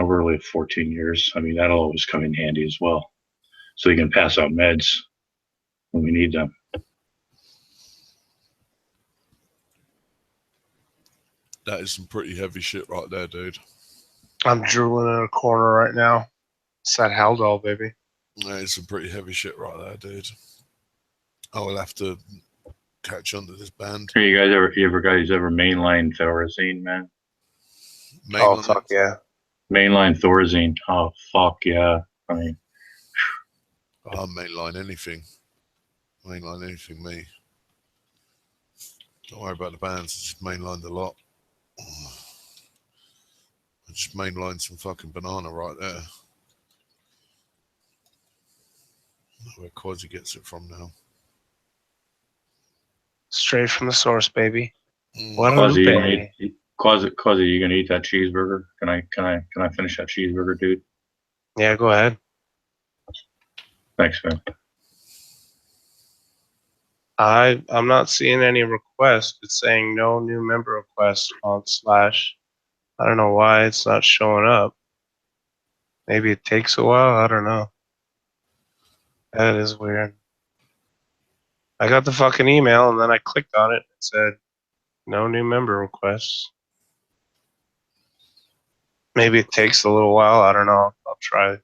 over really 14 years. I mean, that'll always come in handy as well. So he can pass out meds when we need them. That is some pretty heavy shit right there, dude. I'm drooling in a corner right now. It's that Haldol, baby. That is some pretty heavy shit right there, dude. I will have to catch on to this band. Hey, you guys ever mainline Thorazine, man? Oh, fuck yeah. Mainline Thorazine. Oh, fuck yeah. I mean, I'll mainline anything. Mainline anything, me. Don't worry about the bands. I just mainlined a lot. I just mainlined some fucking banana right there. Where Quasi gets it from now. Straight from the source, baby. Mm. What a Quasi, lupe. Quasi, you gonna eat that cheeseburger? Can I finish that cheeseburger, dude? Yeah, go ahead. Thanks, man. I'm not seeing any requests. It's saying no new member requests on slash. I don't know why it's not showing up. Maybe it takes a while. I don't know. That is weird. I got the fucking email and then I clicked on it. It said no new member requests. Maybe it takes a little while. I don't know. I'll try.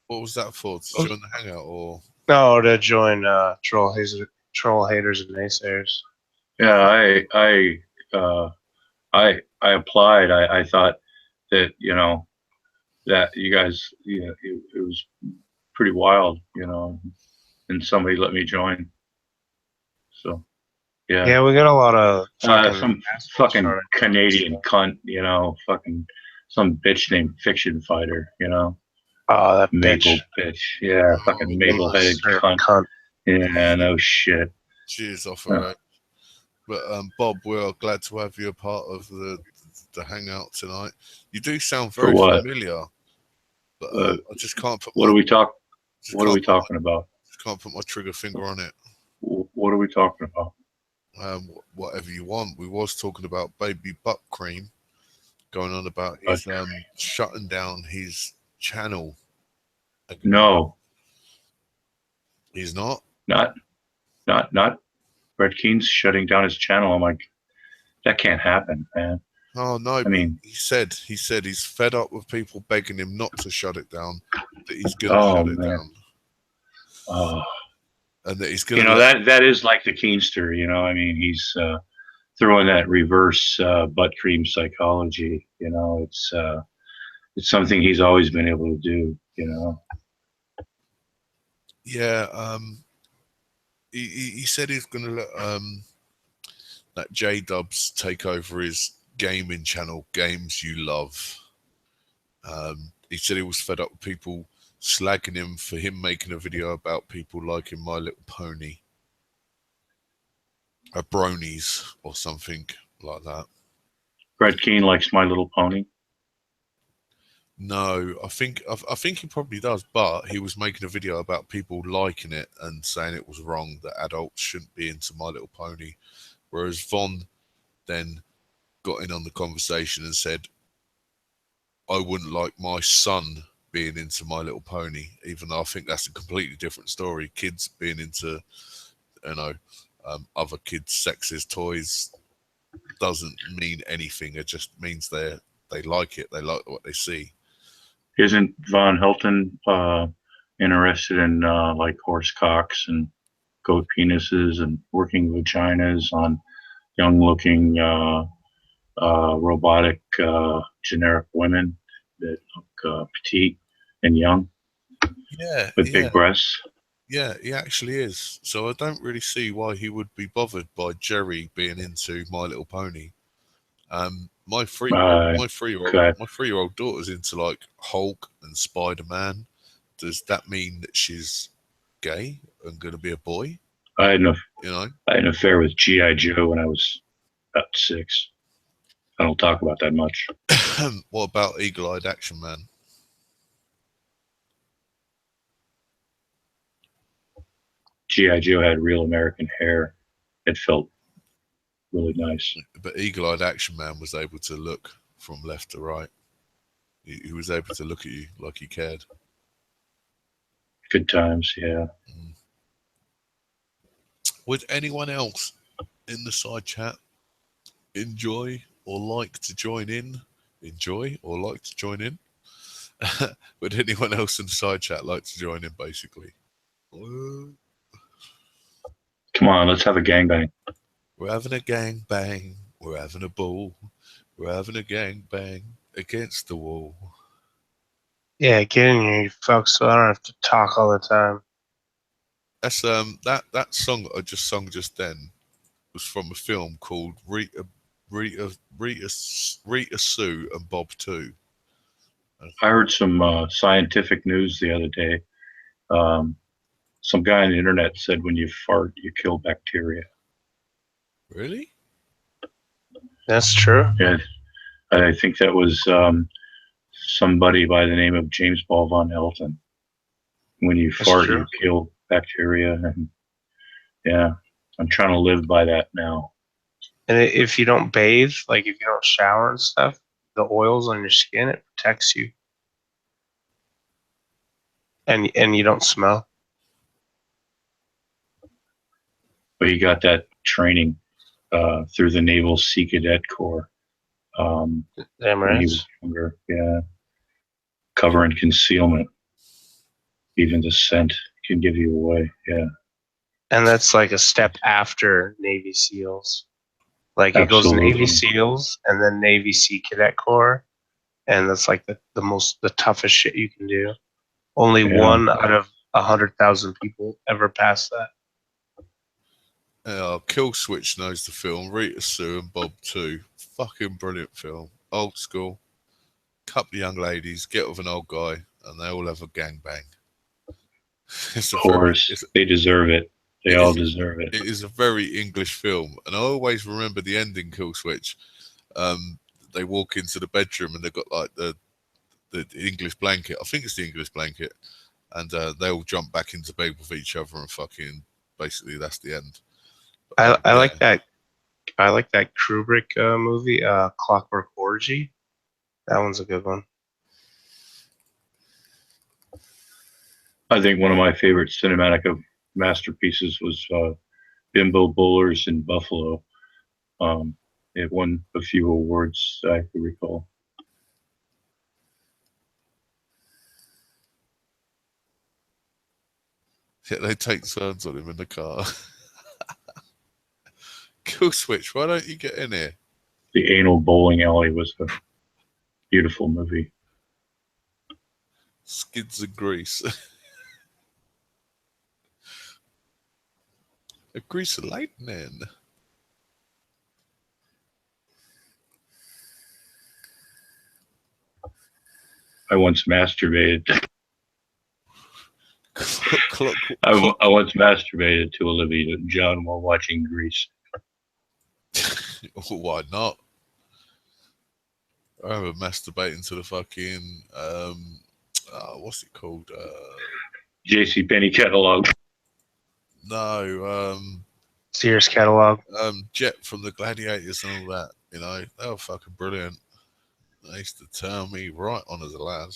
What was that for? To join the hangout or? No, to join troll haters and naysayers. Yeah, I applied. I thought that, you know, that you guys, you know, it was pretty wild, you know, and somebody let me join. So, yeah. Yeah, we got a lot of Some fucking Canadian cunt, you know, fucking some bitch named Fiction Fighter, you know. Oh, that Maple bitch. bitch. Yeah, fucking maple-headed cunt. Yeah, no shit. Cheers off Yeah. her. Right? But Bob, we're glad to have you a part of the hangout tonight. You do sound For very what? familiar, but I just can't put What my are we talking about? just can't put my trigger finger on it. What are we talking about? Whatever you want. We was talking about baby butt cream, going on about his shutting down his channel. No, He's not. not Brett Kean's shutting down his channel. I'm like, that can't happen, man. Oh no! I mean, he said he's fed up with people begging him not to shut it down. That he's gonna oh shut it man, down, oh, and that he's gonna. you know that is like the Keenster. You know, I mean, he's throwing that reverse butt cream psychology. You know, it's something he's always been able to do. You know. Yeah. He said he's gonna let that J Dubs take over his gaming channel, Games You Love. He said he was fed up with people slagging him for him making a video about people liking My Little Pony, bronies or something like that. Brett Kean likes My Little Pony. No, I think he probably does, but he was making a video about people liking it and saying it was wrong that adults shouldn't be into My Little Pony, whereas Von then got in on the conversation and said, I wouldn't like my son being into My Little Pony, even though I think that's a completely different story. Kids being into, other kids' sexes, toys doesn't mean anything. It just means they like it. They like what they see. Isn't Von Helton interested in like horse cocks and goat penises and working vaginas on young-looking robotic generic women that look petite and young Yeah, with big breasts? Yeah, he actually is. So I don't really see why he would be bothered by Jerry being into My Little Pony. My Okay. 3-year-old daughter's into like Hulk and Spider-Man. Does that mean that she's gay and going to be a boy? I had You know. an affair with G.I. Joe when I was about 6. I don't talk about that much. What about Eagle-Eyed Action Man? G.I. Joe had real American hair. It felt really nice. But Eagle-Eyed Action Man was able to look from left to right. He was able to look at you like he cared. Good times, yeah. Would anyone else in the side chat enjoy or like to join in? Enjoy or like to join in? Would anyone else in the side chat like to join in, basically? Come on, let's have a gangbang. We're having a gang bang. We're having a ball. We're having a gang bang against the wall. Yeah, get in here, you folks, so I don't have to talk all the time. That's that song I just sung just then was from a film called Rita Sue and Bob 2. I heard some scientific news the other day. Some guy on the internet said when you fart, you kill bacteria. Really? That's true. Yeah, I think that was somebody by the name of James Paul Von Helton. When you fart, true. you kill bacteria. And yeah, I'm trying to live by that now. And if you don't bathe, like if you don't shower and stuff, the oils on your skin, it protects you. And you don't smell. But he got that training through the Naval Sea Cadet Corps Damn when right. he was younger. Yeah, cover and concealment. Even the scent can give you away. Yeah. And that's like a step after Navy SEALs. Like it goes Absolutely. Navy SEALs and then Navy Sea Cadet Corps, and that's like the toughest shit you can do. Only one out of 100,000 people ever pass that. Kill Switch knows the film. Rita Sue and Bob 2. Fucking brilliant film. Old school. Couple of young ladies get with an old guy and they all have a gangbang. It's a Of very, course, they deserve it. They it all is- deserve it. it is a very English film, and I always remember the ending. Kill Switch. They walk into the bedroom and they've got like the English blanket. I think it's the English blanket, and they all jump back into bed with each other and fucking basically that's the end. I Yeah. like that. I like that Kubrick movie, Clockwork Orgy. That one's a good one. I think one of my favorite cinematic masterpieces was Bimbo Bowlers in Buffalo. It won a few awards I can recall. Yeah, they take turns on him in the car. Kill Switch, why don't you get in here? The Anal Bowling Alley was a beautiful movie. Skids and grease. A grease of lightning. I once masturbated. Clock. I once masturbated to Olivia Newton-John while watching Grease. Why not? I remember masturbating to the fucking what's it called? J.C. Penney catalog. No, Sears catalog. Jet from the Gladiators and all that. You know, they were fucking brilliant. They used to turn me right on as a lad.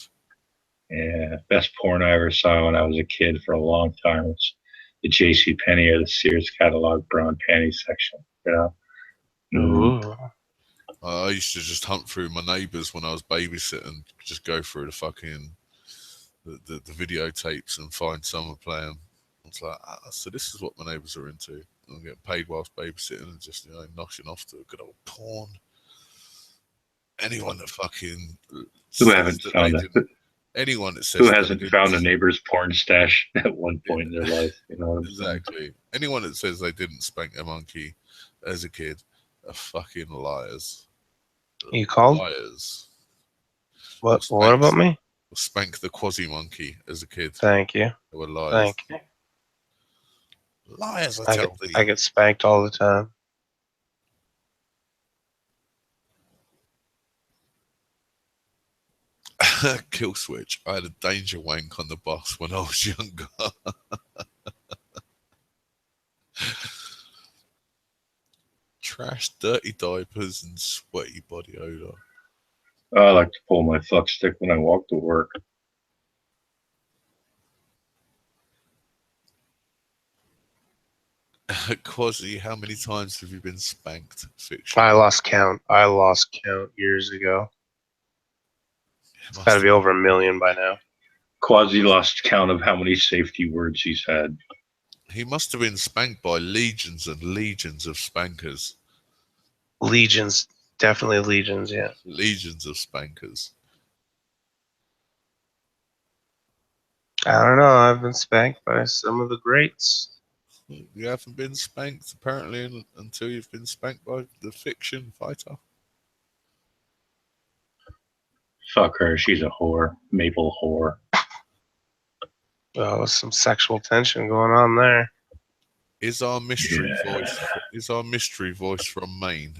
Yeah, best porn I ever saw when I was a kid for a long time was the J.C. Penney or the Sears catalog bra and panty section. You know? Ooh. I used to just hunt through my neighbours when I was babysitting, just go through the fucking the videotapes and find someone playing. It's like, so this is what my neighbours are into. I'm getting paid whilst babysitting and just noshing off to good old porn. Anyone that fucking Who haven't found that? Anyone that says Who that hasn't found a neighbor's porn stash at one point in their life? You know what I'm saying? Exactly. Anyone that says they didn't spank a monkey as a kid are fucking liars. You called? Liars. What about me? Spank the quasi monkey as a kid. Thank you. They were liars. Thank you. Liars, I tell thee. I get spanked all the time. Kill switch. I had a danger wank on the bus when I was younger. Trash, dirty diapers, and sweaty body odor. I like to pull my fuck stick when I walk to work. Quasi, how many times have you been spanked? Fiction. I lost count. Years ago. It's got to be over 1 million by now. Quasi lost count of how many safety words he's had. He must have been spanked by legions and legions of spankers. Legions. Definitely legions, yeah. Legions of spankers. I don't know. I've been spanked by some of the greats. You haven't been spanked, apparently, until you've been spanked by the fiction fighter. Fuck her. She's a whore. Maple whore. Oh, there's some sexual tension going on there. Is our mystery voice? Is our mystery voice from Maine?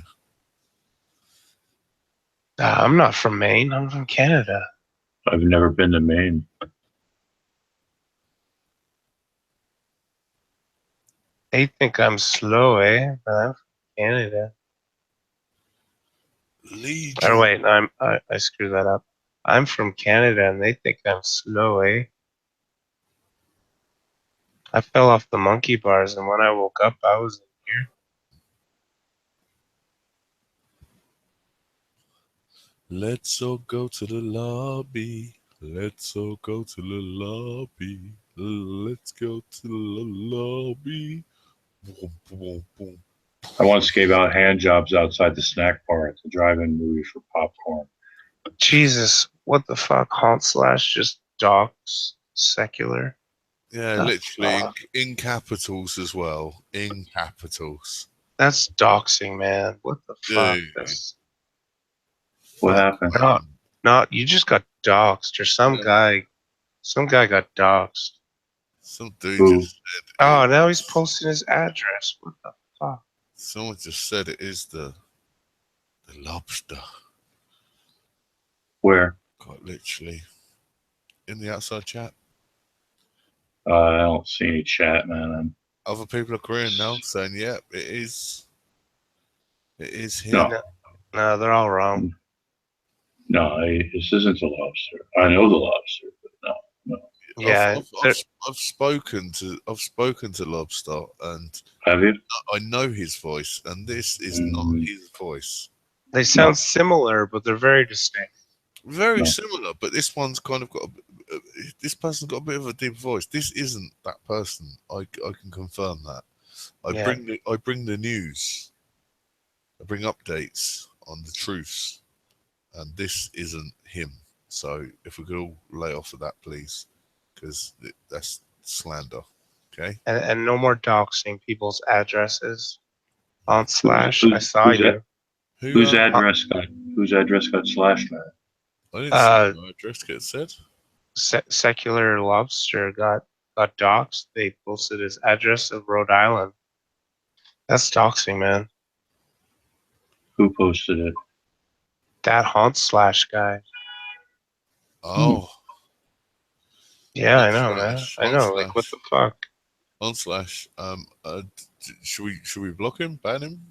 I'm not from Maine. I'm from Canada. I've never been to Maine. They think I'm slow, eh? But I'm from Canada. Legion. Oh wait, I screwed that up. I'm from Canada, and they think I'm slow, eh? I fell off the monkey bars, and when I woke up, I was in here. Let's all go to the lobby. Let's all go to the lobby. Let's go to the lobby. Boom, boom, boom. I once gave out hand jobs outside the snack bar at the drive-in movie for popcorn. Jesus, what the fuck? / just docs secular. Yeah, The literally fuck? in capitals as well. In capitals. That's doxing, man. What the fuck? Dude. What Fuck, happened? man. No, you just got doxed, or some guy Some guy got doxxed. Some dude Who? just said. Oh, now he's posting his address. What the fuck? Someone just said it is the lobster. Where? Quite literally. In the outside chat. I don't see any chat, man. Other people are agreeing now, saying, "Yep, it is. It is him." No. No, they're all wrong. No, this isn't the lobster. I know the lobster, but no. Yeah, I've spoken to Lobster, and Have you? I know his voice, and this is not his voice. they sound similar, but they're very distinct. Very No. similar, but this one's kind of got this person's got a bit of a deep voice. This isn't that person. I can confirm that. I bring the news. I bring updates on the truths, and this isn't him. So if we could all lay off of that, please, because that's slander. Okay. And no more doxing people's addresses on Slash. Who's- I saw who's you. Whose address got slashed, man? I didn't see my address get said. Secular Lobster got doxxed. They posted his address of Rhode Island. That's doxing, man. Who posted it? That haunt Slash guy. Oh, Yeah, I On know, man. Slash, I on know. Like, what Slash. the fuck? on Slash. Should we block him? Ban him?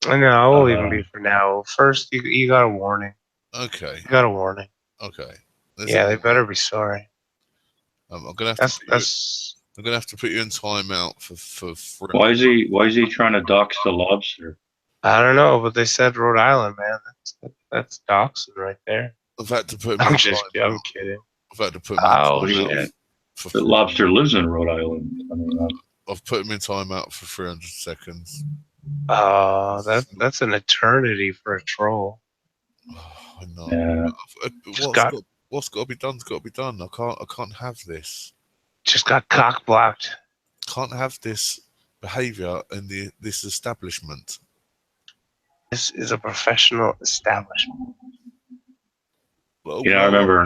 I know. I will even be for now. First, you got a warning. Okay. You got a warning. Okay. There's Yeah, a they warning. better be sorry. I'm gonna have That's to. Put you, that's. I'm gonna have to put you in timeout for. Why is he trying to dox the lobster? I don't know, but they said Rhode Island, man. That's doxing right there. I've had to put him I'm in just. timeout. I'm kidding. I've had to put him Oh in timeout. shit! The lobster lives in Rhode Island. I mean, I've put him in timeout for 300 seconds. Oh, that's an eternity for a troll. Oh, I know. yeah. What's got to be done's got to be done. I can't have this. Just got cock blocked. Can't have this behaviour in this establishment. This is a professional establishment. Well, I remember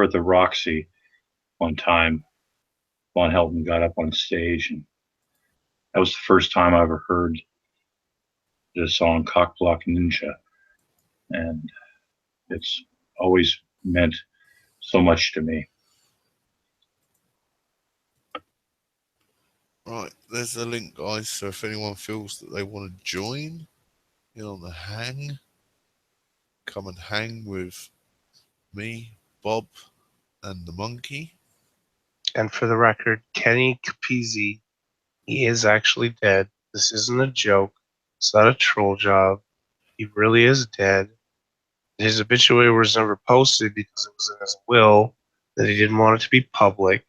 at the Roxy one time, Von Helton got up on stage, and that was the first time I ever heard the song "Cock Block Ninja," and it's always meant so much to me. Right, there's a link, guys. So if anyone feels that they want to join in on the hang, come and hang with me, Bob, and the monkey. And for the record, Kenny Capizzi, he is actually dead. This isn't a joke. It's not a troll job. He really is dead. His obituary was never posted because it was in his will that he didn't want it to be public.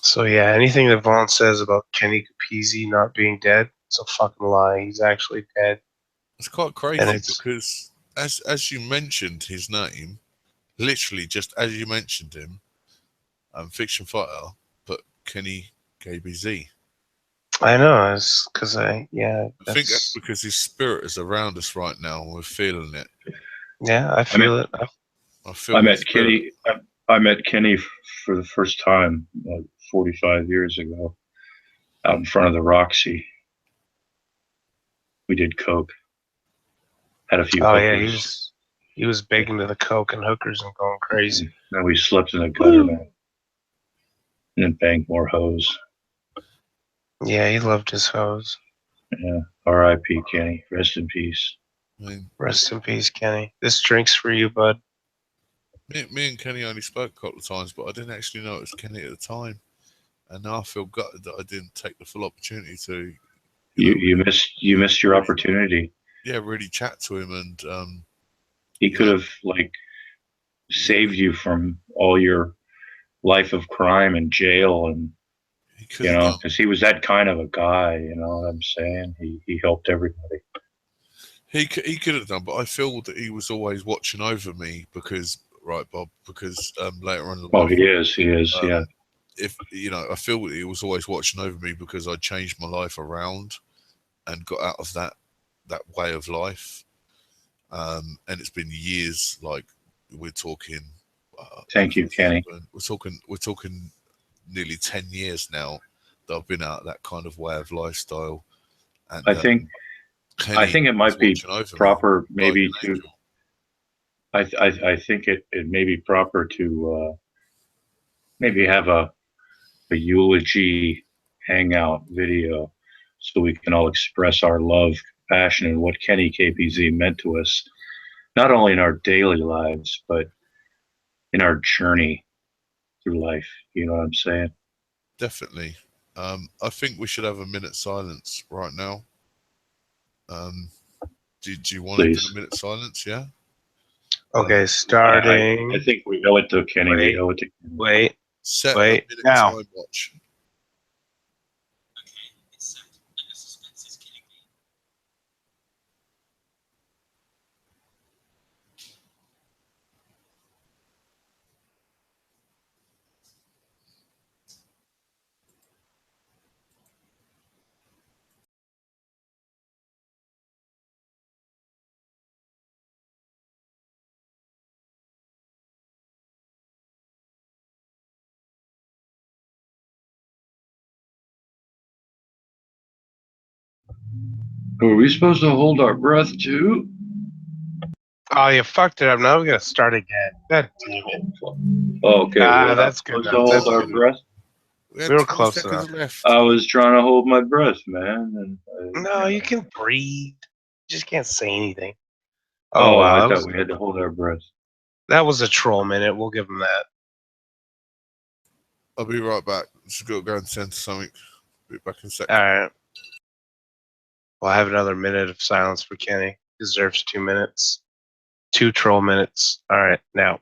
So yeah, anything that Vaughn says about Kenny Capizzi not being dead, it's a fucking lie. He's actually dead. It's quite crazy And it's- because as you mentioned his name, literally just as you mentioned him, Fiction Fighter put Kenny KBZ. I know, it's because I think that's because his spirit is around us right now and we're feeling it. Yeah, I feel it. I met Kenny. I met Kenny for the first time 45 years ago out in front of the Roxy. We did coke. Had a few. Oh hookers. yeah, he was big into the coke and hookers and going crazy. And we slept in a gutter, man, and then banged more hoes. Yeah, he loved his hoes. Yeah. R.I.P. Kenny. Rest in peace. I mean, Rest in peace, Kenny. This drink's for you, bud. me and Kenny only spoke a couple of times, but I didn't actually know it was Kenny at the time. And now I feel gutted that I didn't take the full opportunity to. You missed your opportunity. Yeah, really chat to him, and he could have saved you from all your life of crime and jail, and because he was that kind of a guy. You know what I'm saying? He helped everybody. He could have done, but I feel that he was always watching over me because, right, Bob? Because later on in life, he is, yeah. If I feel that he was always watching over me because I changed my life around and got out of that way of life. And it's been years, like we're talking. Thank you, Kenny. We're talking nearly 10 years now that I've been out that kind of way of lifestyle. And I think Kenny it might was be watching over me, proper, like maybe an to. angel. I think it may be proper to maybe have a eulogy hangout video so we can all express our love, compassion, and what Kenny KPZ meant to us, not only in our daily lives, but in our journey through life. You know what I'm saying? Definitely. I think we should have a minute silence right now. Do you want to Please. do a minute silence? Yeah. Okay, starting. I think we owe it to Kenny. Wait. We owe it to Kenny. Wait. Set a Wait, minute now. time watch. Okay, it's set, and the suspense is killing me. Are we supposed to hold our breath too? Oh, you fucked it up. Now we gotta start again. God damn it. Okay, we're That's not good supposed to enough. hold That's our good breath. We had We were 20 close seconds enough. left. I was trying to hold my breath, man. And No, you can breathe. You just can't say anything. Oh, wow. I That thought was, we had to hold our breath. that was a troll minute. We'll give him that. I'll be right back. Just got to go and send something. Be back in a second. All right. We'll have another minute of silence for Kenny. Deserves 2 minutes. 2 troll minutes. All right, now.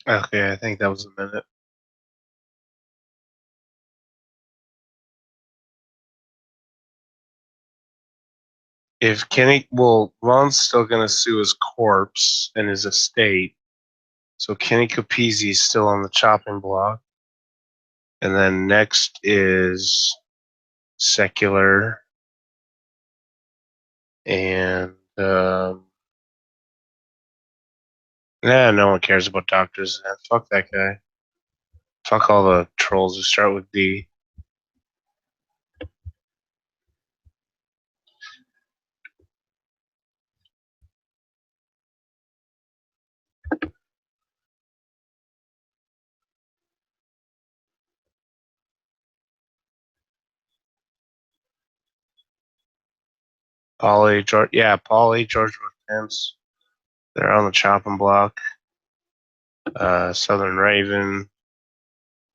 Okay, I think that was a minute. If Kenny, well, Ron's still going to sue his corpse and his estate. So Kenny Capizzi is still on the chopping block. And then next is Secular. And, no one cares about doctors. Fuck that guy. Fuck all the trolls who start with D. Paulie, George, Paulie, George Pence. They're on the chopping block. Southern Raven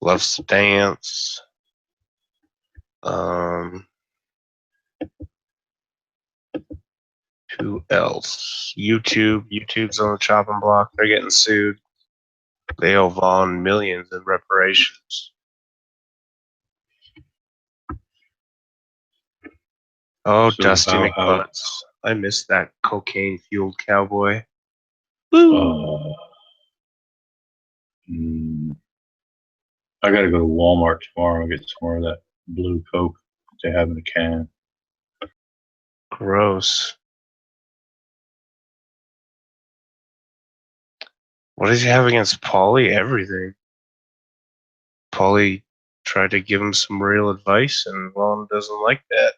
loves to dance. Who else? YouTube's on the chopping block. They're getting sued. They owe Vaughn millions in reparations. Oh, So Dusty how- McButts. I missed that cocaine-fueled cowboy. I gotta go to Walmart tomorrow and get some more of that blue Coke they have in a can. Gross. What does he have against Paulie? Everything. Paulie tried to give him some real advice, and Vaughn doesn't like that.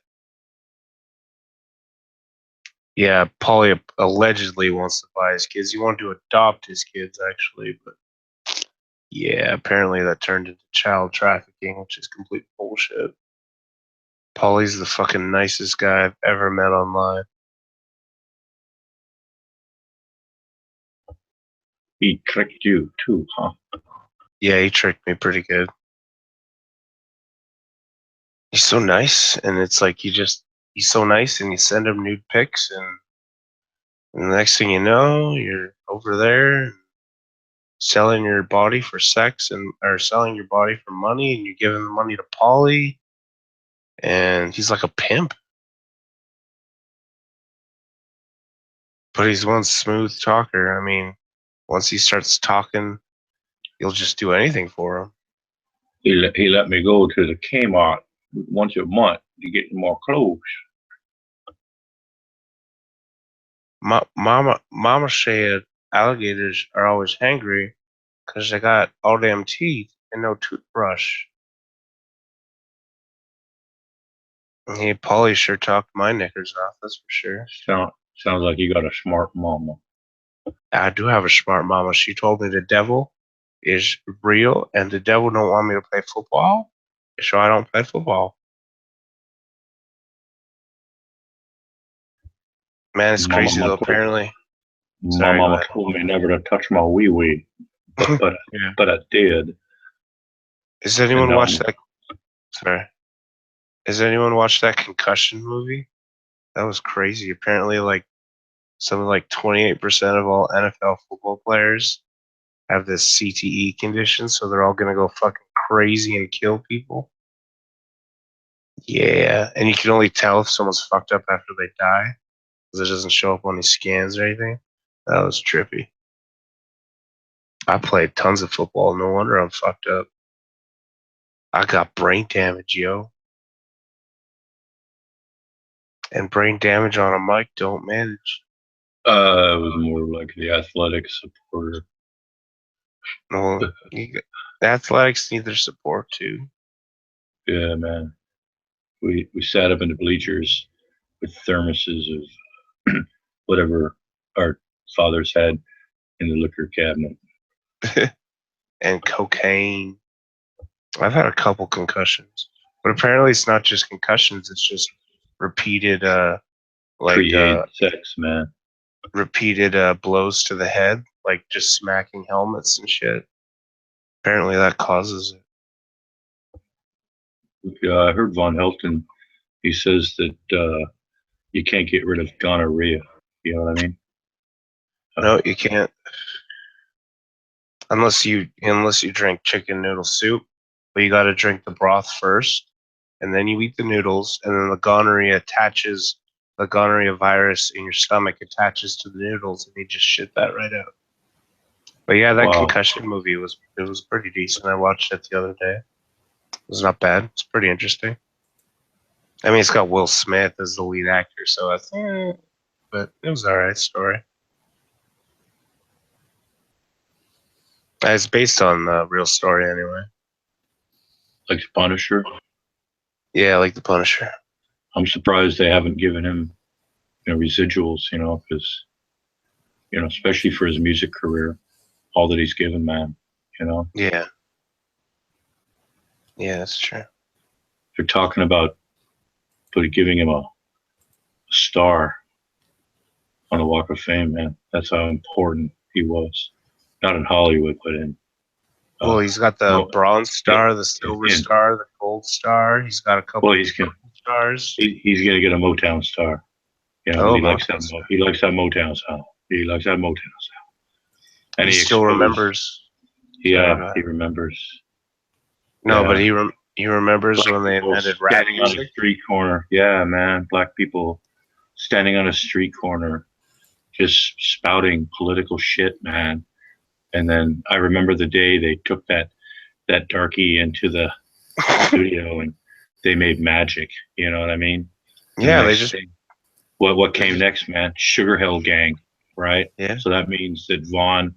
Yeah, Paulie allegedly wants to buy his kids. He wanted to adopt his kids, actually, but yeah, apparently that turned into child trafficking, which is complete bullshit. Paulie's the fucking nicest guy I've ever met online. He tricked you too, huh? Yeah, he tricked me pretty good. He's so nice, and it's like he's so nice, and you send him nude pics, and the next thing you know, you're over there selling your body for sex or selling your body for money, and you're giving the money to Paulie, and he's like a pimp. But he's one smooth talker. I mean, once he starts talking, you'll just do anything for him. He let me go to the Kmart once a month to get more clothes. Mama said alligators are always hangry because they got all them teeth and no toothbrush. And he Paulie sure talked my knickers off, that's for sure. Sounds like you got a smart mama. I do have a smart mama. She told me the devil is real and the devil don't want me to play football, so I don't play football. Man, it's crazy though. Apparently, My Sorry, go mama ahead. told me never to touch my wee wee, but Yeah. but I did. Has anyone And, watched that? Sorry. Has anyone watched that Concussion movie? That was crazy. Apparently, like something like 28% of all NFL football players have this CTE condition, so they're all gonna go fucking crazy and kill people. Yeah, and you can only tell if someone's fucked up after they die because it doesn't show up on these scans or anything. That was trippy. I played tons of football. No wonder I'm fucked up. I got brain damage, yo. And brain damage on a mic don't manage. it was more like the athletic supporter. No, the athletics need their support too. Yeah, man. We sat up in the bleachers with thermoses of whatever our fathers had in the liquor cabinet. And cocaine. I've had a couple concussions, but apparently it's not just concussions. It's just repeated, Create sex, man. repeated blows to the head, like just smacking helmets and shit. Apparently that causes it. Yeah, I heard Von Helton. He says that you can't get rid of gonorrhea. You know what I mean? No, you can't unless you drink chicken noodle soup. But you got to drink the broth first, and then you eat the noodles, and then the gonorrhea virus in your stomach attaches to the noodles, and you just shit that right out. But yeah, that Wow. Concussion movie was pretty decent. I watched it the other day. It was not bad. It's pretty interesting. I mean, it's got Will Smith as the lead actor, so I think, but it was alright story. It's based on a real story anyway. Like Punisher. Yeah, like The Punisher. I'm surprised they haven't given him, residuals. Because especially for his music career, all that he's given, man. Yeah. Yeah, that's true. They're talking about giving him a star on the Walk of Fame, man. That's how important he was. Not in Hollywood, but in. Well, he's got the Mo- bronze star, the silver in- star, the gold star. He's got a couple Well, of stars. he's gonna get a Motown star. Oh, He likes that. Motown star. He likes that Motown sound. He likes that Motown sound. And He still remembers. Yeah, Sorry, he remembers. No, Yeah. but he remembers Black when they people invented rap standing on a music. street corner. Yeah, man. Black people standing on a street corner, just spouting political shit, man. And then I remember the day they took that darkie into the studio and they made magic. You know what I mean? Yeah, The they next just thing, what came next, man? Sugar Hill Gang, right? yeah. So that means that Vaughn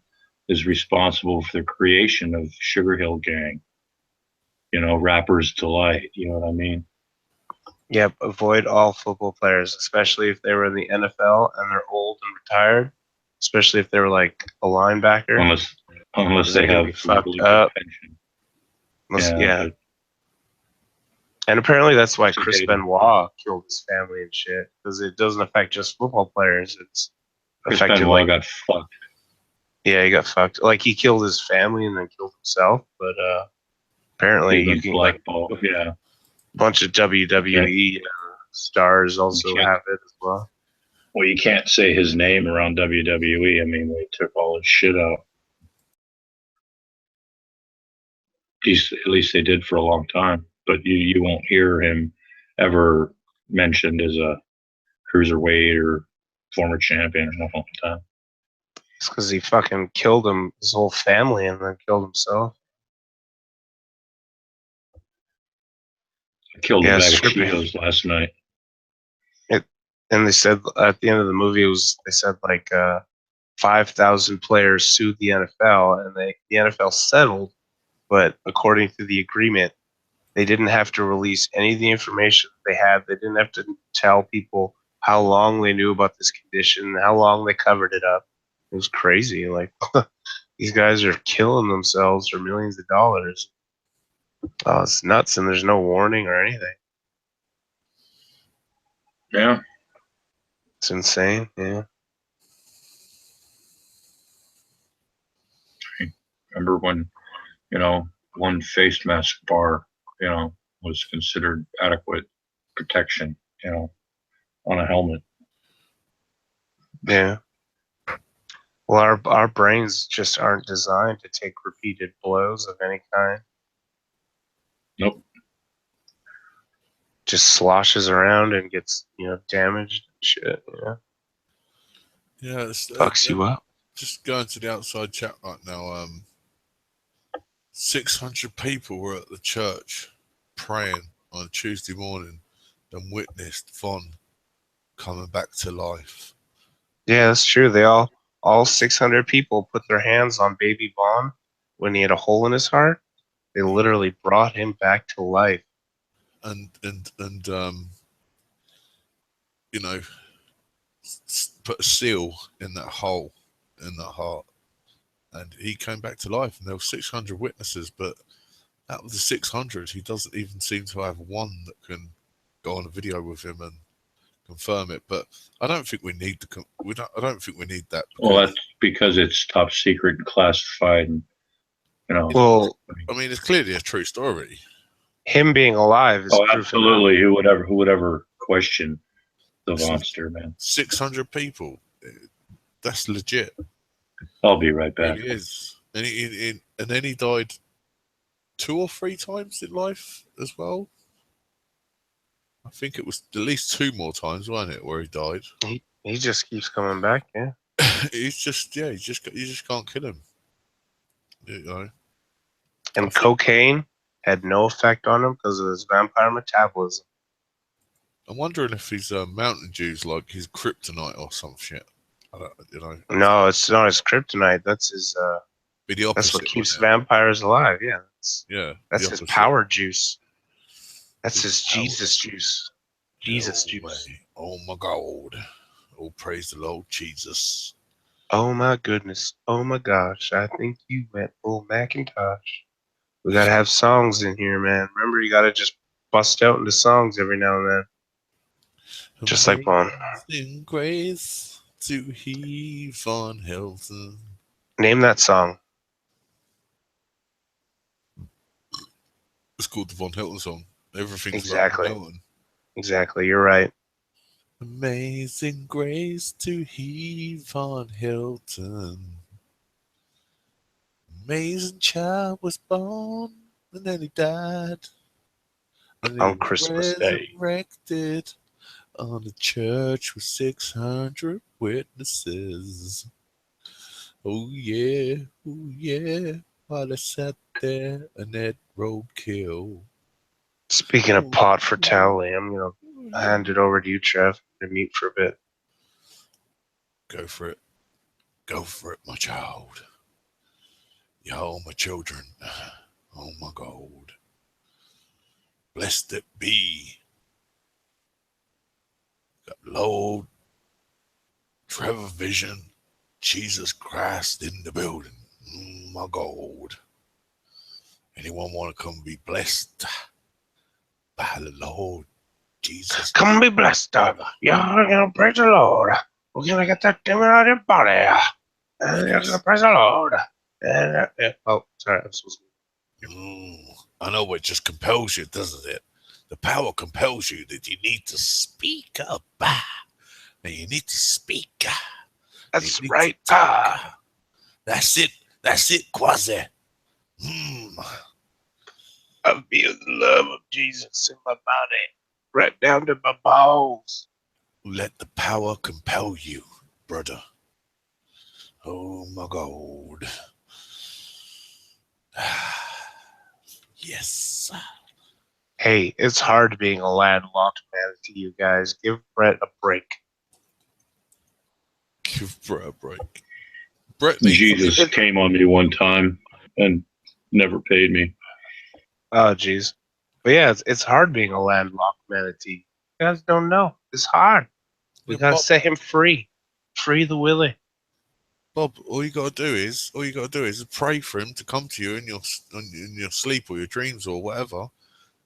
is responsible for the creation of Sugar Hill Gang. Rapper's delight. You know what I mean? Yep, avoid all football players, especially if they were in the NFL and they're old and retired. Especially if they were like a linebacker. Unless They're they gonna have be fucked really good up. pension. Yeah. But And apparently that's why so Chris Benoit killed his family and shit, because it doesn't affect just football players. It's Chris affected Benoit like, got fucked. yeah, he got fucked. Like he killed his family and then killed himself. But apparently He's you been can like blackballed. Yeah. a bunch of WWE stars also can't- have it as well. Well, you can't say his name around WWE. I mean, they took all his shit out. At least they did for a long time. But you won't hear him ever mentioned as a cruiserweight or former champion or nothing like that. It's because he fucking killed his whole family and then killed himself. I killed Yeah, a bag it's of trippy. Cheetos last night. And they said at the end of the movie, they said like 5,000 players sued the NFL, and the NFL settled. But according to the agreement, they didn't have to release any of the information they had. They didn't have to tell people how long they knew about this condition, how long they covered it up. It was crazy. Like these guys are killing themselves for millions of dollars. Oh, it's nuts, and there's no warning or anything. Yeah. It's insane. Yeah. Remember when, one face mask bar, was considered adequate protection, on a helmet. Yeah. Well, our brains just aren't designed to take repeated blows of any kind. Nope. Just sloshes around and gets damaged and shit. Yeah, it's, Fucks you up. just going to the outside chat right now. 600 people were at the church praying on Tuesday morning and witnessed Von coming back to life. Yeah, that's true. They all 600 people put their hands on baby Vaughn when he had a hole in his heart. They literally brought him back to life. And you know, put a seal in that hole in that heart, and he came back to life. And there were 600 witnesses, but out of the 600, he doesn't even seem to have one that can go on a video with him and confirm it. But I don't think we need I don't think we need that. Well, that's because it's top secret and classified, and Well, I mean, it's clearly a true story. him being alive is proof absolutely. Who would ever question the monster, man? 600 people. That's legit. I'll be right It back. really is. And then he died 2 or 3 times in life as well. I think it was at least 2 more times, wasn't it, where he died? He just keeps coming back. Yeah. You just can't kill him. And cocaine had no effect on him because of his vampire metabolism. I'm wondering if he's Mountain Dew's like his kryptonite or some shit. I don't, No, it's not his kryptonite. That's his. Be the opposite. That's what keeps vampires alive. Yeah. That's his power juice. That's his Jesus juice. Jesus juice. Oh my God. Oh, praise the Lord Jesus. Oh my goodness. Oh my gosh. I think you went full Macintosh. We gotta have songs in here, man. Remember, you gotta just bust out into songs every now and then. Just like Vaughn. In grace to he Von Helton. Name that song. It's called the Von Helton song. Everything's Exactly. about Von Helton. Exactly. You're right. Amazing grace to he Von Helton. Amazing child was born and then he died. And On he Christmas Day. resurrected on the church with 600 witnesses. Oh yeah, while I sat there and that roadkill. Speaking of pot for Tally, I'm gonna hand it over to you, Trev, to mute for a bit. Go for it. Go for it, my child. Y'all my children. Oh my God. Blessed it be Got Lord Trevor Vision, Jesus Christ in the building. My God. Anyone want to come be blessed by the Lord Jesus? Come be blessed, dog. You're gonna praise the Lord. We're gonna get that demon out of your body. And you're gonna praise the Lord. Oh, sorry, I'm supposed to. I know it just compels you, doesn't it? The power compels you that you need to speak up. And you need to speak. That's You need right. to talk. That's it. That's it, Quasi. I feel the love of Jesus in my body, right down to my balls. Let the power compel you, brother. Oh my God. Yes. Hey, it's hard being a landlocked manatee, you guys. Give Brett a break. Give Brett a break. Brett needs Jesus came on me one time and never paid me. Oh, jeez. But yeah, it's hard being a landlocked manatee. You guys don't know. It's hard. We Yeah, gotta Bob, set him free. Free the Willie. Bob, all you gotta do is pray for him to come to you in your sleep or your dreams or whatever,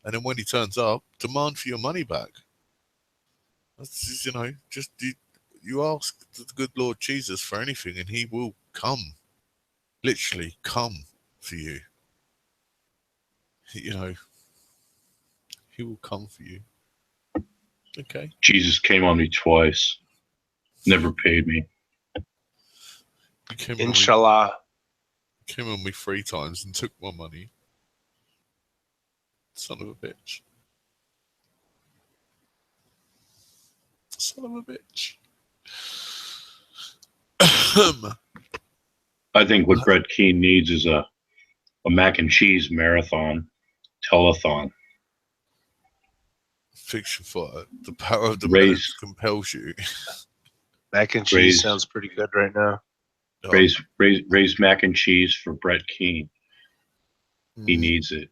and then when he turns up, demand for your money back. That's just, you ask the good Lord Jesus for anything, and He will come, literally come for you. He will come for you. Okay. Jesus came on me twice, never paid me. He came Inshallah. on me 3 times and took my money. Son of a bitch. Son of a bitch. I think what Brett Kean needs is a mac and cheese marathon, telethon. Fiction fire. The power of the Raise- man compels you. Mac and cheese Raise- sounds pretty good right now. Raise mac and cheese for Brett Kean. He needs it.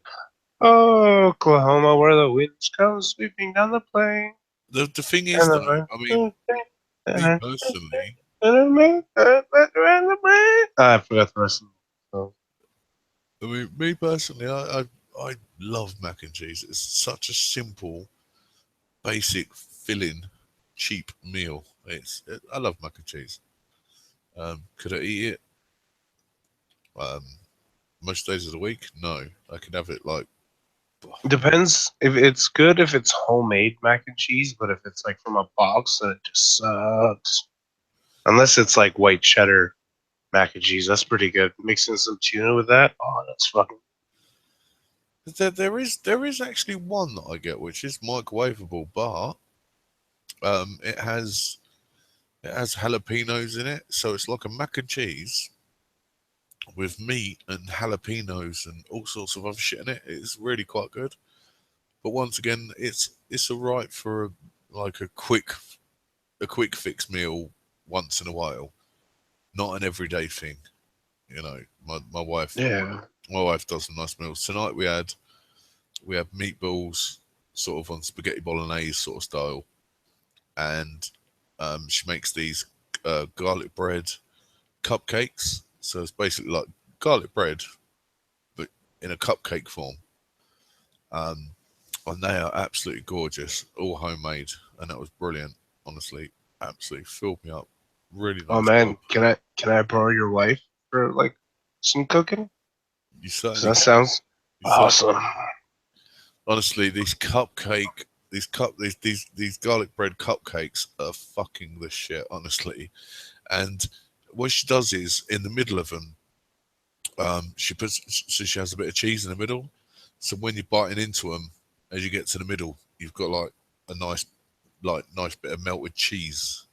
Oh, Oklahoma, where the winds come sweeping down the plain. The thing is, though, I mean, me personally, I forgot the rest of the song. I love mac and cheese. It's such a simple, basic, filling, cheap meal. I love mac and cheese. Could I eat it? Most days of the week? No. I could have it like. Depends if it's good if it's homemade mac and cheese, but if it's like from a box, then it just sucks. Unless it's like white cheddar mac and cheese, that's pretty good. Mixing some tuna with that, oh, that's fucking. There is actually one that I get which is microwavable, but it has jalapenos in it, so it's like a mac and cheese with meat and jalapenos and all sorts of other shit in it. It's really quite good. But once again, it's alright for a quick fix meal once in a while, not an everyday thing. My wife does some nice meals. Tonight we had meatballs sort of on spaghetti bolognese sort of style, and she makes these garlic bread cupcakes. So it's basically like garlic bread, but in a cupcake form. And they are absolutely gorgeous, all homemade, and that was brilliant. Honestly, absolutely filled me up. Really nice. Oh man, job. can I borrow your wife for like some cooking? You certainly. That sounds awesome. Honestly, these garlic bread cupcakes are fucking the shit. Honestly, and what she does is in the middle of them, she has a bit of cheese in the middle. So when you're biting into them, as you get to the middle, you've got like a nice bit of melted cheese.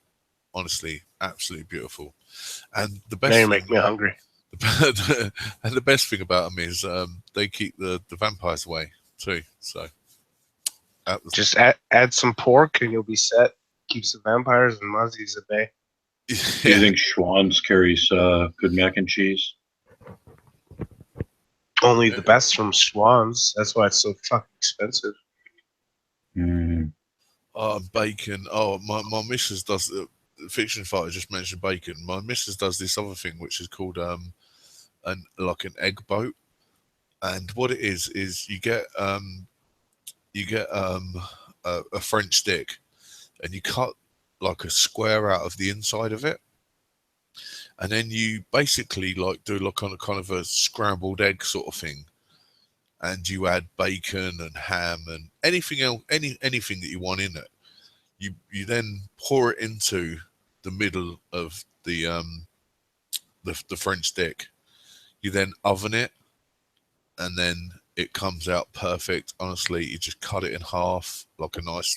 Honestly, absolutely beautiful. And the best Now you thing, make me hungry. and the best thing about them is they keep the vampires away too. So Just add some pork and you'll be set. Keeps the vampires and muzzies at bay. Do you think Schwann's carries good mac and cheese? Only the best from Schwann's. That's why it's so fucking expensive. Mm. Bacon. Oh, my missus does. Fiction fighter just mentioned bacon. My missus does this other thing which is called an egg boat, and what it is you get a French stick, and you cut like a square out of the inside of it, and then you basically like do like kind of a scrambled egg sort of thing, and you add bacon and ham and anything else, anything that you want in it. You then pour it into the middle of the French stick. You then oven it, and then it comes out perfect. Honestly, you just cut it in half like a nice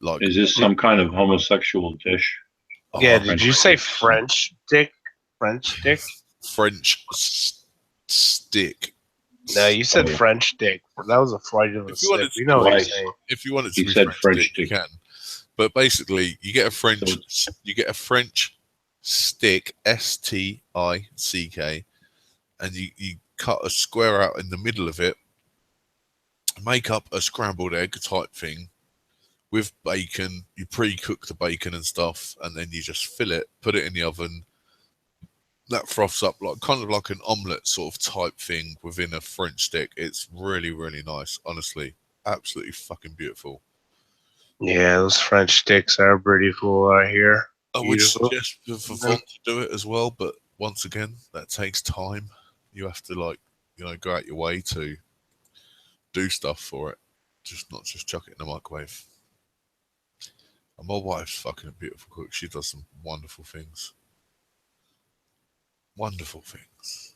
like. Is this some kind of homosexual dish? Yeah, oh, did you say French dick? French dick? French stick? No, you said Oh. French dick. That was a Freudian If you wanted slip. to You know what I'm Right. saying. If you want it to He be said French French stick, you stick. can. But basically, you get a French stick, STICK, and you cut a square out in the middle of it, make up a scrambled egg type thing with bacon. You pre-cook the bacon and stuff, and then you just fill it, put it in the oven. That froths up like kind of like an omelette sort of type thing within a French stick. It's really, really nice, honestly. Absolutely fucking beautiful. Yeah, those French sticks are pretty cool out here. I would Beautiful. suggest for Vaughn to do it as well, but once again, that takes time. You have to go out your way to do stuff for it. Just not just chuck it in the microwave. And my wife's fucking a beautiful cook. She does some wonderful things. Wonderful things.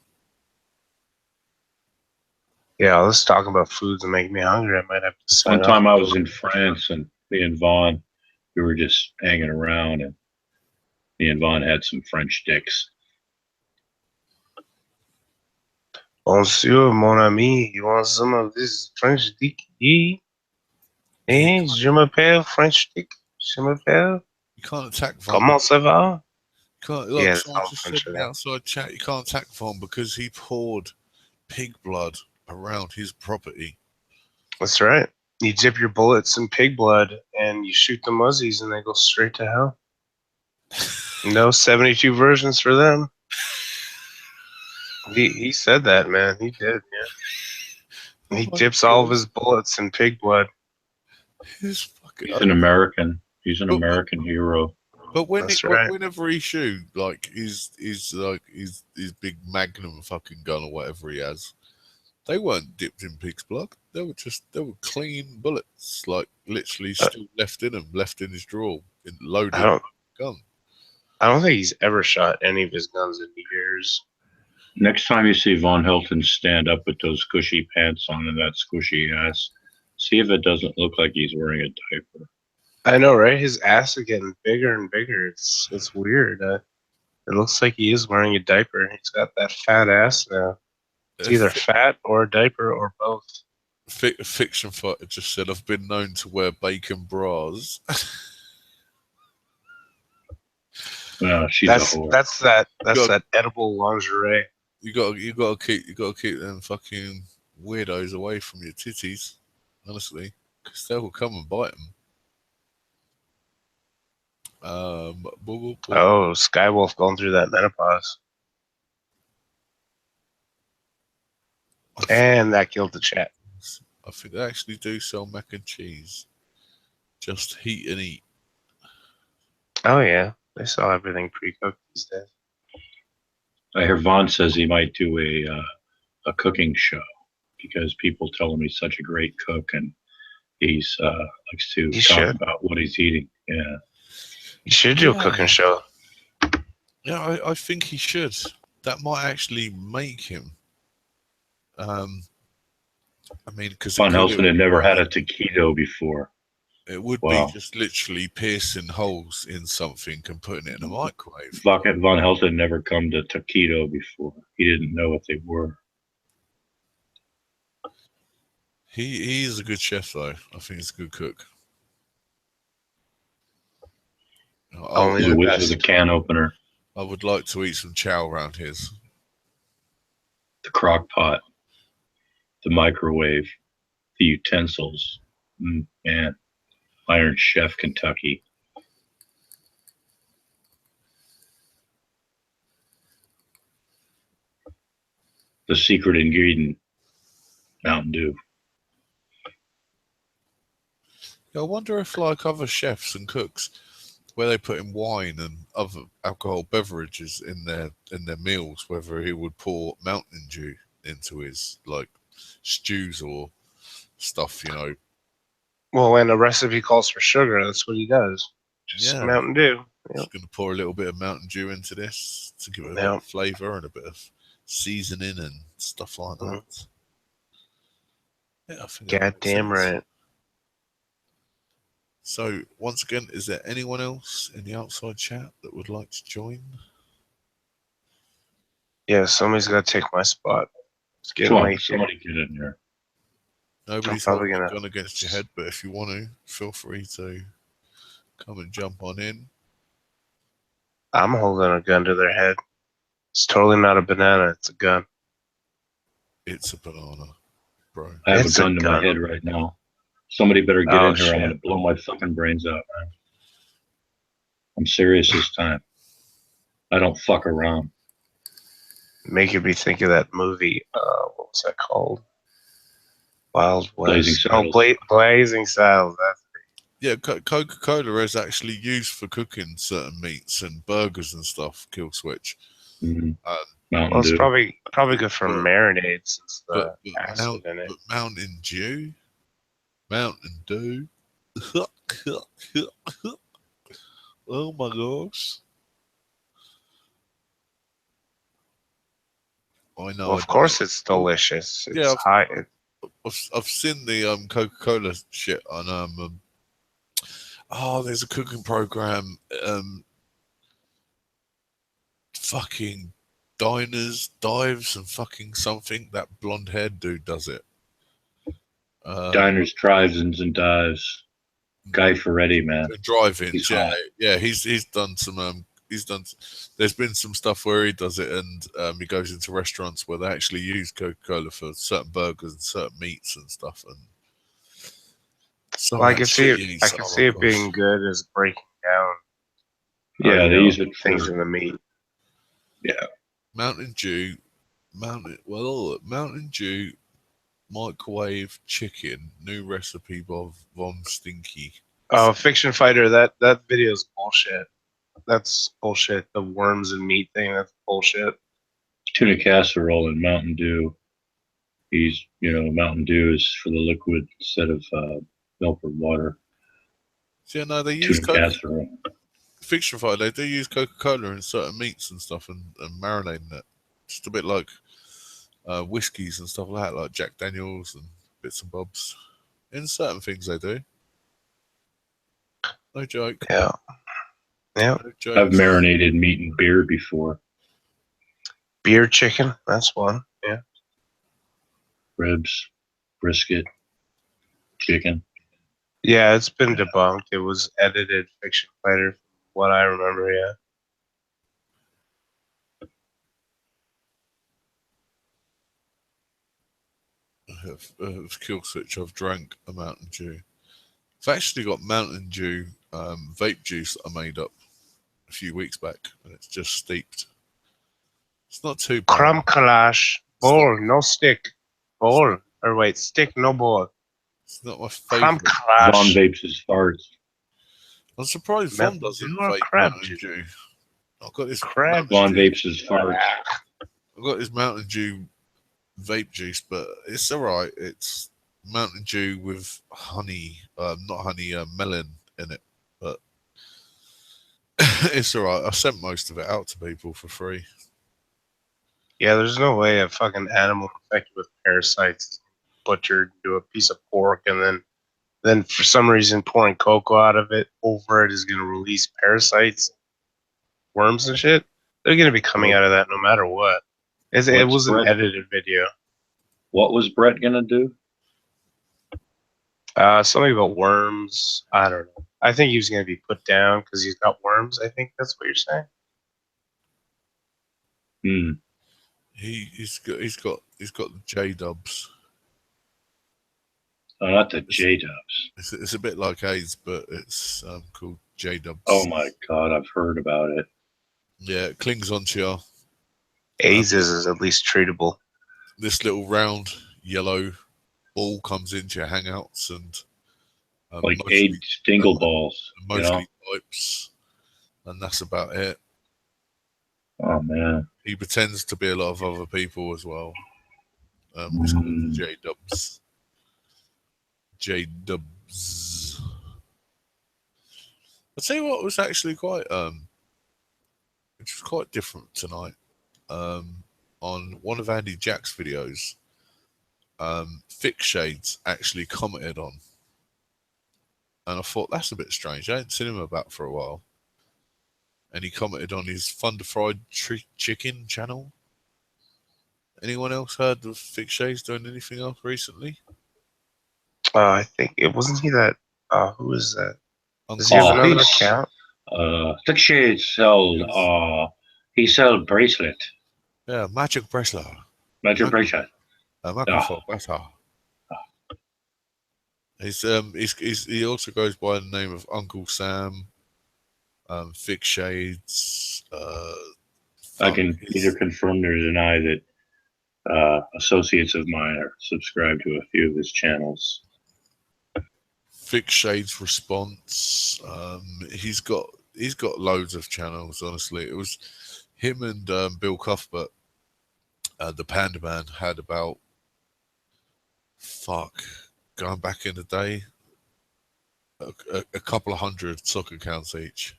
Yeah, let's talk about foods that make me hungry. I might have to sign One off. time I was in France, and me and Vaughn, we were just hanging around, and me and Vaughn had some French sticks. Bonjour, mon ami. You want some of this French dick? Eh, je m'appelle French dick. Je m'appelle. You can't attack Vaughn. Comment ça va? Look, Yeah, that's someone all just French said in right the now. outside chat, you can't attack Vaughn because he poured pig blood around his property. That's right. You dip your bullets in pig blood and you shoot the muzzies and they go straight to hell. No 72 versions for them. He said that, man. He did, yeah. He Oh my dips all of God. his bullets in pig blood. His fucking. He's an American. He's an But- American hero. But That's right. whenever he shoot like his big Magnum fucking gun or whatever he has, they weren't dipped in pig's blood. They were clean bullets, like literally still left in him, left in his drawer, loaded I gun. don't think he's ever shot any of his guns in years. Next time you see Von Helton stand up with those squishy pants on and that squishy ass, see if it doesn't look like he's wearing a diaper. I know, right? His ass is getting bigger and bigger. It's weird. It looks like he is wearing a diaper. He's got that fat ass now. It's either fat or a diaper or both. Fiction fighter just said, "I've been known to wear bacon bras." She's That's a whore. that edible lingerie. You gotta keep them fucking weirdos away from your titties, honestly, because they will come and bite them. Oh, Skywolf going through that menopause. And that killed the chat. I think they actually do sell mac and cheese. Just heat and eat. Oh yeah, they sell everything pre-cooked these days. I hear Vaughn says he might do a cooking show because people tell him he's such a great cook and he's likes to He talk should. about what he's eating. Yeah. You should do Yeah. a cooking show. Yeah, I think he should. That might actually make him. I mean, because Von Helton had never had a taquito before. It would Wow. be just literally piercing holes in something and putting it in a microwave. Von Helton never come to taquito before. He didn't know what they were. He is a good chef, though. I think he's a good cook. Only He's the a whiz best. with a can opener, I would like to eat some chow around his. the crock pot, the microwave, the utensils. Man, Iron Chef, Kentucky. The secret ingredient, Mountain Dew. Yeah, I wonder if like other chefs and cooks, where they put in wine and other alcohol beverages in their meals, whether he would pour Mountain Dew into his like stews or stuff, you know. Well, when a recipe calls for sugar, that's what he does. Just Yeah, Mountain Dew. Yep. just gonna pour a little bit of Mountain Dew into this to give it a bit Yep. of flavour and a bit of seasoning and stuff like Mhm. that. Yeah, I think that makes Goddamn sense. right. So once again, is there anyone else in the outside chat that would like to join? Yeah, somebody's got to take my spot. It's getting Come on, late. somebody get in here. Nobody's probably holding a gonna- gun against your head, but if you want to, feel free to come and jump on in. I'm holding a gun to their head. It's totally not a banana. It's a gun. It's a banana, bro. I have It's a a gun to my gun. head right now. Somebody better get Oh, in here. I'm shit. going to blow my fucking brains out, man. I'm serious this time. I don't fuck around. Making me think of that movie. What was that called? Wild West. Blazing Saddles. Blazing Saddles. That's Yeah, Coca-Cola is actually used for cooking certain meats and burgers and stuff. Kill switch. Mhm. Um, Mountain well, it's Dew. probably good for But- marinade since the but acid in it. Mountain Dew, Mountain Dew. Oh my gosh! I know. Well, of course it's delicious. It's Yeah, high. I've seen the Coca-Cola shit on oh, there's a cooking program fucking diners, dives and fucking something. That blonde haired dude does it. Diners, drive-ins, and dives. Guy Ferretti, man. Drive-ins, He's yeah, hot. yeah. He's done some there's been some stuff where he does it, and he goes into restaurants where they actually use Coca-Cola for certain burgers and certain meats and stuff, and some Well, of I that can see shit it. you eat, I can oh see my it gosh. being good as breaking down. Yeah, you they know, use it things for, in the meat. yeah. Mountain Dew, Mountain Dew microwave chicken, new recipe by Von Stinky. Oh, Fiction Fighter. That video is bullshit. That's bullshit. The worms and meat thing. That's bullshit. Tuna casserole and Mountain Dew. Mountain Dew is for the liquid instead of milk or water. So, yeah, no, they use Tuna casserole. Fiction Fighter. They do use Coca-Cola in certain meats and stuff, and marinating it, just a bit like whiskies and stuff like that, like Jack Daniels and bits and bobs. In certain things, they do. No joke. Yeah. Yeah. No joke. I've marinated meat and beer before. Beer chicken. That's one. Yeah. Ribs, brisket, chicken. Yeah, it's been debunked. It was edited Fiction Fighter, from what I remember. Yeah. Of kill switch. I've drank a Mountain Dew. I've actually got Mountain Dew vape juice that I made up a few weeks back, and it's just steeped. It's not too bad. Crumb collage. Bowl, no stick. Bowl. Or wait, stick, no bowl. It's not my Crumb favorite. Von collage. vapes his farts. I'm surprised Von Mountain doesn't Dew or vape crab Mountain juice? Dew. I've got this Crab Von Mountain Dew. vapes his farts. I've got this Mountain Dew vape juice, but it's alright. It's Mountain Dew with honey, not honey, melon in it, but it's alright. I sent most of it out to people for free. Yeah, there's no way a fucking animal infected with parasites is butchered into a piece of pork and then for some reason pouring cocoa out of it over it is going to release parasites, worms and shit. They're going to be coming out of that no matter what. It was an edited video. What was Brett gonna do? Something about worms. I don't know. I think he was going to be put down because he's got worms. I think that's what you're saying. Hmm. He's got the J Dubs. Not the J Dubs. It's a bit like AIDS, but it's called J-dubs. Oh my God, I've heard about it. Yeah, it clings onto you. AIDS is at least treatable. This little round yellow ball comes into your hangouts and Like AIDS dingle balls, you know? mostly types, and that's about it. Oh man. He pretends to be a lot of other people as well. It's called Mm. J-dubs. J-dubs. I'll tell you what was actually quite which was quite different tonight. On one of Andy Jack's videos, Fix Shades actually commented on. And I thought that's a bit strange. I hadn't seen him about for a while. And he commented on his Thunder Fried Chicken channel. Anyone else heard of Fix Shades doing anything else recently? I think it wasn't he that. Who is that? Does he Uncle have another he's- account? Fixie sell he sell bracelet. Yeah, Magic Bracelet. Magic bracelet. Microphone better. He also goes by the name of Uncle Sam, Fix Shades. I can neither confirm nor deny that associates of mine are subscribed to a few of his channels. Fix Shades Response. He's got loads of channels. Honestly, it was him and Bill Cuthbert, the Panda Man, had about going back in the day, a couple of hundred soccer accounts each.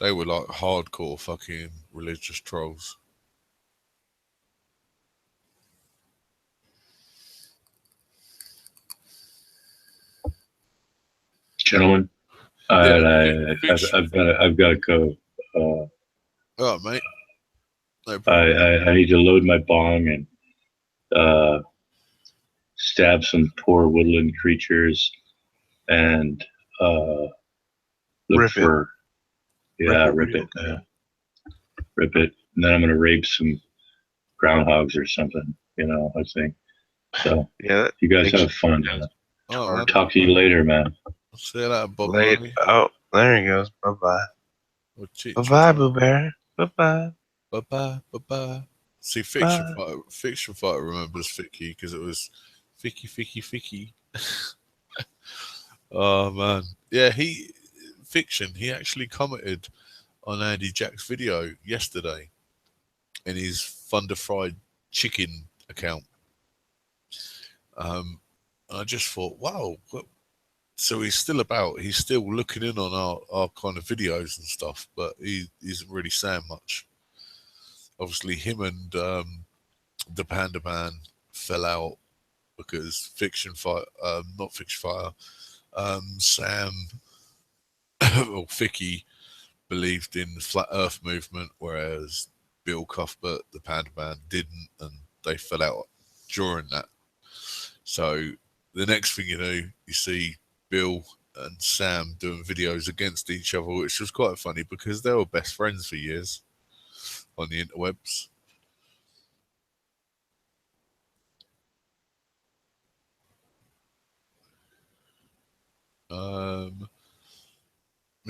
They were like hardcore fucking religious trolls. Gentlemen, Yeah, I've got to go. All right, mate. No problem. I need to load my bong and stab some poor woodland creatures and look Rip it. for Rip rip it it, real good. rip it, and then I'm gonna rape some groundhogs or something. You know, I think. So Yeah. you guys Makes have fun. Man. All right, man. Talk to you later, man. See you later, Bob Late. Marley. Oh, there he goes. Bye bye. Bye Bye bye, Boo Bear. Bye bye. Bye bye. Bye bye. See, Fiction Fighter remembers Ficky because it was Ficky. Oh man, yeah. He actually commented on Andy Jack's video yesterday in his Thunder Fried Chicken account. I just thought, wow. So he's still about. He's still looking in on our kind of videos and stuff, but he isn't really saying much. Obviously, him and the Panda Man fell out because not Fiction Fighter, Sam or Ficky believed in the flat Earth movement, whereas Bill Cuthbert, the Panda Man, didn't, and they fell out during that. So the next thing you know, you see Bill and Sam doing videos against each other, which was quite funny because they were best friends for years on the interwebs.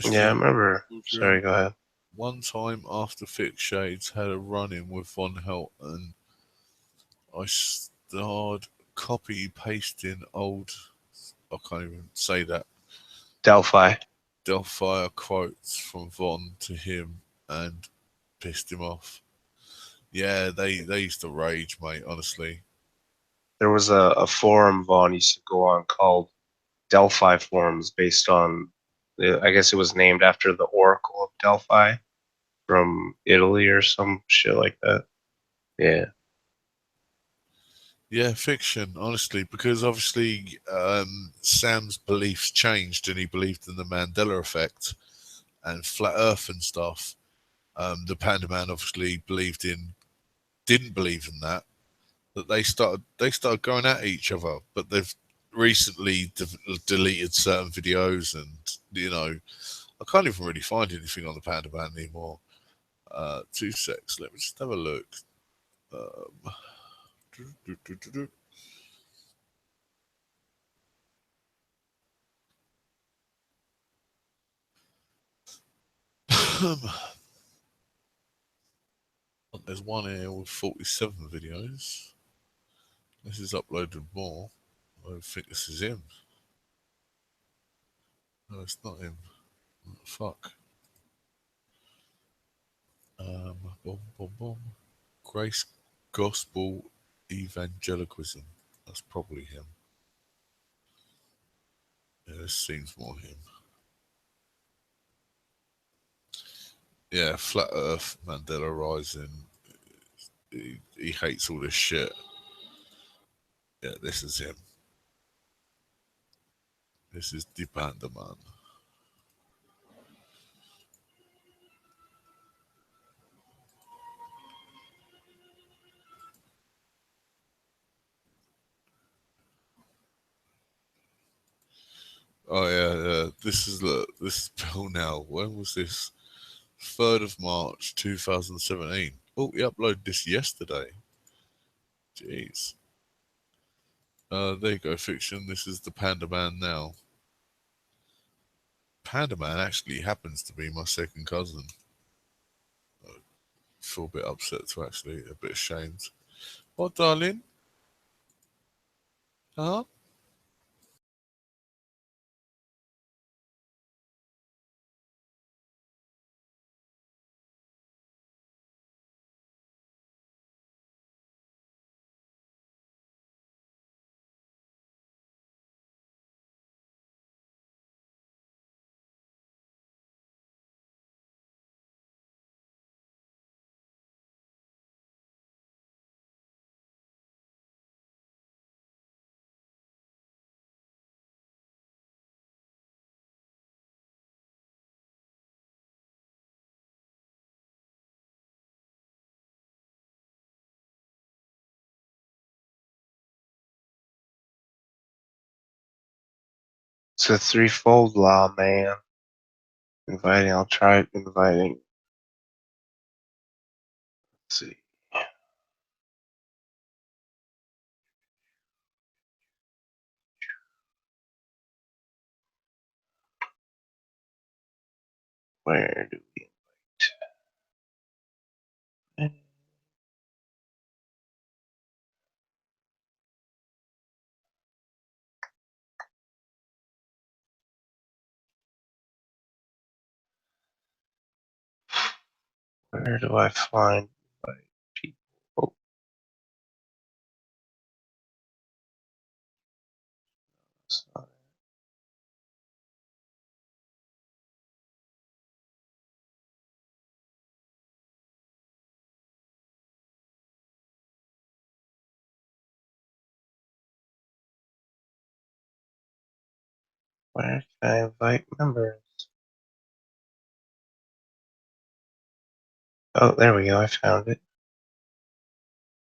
Yeah, I remember. Sorry, go ahead. One time after Fix Shades had a run-in with Von Helt, and I started copy-pasting old, I can't even say that, Delphi quotes from Von to him and pissed him off. Yeah, they used to rage, mate, honestly. There was a forum Vaughn used to go on called Delphi Forums based on, I guess it was named after the Oracle of Delphi from Italy or some shit like that. Yeah. Yeah, fiction, honestly, because obviously Sam's beliefs changed and he believed in the Mandela effect and flat Earth and stuff. The Panda Man obviously didn't believe in that. That they started going at each other, but they've recently deleted certain videos, and I can't even really find anything on the Panda Man anymore. 2 secs, let me just have a look. There's one here with 47 videos. This is uploaded more. I don't think this is him. No, it's not him. What the fuck? Boom, boom, boom. Grace Gospel Evangelicalism. That's probably him. Yeah, this seems more him. Yeah, Flat Earth, Mandela Rising. He hates all this shit. Yeah, this is him. This is the Panda Man. Oh yeah. This is Bill now. When was this? 3rd of March 2017. Oh, he uploaded this yesterday. Jeez. There you go, fiction. This is the Panda Man now. Panda Man actually happens to be my second cousin. I feel a bit upset to actually, a bit ashamed. What, darling? Huh? It's a threefold law, man. Inviting, I'll try inviting. Let's see. Where do we invite? Where do I find invite people? Oh, that's not it. Where can I invite members? Oh, there we go. I found it.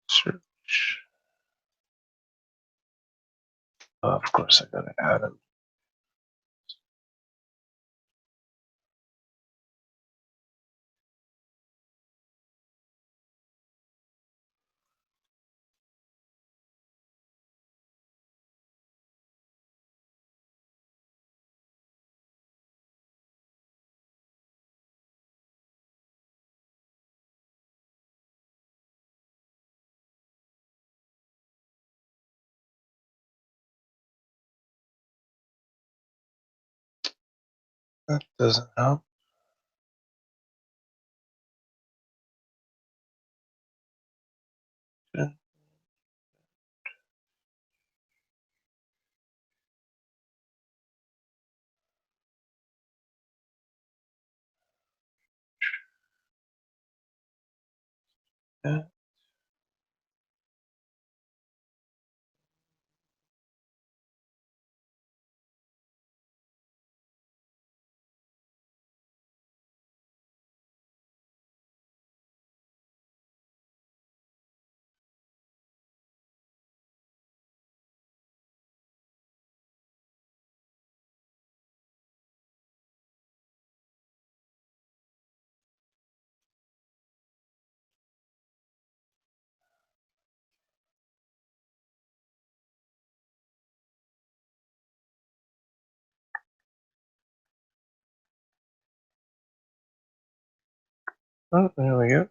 Search. Oh, of course, I gotta add them. That doesn't help. Yeah. Yeah. Oh, there we go.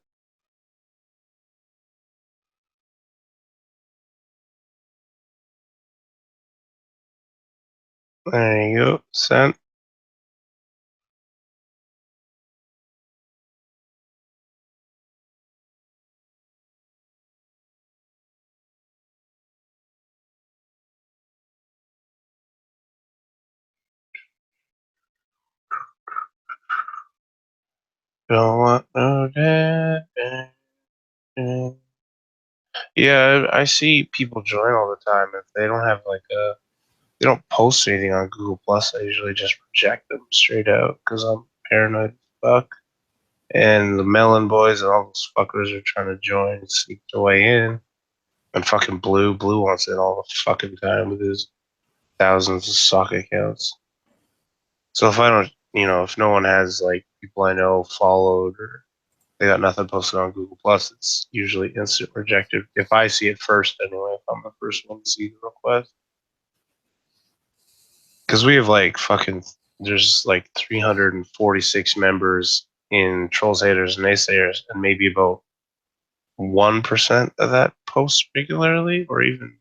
There you go. Sent. Don't want no dead. Yeah, I see people join all the time. If they don't have they don't post anything on Google Plus, I usually just reject them straight out because I'm paranoid as fuck. And the Melon Boys and all those fuckers are trying to join and sneak their way in. And fucking Blue wants it all the fucking time with his thousands of stock accounts. So if I don't, if no one has like people I know followed or they got nothing posted on Google Plus, it's usually instant rejected. If I see it first, anyway, if I'm the first one to see the request, because we have there's like 346 members in Trolls Haters and Naysayers, and maybe about 1% of that posts regularly, or even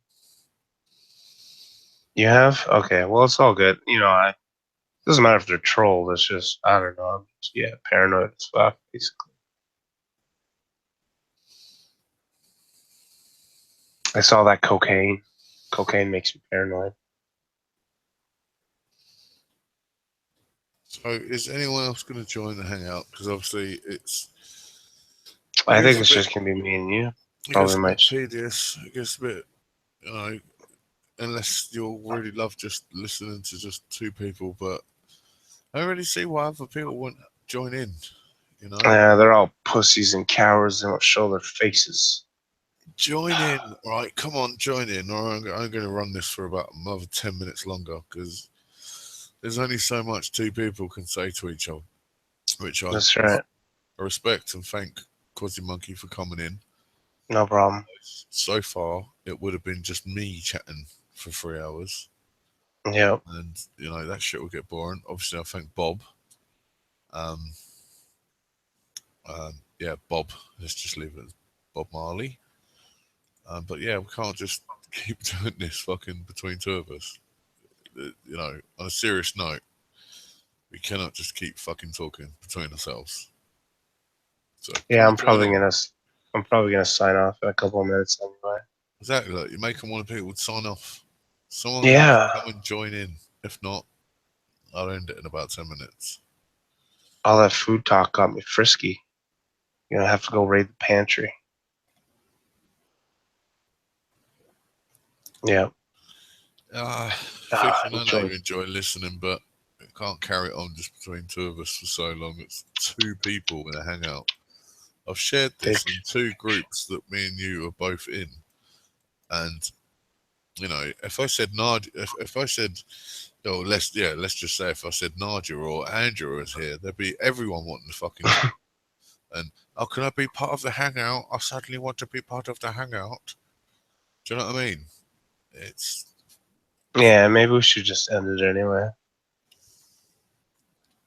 you have. Okay, well it's all good. I doesn't matter if they're trolled. It's just I don't know. I'm just, paranoid as fuck, basically. I saw that cocaine. Cocaine makes me paranoid. So, is anyone else going to join the hangout? Because obviously, I think gets a it's bit, just gonna be me and you. it Probably gets a might. bit tedious. It gets a bit, unless you really love just listening to just two people. But I don't really see why other people won't join in. Yeah, they're all pussies and cowards. They won't show their faces. Join in, right? Come on, join in, or I'm going to run this for about another 10 minutes longer because there's only so much two people can say to each other, which I That's right. respect and thank Quasi Monkey for coming in. No problem. So far, it would have been just me chatting for 3 hours, Yep. and that shit will get boring. Obviously, I thank Bob. Um, yeah, Bob. Let's just leave it as Bob Marley. But yeah, we can't just keep doing this fucking between two of us. On a serious note, we cannot just keep fucking talking between ourselves. So Yeah, come and join in. I'm probably gonna sign off in a couple of minutes anyway. Exactly. Like, you make them want people to sign off. Someone else Yeah. come and join in. If not, I'll end it in about 10 minutes. All that food talk got me frisky. I have to go raid the pantry. Yeah. Fiction, I know you Enjoy. enjoy listening, but it can't carry it on just between two of us for so long. It's two people in a hangout. I've shared this in two groups that me and you are both in. And, if I said if I said, oh, let's just say if I said Nadia or Andrew is here, there'd be everyone wanting to fucking join. And, oh, can I be part of the hangout? I suddenly want to be part of the hangout. Do you know what I mean? It's Yeah, maybe we should just end it anyway.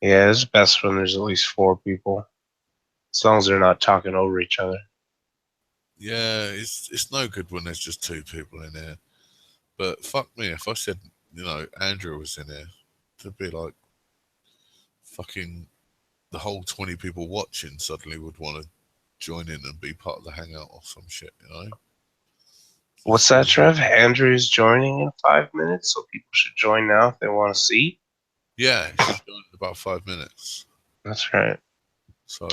Yeah, it's best when there's at least 4 people. As long as they're not talking over each other. Yeah, it's no good when there's just two people in there. But fuck me, if I said, Andrew was in there, there'd be like fucking the whole 20 people watching suddenly would want to join in and be part of the hangout or some shit. What's that, Trev? Andrew's joining in 5 minutes, so people should join now if they want to see. Yeah, she's joined in about 5 minutes. That's right. So,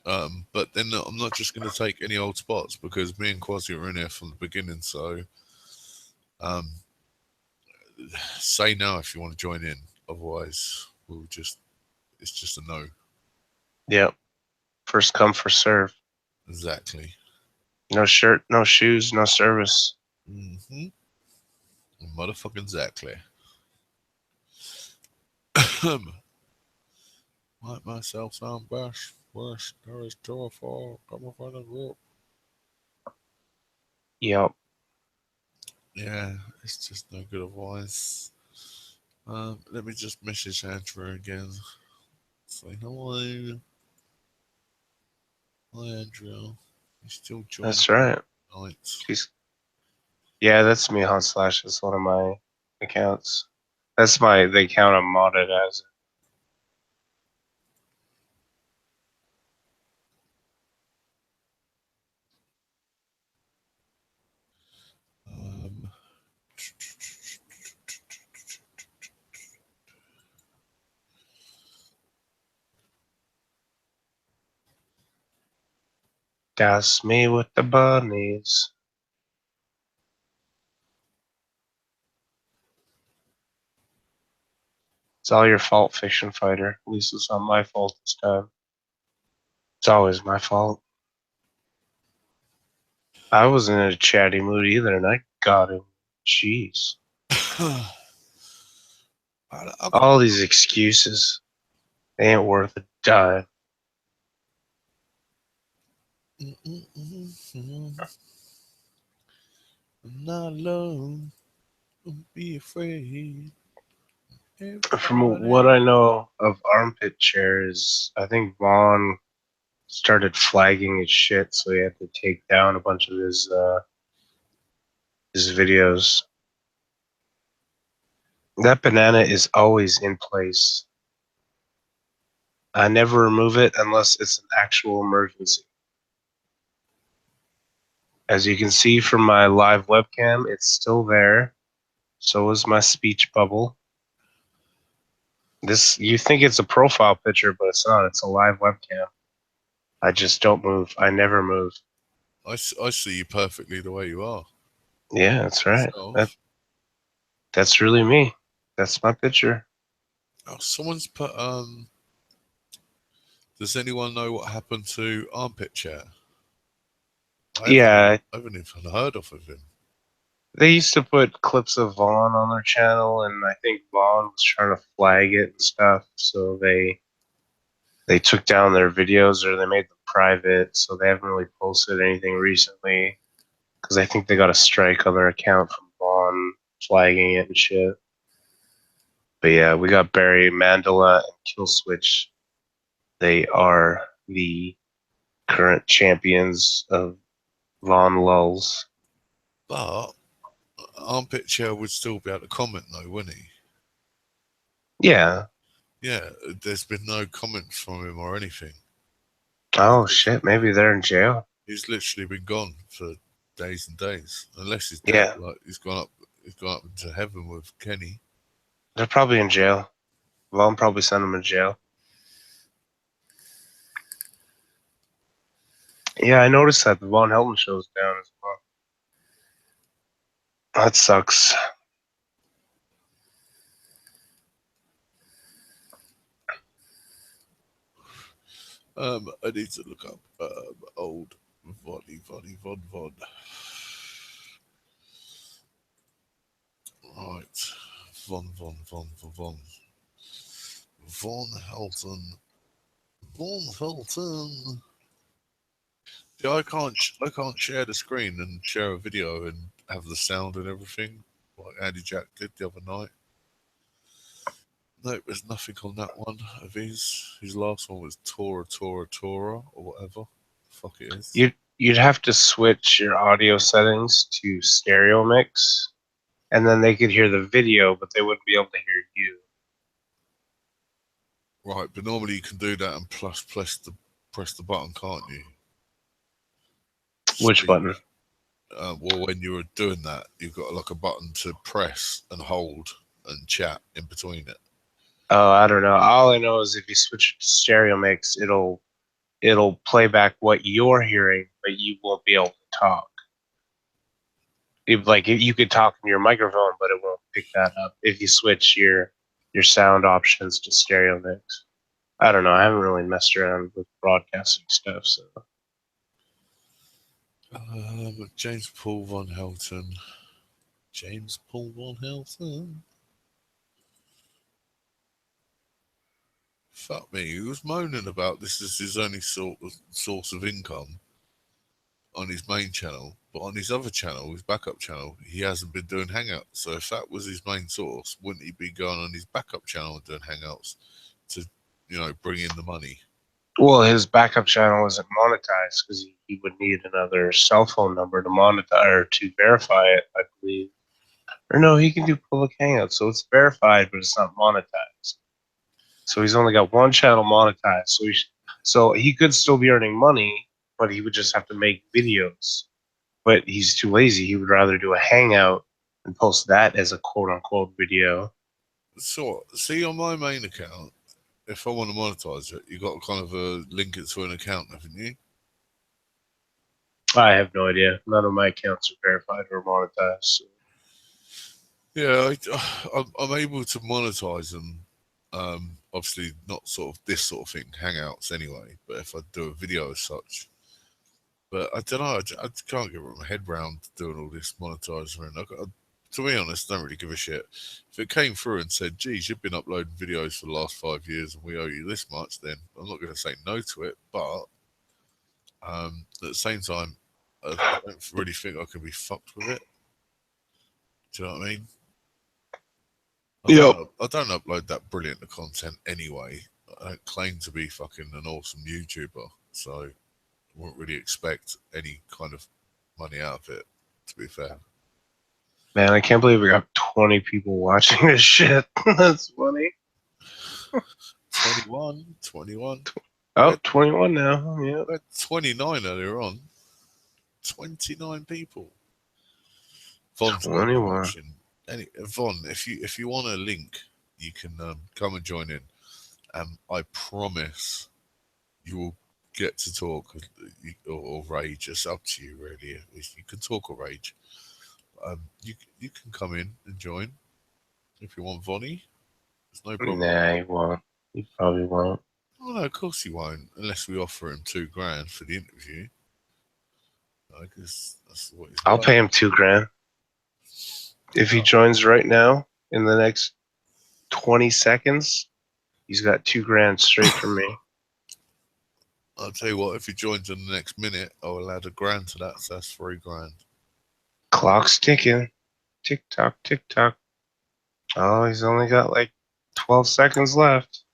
but then I'm not just going to take any old spots because me and Quasi were in here from the beginning. So, um, say now if you want to join in. Otherwise, it's just a no. Yep. First come, first serve. Exactly. No shirt, no shoes, no service. Mm-hmm. Motherfucking exactly. Like myself sound best. Worst, there is two or four. Come from the group. Yep. Yeah, it's just no good otherwise. Let me just message Andrew again. Say hello. Hi, Andrea. You still joining That's right. nights? Yeah, that's me, Hot Slash. That's one of my accounts. That's the account I'm modded as. Um, That's me with the bunnies. It's all your fault, Fiction Fighter. At least it's not my fault this time. It's always my fault. I wasn't in a chatty mood either, and I got him. Jeez. I got All these excuses. They ain't worth a dime. I'm not alone. Don't be afraid. From what I know of armpit chairs, I think Vaughn started flagging his shit, so he had to take down a bunch of his videos. That banana is always in place. I never remove it unless it's an actual emergency. As you can see from my live webcam, it's still there. So is my speech bubble. This, you think it's a profile picture, but it's not. It's a live webcam. I just don't move. I never move. I see you perfectly the way you are. Yeah, that's right. Yourself. That's really me. That's my picture. Oh, someone's put. Does anyone know what happened to Armpit Chair? Yeah, I haven't even heard of him. they used to put clips of Vaughn on their channel, and I think Vaughn was trying to flag it and stuff, so they took down their videos or they made them private, so they haven't really posted anything recently because I think they got a strike on their account from Vaughn flagging it and shit. But yeah, we got Barry, Mandela, and Killswitch. They are the current champions of Von Lulls. But Armpit Chair would still be able to comment though, wouldn't he? Yeah. Yeah, there's been no comments from him or anything. Oh shit, maybe they're in jail. He's literally been gone for days and days, unless he's dead. Yeah. Like he's gone up into heaven with Kenny. They're probably in jail. Von probably sent them in jail. Yeah, I noticed that the Von Helton show's down as well. That sucks. I need to look up old Von. Right, Von. Von Helton. Von Helton. Yeah, I can't share the screen and share a video and have the sound and everything like Andy Jack did the other night. Nope, there's nothing on that one of his. His last one was Tora or whatever. Fuck it is. You'd have to switch your audio settings to stereo mix, and then they could hear the video, but they wouldn't be able to hear you. Right, but normally you can do that and press the button, can't you? Which So button? well, when you were doing that, you've got like a button to press and hold and chat in between it. Oh, I don't know. All I know is if you switch it to stereo mix, it'll play back what you're hearing, but you won't be able to talk. You could talk in your microphone, but it won't pick that up if you switch your sound options to stereo mix. I don't know. I haven't really messed around with broadcasting stuff, so James Paul Von Helton. James Paul Von Helton. Fuck me. He was moaning about this as his only source of income on his main channel, but on his other channel, his backup channel, he hasn't been doing hangouts. So if that was his main source, wouldn't he be going on his backup channel and doing hangouts to, bring in the money? Well, his backup channel isn't monetized because he would need another cell phone number to monetize or to verify it, I believe. Or no, he can do public hangouts, so it's verified, but it's not monetized. So he's only got one channel monetized. So he could still be earning money, but he would just have to make videos. But he's too lazy. He would rather do a hangout and post that as a quote unquote video. So, see on my main account, if I want to monetize it, you got to kind of link it to an account, haven't you? I have no idea. None of my accounts are verified or monetized. So. Yeah, I'm able to monetize them. Obviously, not sort of this sort of thing, hangouts anyway. But if I do a video as such, but I don't know. I can't get my head round doing all this monetizing. To be honest, I don't really give a shit. If it came through and said, "Geez, you've been uploading videos for the last 5 years and we owe you this much," then I'm not going to say no to it. But at the same time, I don't really think I can be fucked with it. Do you know what I mean? I don't upload that brilliant of content anyway. I don't claim to be fucking an awesome YouTuber, so I won't really expect any kind of money out of it, to be fair. Man, I can't believe we got 20 people watching this shit. That's funny. 21. Oh, 21 now. Yeah. We had 29 earlier on. 29 people. Von's not 21. watching. Von, if you want a link, you can come and join in. I promise you will get to talk or rage. It's up to you, really. You can talk or rage. You can come in and join if you want, Vonnie. There's no problem. Nah, he won't. He probably won't. Oh no, of course he won't, unless we offer him $2,000 for the interview. I guess that's what he's I'll about. pay him $2,000 if he joins right now. In the next 20 seconds, he's got $2,000 straight from me. I'll tell you what, if he joins in the next minute, I'll add $1,000 to that, so that's $3,000. Clock's ticking. Tick tock, tick tock. Oh, he's only got like 12 seconds left.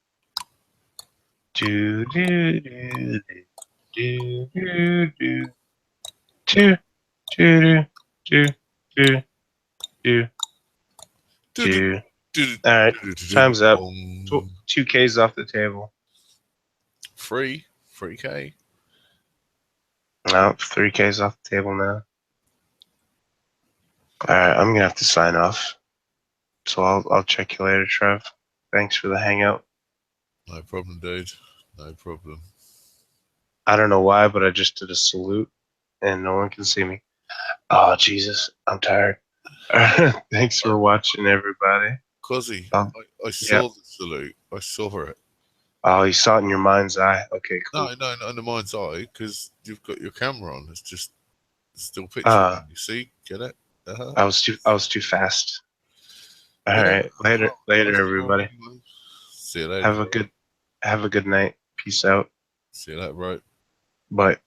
Do do do do do do do do do do do do. All right, time's up. 2K's off the table. $3K. No, 3K's off the table now. All right, I'm gonna have to sign off. So I'll check you later, Trev. Thanks for the hangout. No problem, dude. No problem. I don't know why, but I just did a salute, and no one can see me. Oh Jesus, I'm tired. Thanks for watching, everybody. Cozzy, Oh, I saw the salute. I saw it. Oh, you saw it in your mind's eye. Okay, cool. No, not in the mind's eye, because you've got your camera on. It's just still picturing. You see? Get it? Uh-huh. I was too fast. All right, later, everybody. See you later. Have a good night. Peace out. See you later, bro. Bye.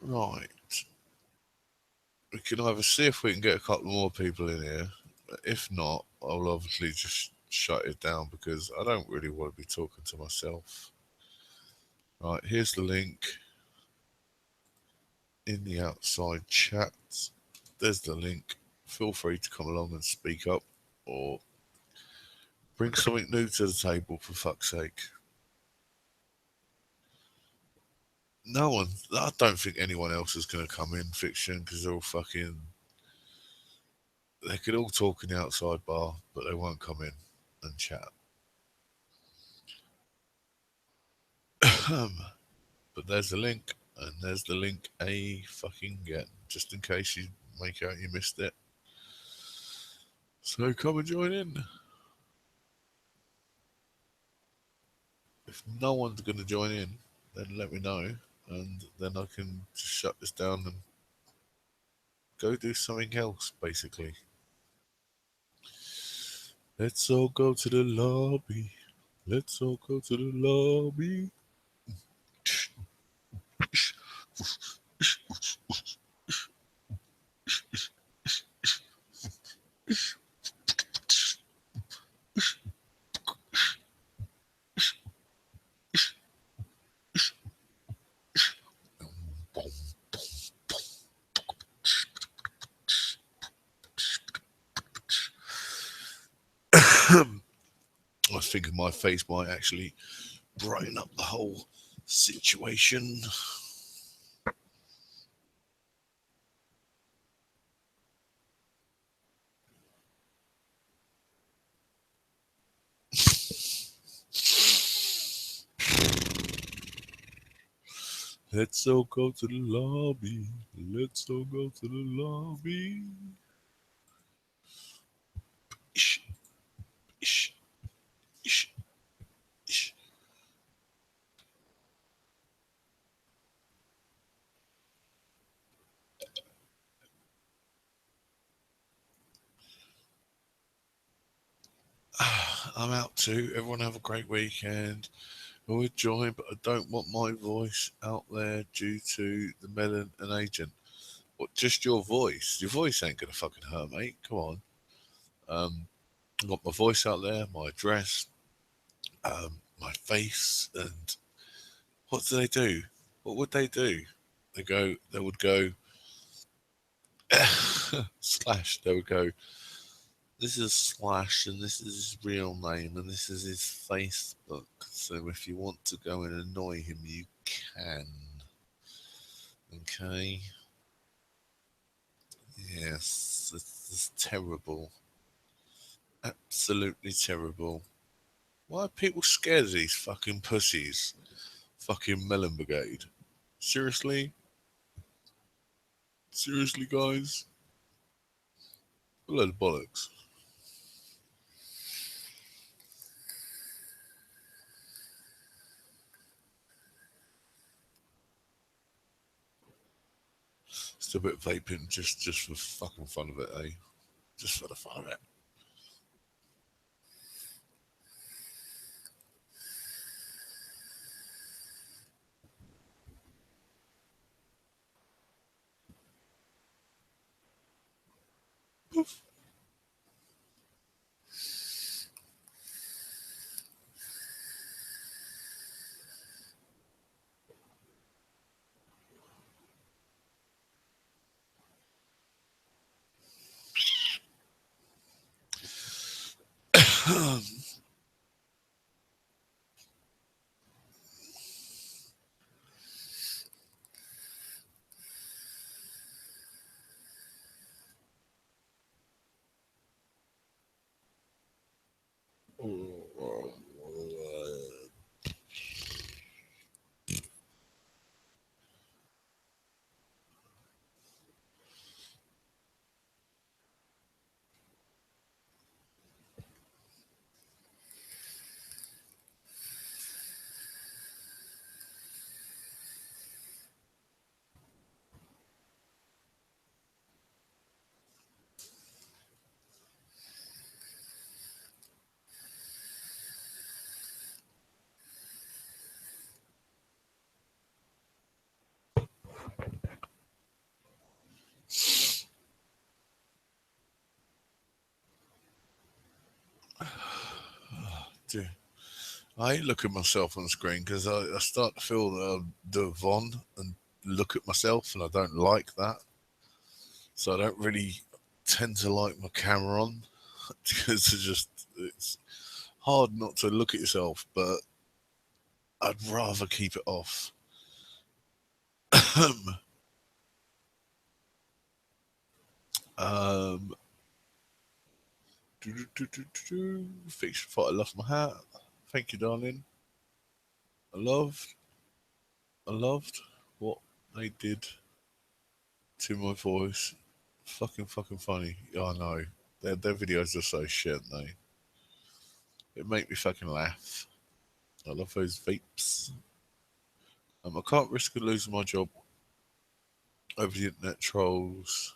Right. We can either see if we can get a couple more people in here. If not, I'll obviously just shut it down because I don't really want to be talking to myself. Right, here's the link in the outside chat. There's the link. Feel free to come along and speak up or bring something new to the table, for fuck's sake. I don't think anyone else is going to come in fiction because they're all fucking. They could all talk in the outside bar, but they won't come in and chat. But there's the link, and there's the link fucking again, just in case you make out you missed it. So come and join in. If no one's going to join in, then let me know, and then I can just shut this down and go do something else, basically. Let's all go to the lobby. Let's all go to the lobby. thinking my face might actually brighten up the whole situation. Let's all go to the lobby. Let's all go to the lobby. Ish, ish, ish, ish. I'm out too. Everyone have a great weekend. I would join, but I don't want my voice out there due to the melon and agent. What? Just your voice? Your voice ain't gonna fucking hurt, mate. Come on. I got my voice out there, my address, my face, and what do they do? What would they do? They would go slash. They would go. This is Slash, and this is his real name, and this is his Facebook. So if you want to go and annoy him, you can. Okay. Yes, it's terrible. Absolutely terrible. Why are people scared of these fucking pussies? Fucking Melon Brigade. Seriously? Seriously, guys? A load of bollocks. Still a bit of vaping just for fucking fun of it, eh? Just for the fun of it. Poof. Dude, I hate looking at myself on the screen because I start to feel the Von and look at myself, and I don't like that. So I don't really tend to like my camera on because it's hard not to look at yourself, but I'd rather keep it off. um, Fiction thought I lost my hat. Thank you, darling. I loved what they did to my voice. Fucking funny. Yeah, I know. Their videos are so shit, they. It make me fucking laugh. I love those vapes. I can't risk losing my job over the internet trolls.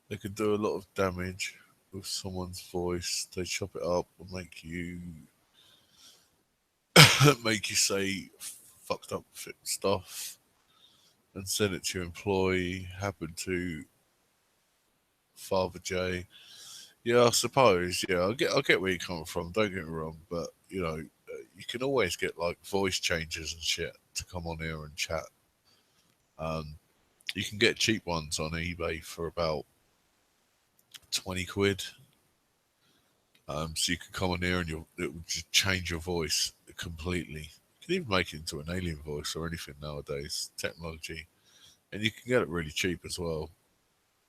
They can do a lot of damage with someone's voice. They chop it up and make you make you say fucked up stuff and send it to your employee. Happened to Father J. Yeah, I suppose. Yeah, I get where you're coming from. Don't get me wrong, but you know, you can always get like voice changers and shit to come on here and chat. Um, you can get cheap ones on eBay for about 20 quid. So you can come on here and it will just change your voice completely. You can even make it into an alien voice or anything nowadays. Technology, and you can get it really cheap as well.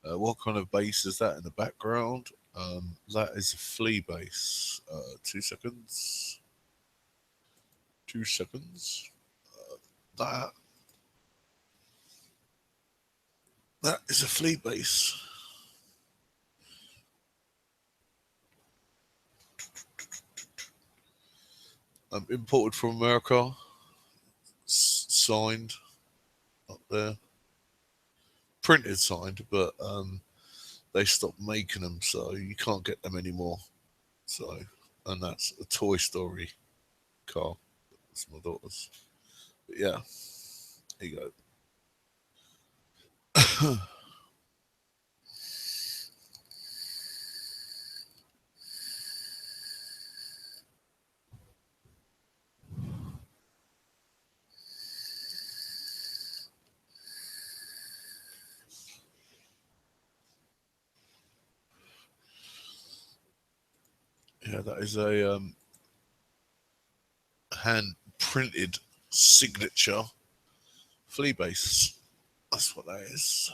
What kind of bass is that in the background? That is a flea bass. 2 seconds. 2 seconds. That that is a flea bass. Imported from America. Signed up there. Printed signed, but they stopped making them, so you can't get them anymore. So, and that's a Toy Story car. That's my daughter's. But yeah, there you go. Yeah, that is a hand printed signature flea base. That's what that is.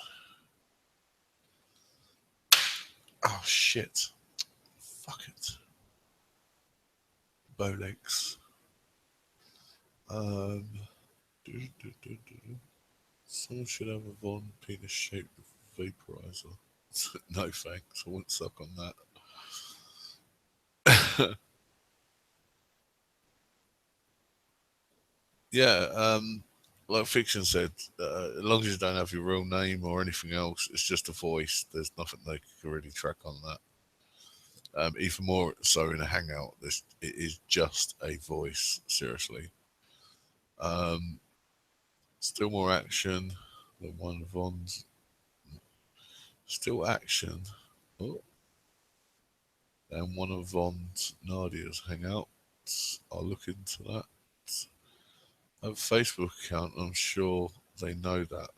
Oh shit! Fuck it. Bolex. Um, Someone should have a Von penis shaped vaporizer. No thanks. I won't suck on that. Yeah, like Fiction said, as long as you don't have your real name or anything else, it's just a voice. There's nothing they can really track on that. Even more so in a hangout, it is just a voice. Seriously. Um, Still more action than one of Von's. Still action. Oh, and one of Von's Nadia's hangouts. I'll look into that. A Facebook account. I'm sure they know that.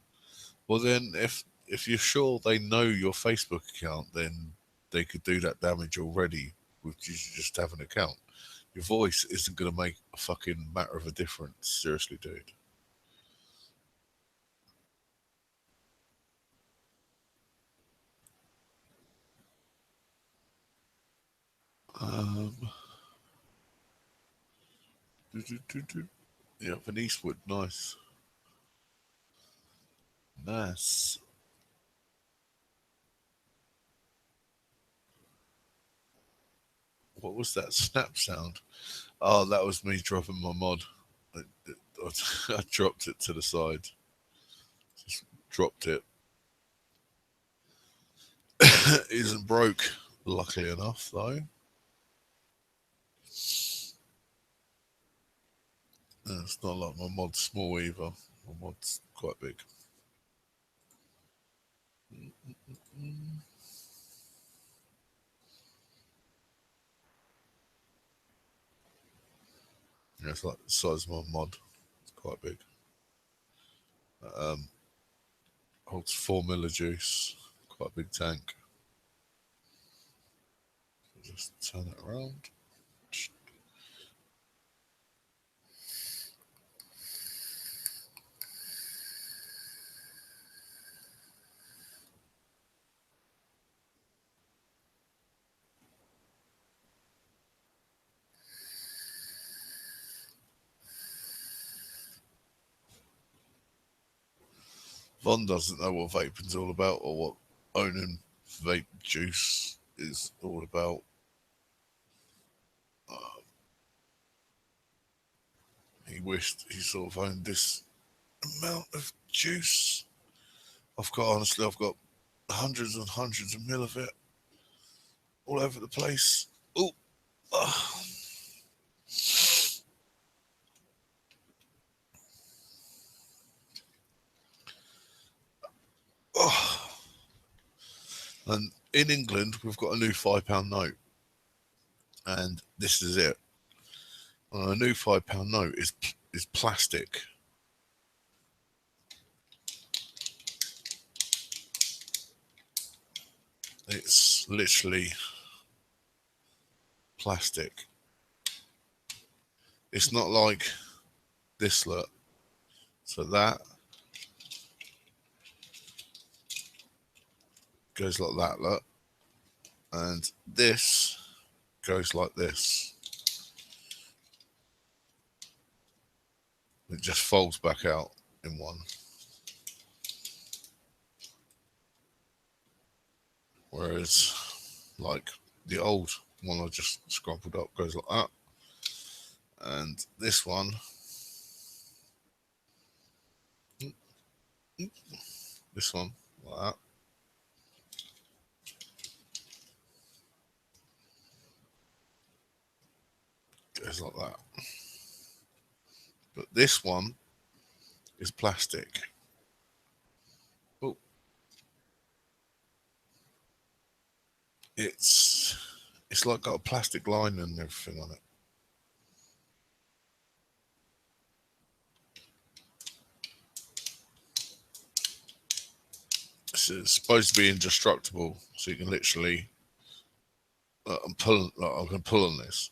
Well, then, if you're sure they know your Facebook account, then they could do that damage already with you just have an account. Your voice isn't going to make a fucking matter of a difference. Seriously, dude. Um, yeah, Van Eastwood, nice, nice. What was that snap sound? Oh, that was me dropping my mod. I, I dropped it to the side. Just dropped it. It isn't broke, luckily enough, though. It's not like my mod's small either. My mod's quite big. Yeah, it's like the size of my mod. It's quite big. Um, Holds 4 ml of juice. Quite a big tank. Just turn it around. Von doesn't know what vaping's all about or what owning vape juice is all about. He wished he sort of owned this amount of juice. I've got hundreds and hundreds of mil of it all over the place. Oh, oh. And in England, we've got a new £5 note, and this is it. A new £5 note is plastic. It's literally plastic. It's not like this, look. So that goes like that, look. And this goes like this. It just folds back out in one. Whereas, like, the old one I just scrumpled up goes like that. And this one, this one, like that. Goes like that. But this one is plastic. Oh. It's like got a plastic line and everything on it. It's supposed to be indestructible, so you can literally I'm pulling. Like, I can pull on this.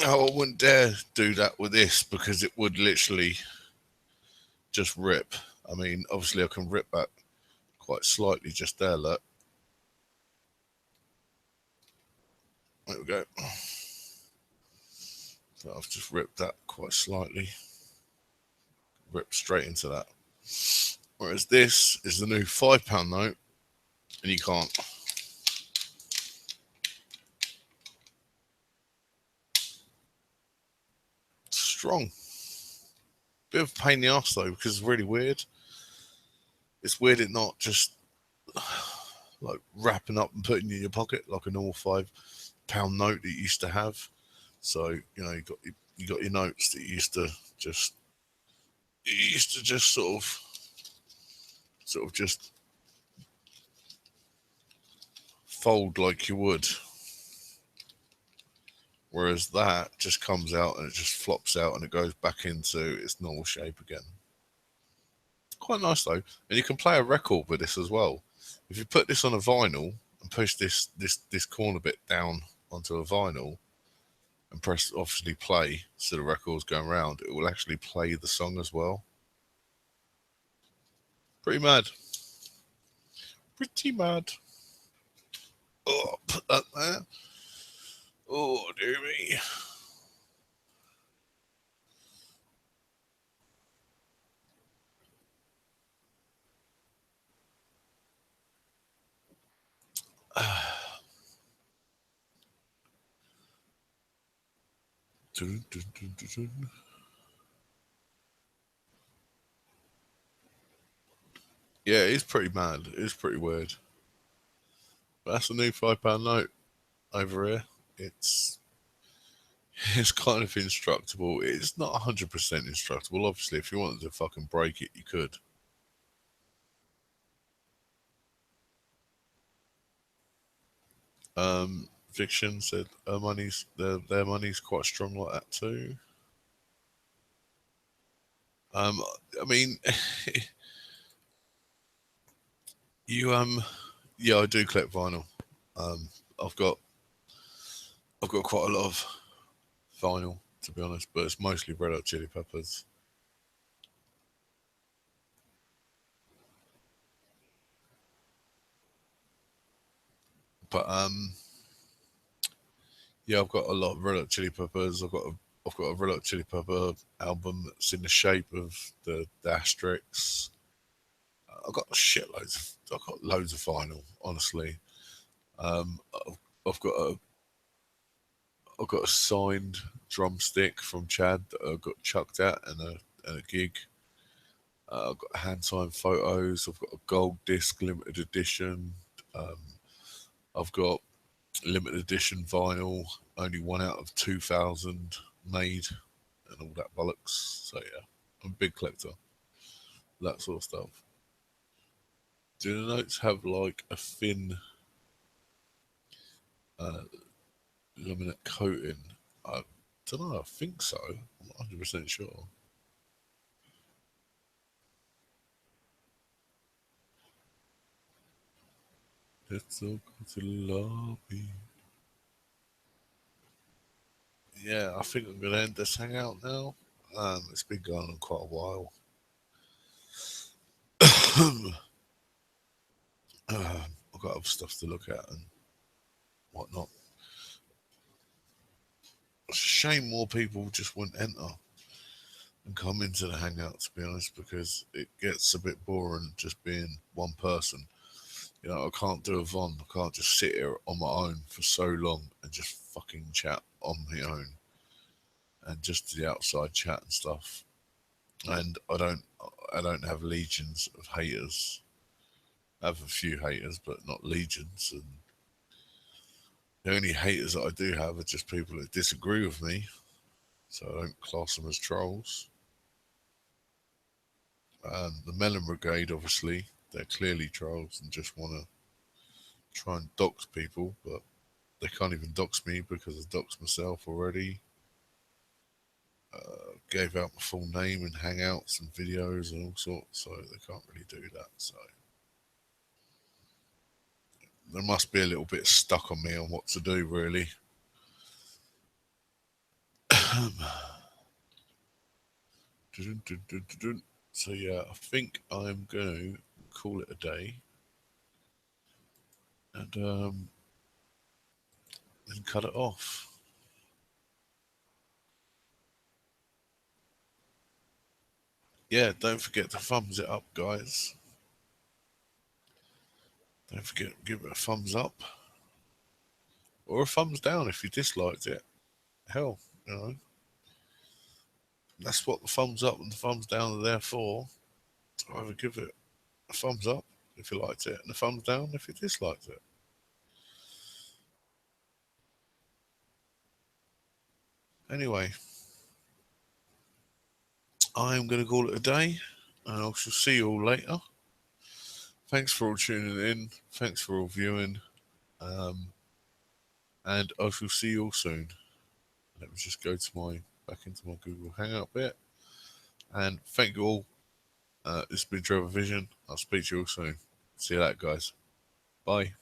I wouldn't dare do that with this because it would literally just rip. I mean, obviously I can rip that quite slightly just there, look. There we go. So I've just ripped that quite slightly. Ripped straight into that. Whereas this is the new £5 note, and you can't. It's strong. Bit of a pain in the arse though, because it's really weird. It's weird it not just like wrapping up and putting in your pocket like a normal £5 note that you used to have. So you know you got your notes that you used to just sort of just fold like you would. Whereas that just comes out and it just flops out and it goes back into its normal shape again. Quite nice though, and you can play a record with this as well. If you put this on a vinyl and push this corner bit down onto a vinyl and press obviously play, so the record's going around, it will actually play the song as well. Pretty mad. Pretty mad. Oh, put that there. Oh, dear me. Dun, dun, dun, dun, dun. Yeah, it's pretty mad. It's pretty weird. But that's a new £5 note over here. It's kind of indestructible. It's not 100% indestructible. Obviously, if you wanted to fucking break it, you could. Fiction said their money's quite strong like that too. I mean, you yeah, I do collect vinyl. I've got quite a lot of vinyl to be honest, but it's mostly Red Hot Chili Peppers. But yeah, I've got a lot of Red Hot Chili Peppers. I've got a Red Hot Chili Pepper album that's in the shape of the Asterix. I've got loads of vinyl, honestly. I've got a signed drumstick from Chad that I got chucked at in a gig. I've got hand signed photos. I've got a gold disc limited edition. I've got limited edition vinyl, only one out of 2,000 made, and all that bollocks. So yeah, I'm a big collector. That sort of stuff. Do the notes have like a thin laminate coating? don't know. I think so. I'm not 100% sure. Let's all go to the lobby. Yeah, I think I'm gonna end this hangout now. It's been going on quite a while. I've got other stuff to look at and whatnot. It's a shame more people just wouldn't enter and come into the hangout, to be honest, because it gets a bit boring just being one person. You know, I can't do a Von. I can't just sit here on my own for so long and just fucking chat on my own and just the outside chat and stuff. And I don't have legions of haters. I have a few haters, but not legions. And the only haters that I do have are just people that disagree with me, so I don't class them as trolls. The Melon Brigade, obviously, they're clearly trolls and just want to try and dox people, but they can't even dox me because I doxed myself already. Gave out my full name in hangouts and videos and all sorts, so they can't really do that. So they must be a little bit stuck on me on what to do, really. So yeah, I think I'm going to call it a day and cut it off. Yeah, don't forget to thumbs it up, guys. Don't forget to give it a thumbs up or a thumbs down if you disliked it. Hell, you know, that's what the thumbs up and the thumbs down are there for. To either give it a thumbs up if you liked it and a thumbs down if you disliked it. Anyway, I'm going to call it a day and I shall see you all later. Thanks for all tuning in. Thanks for all viewing. And I shall see you all soon. Let me just go to back into my Google Hangout bit. And thank you all. It's been Trevor Vision. I'll speak to you all soon. See you later, guys. Bye.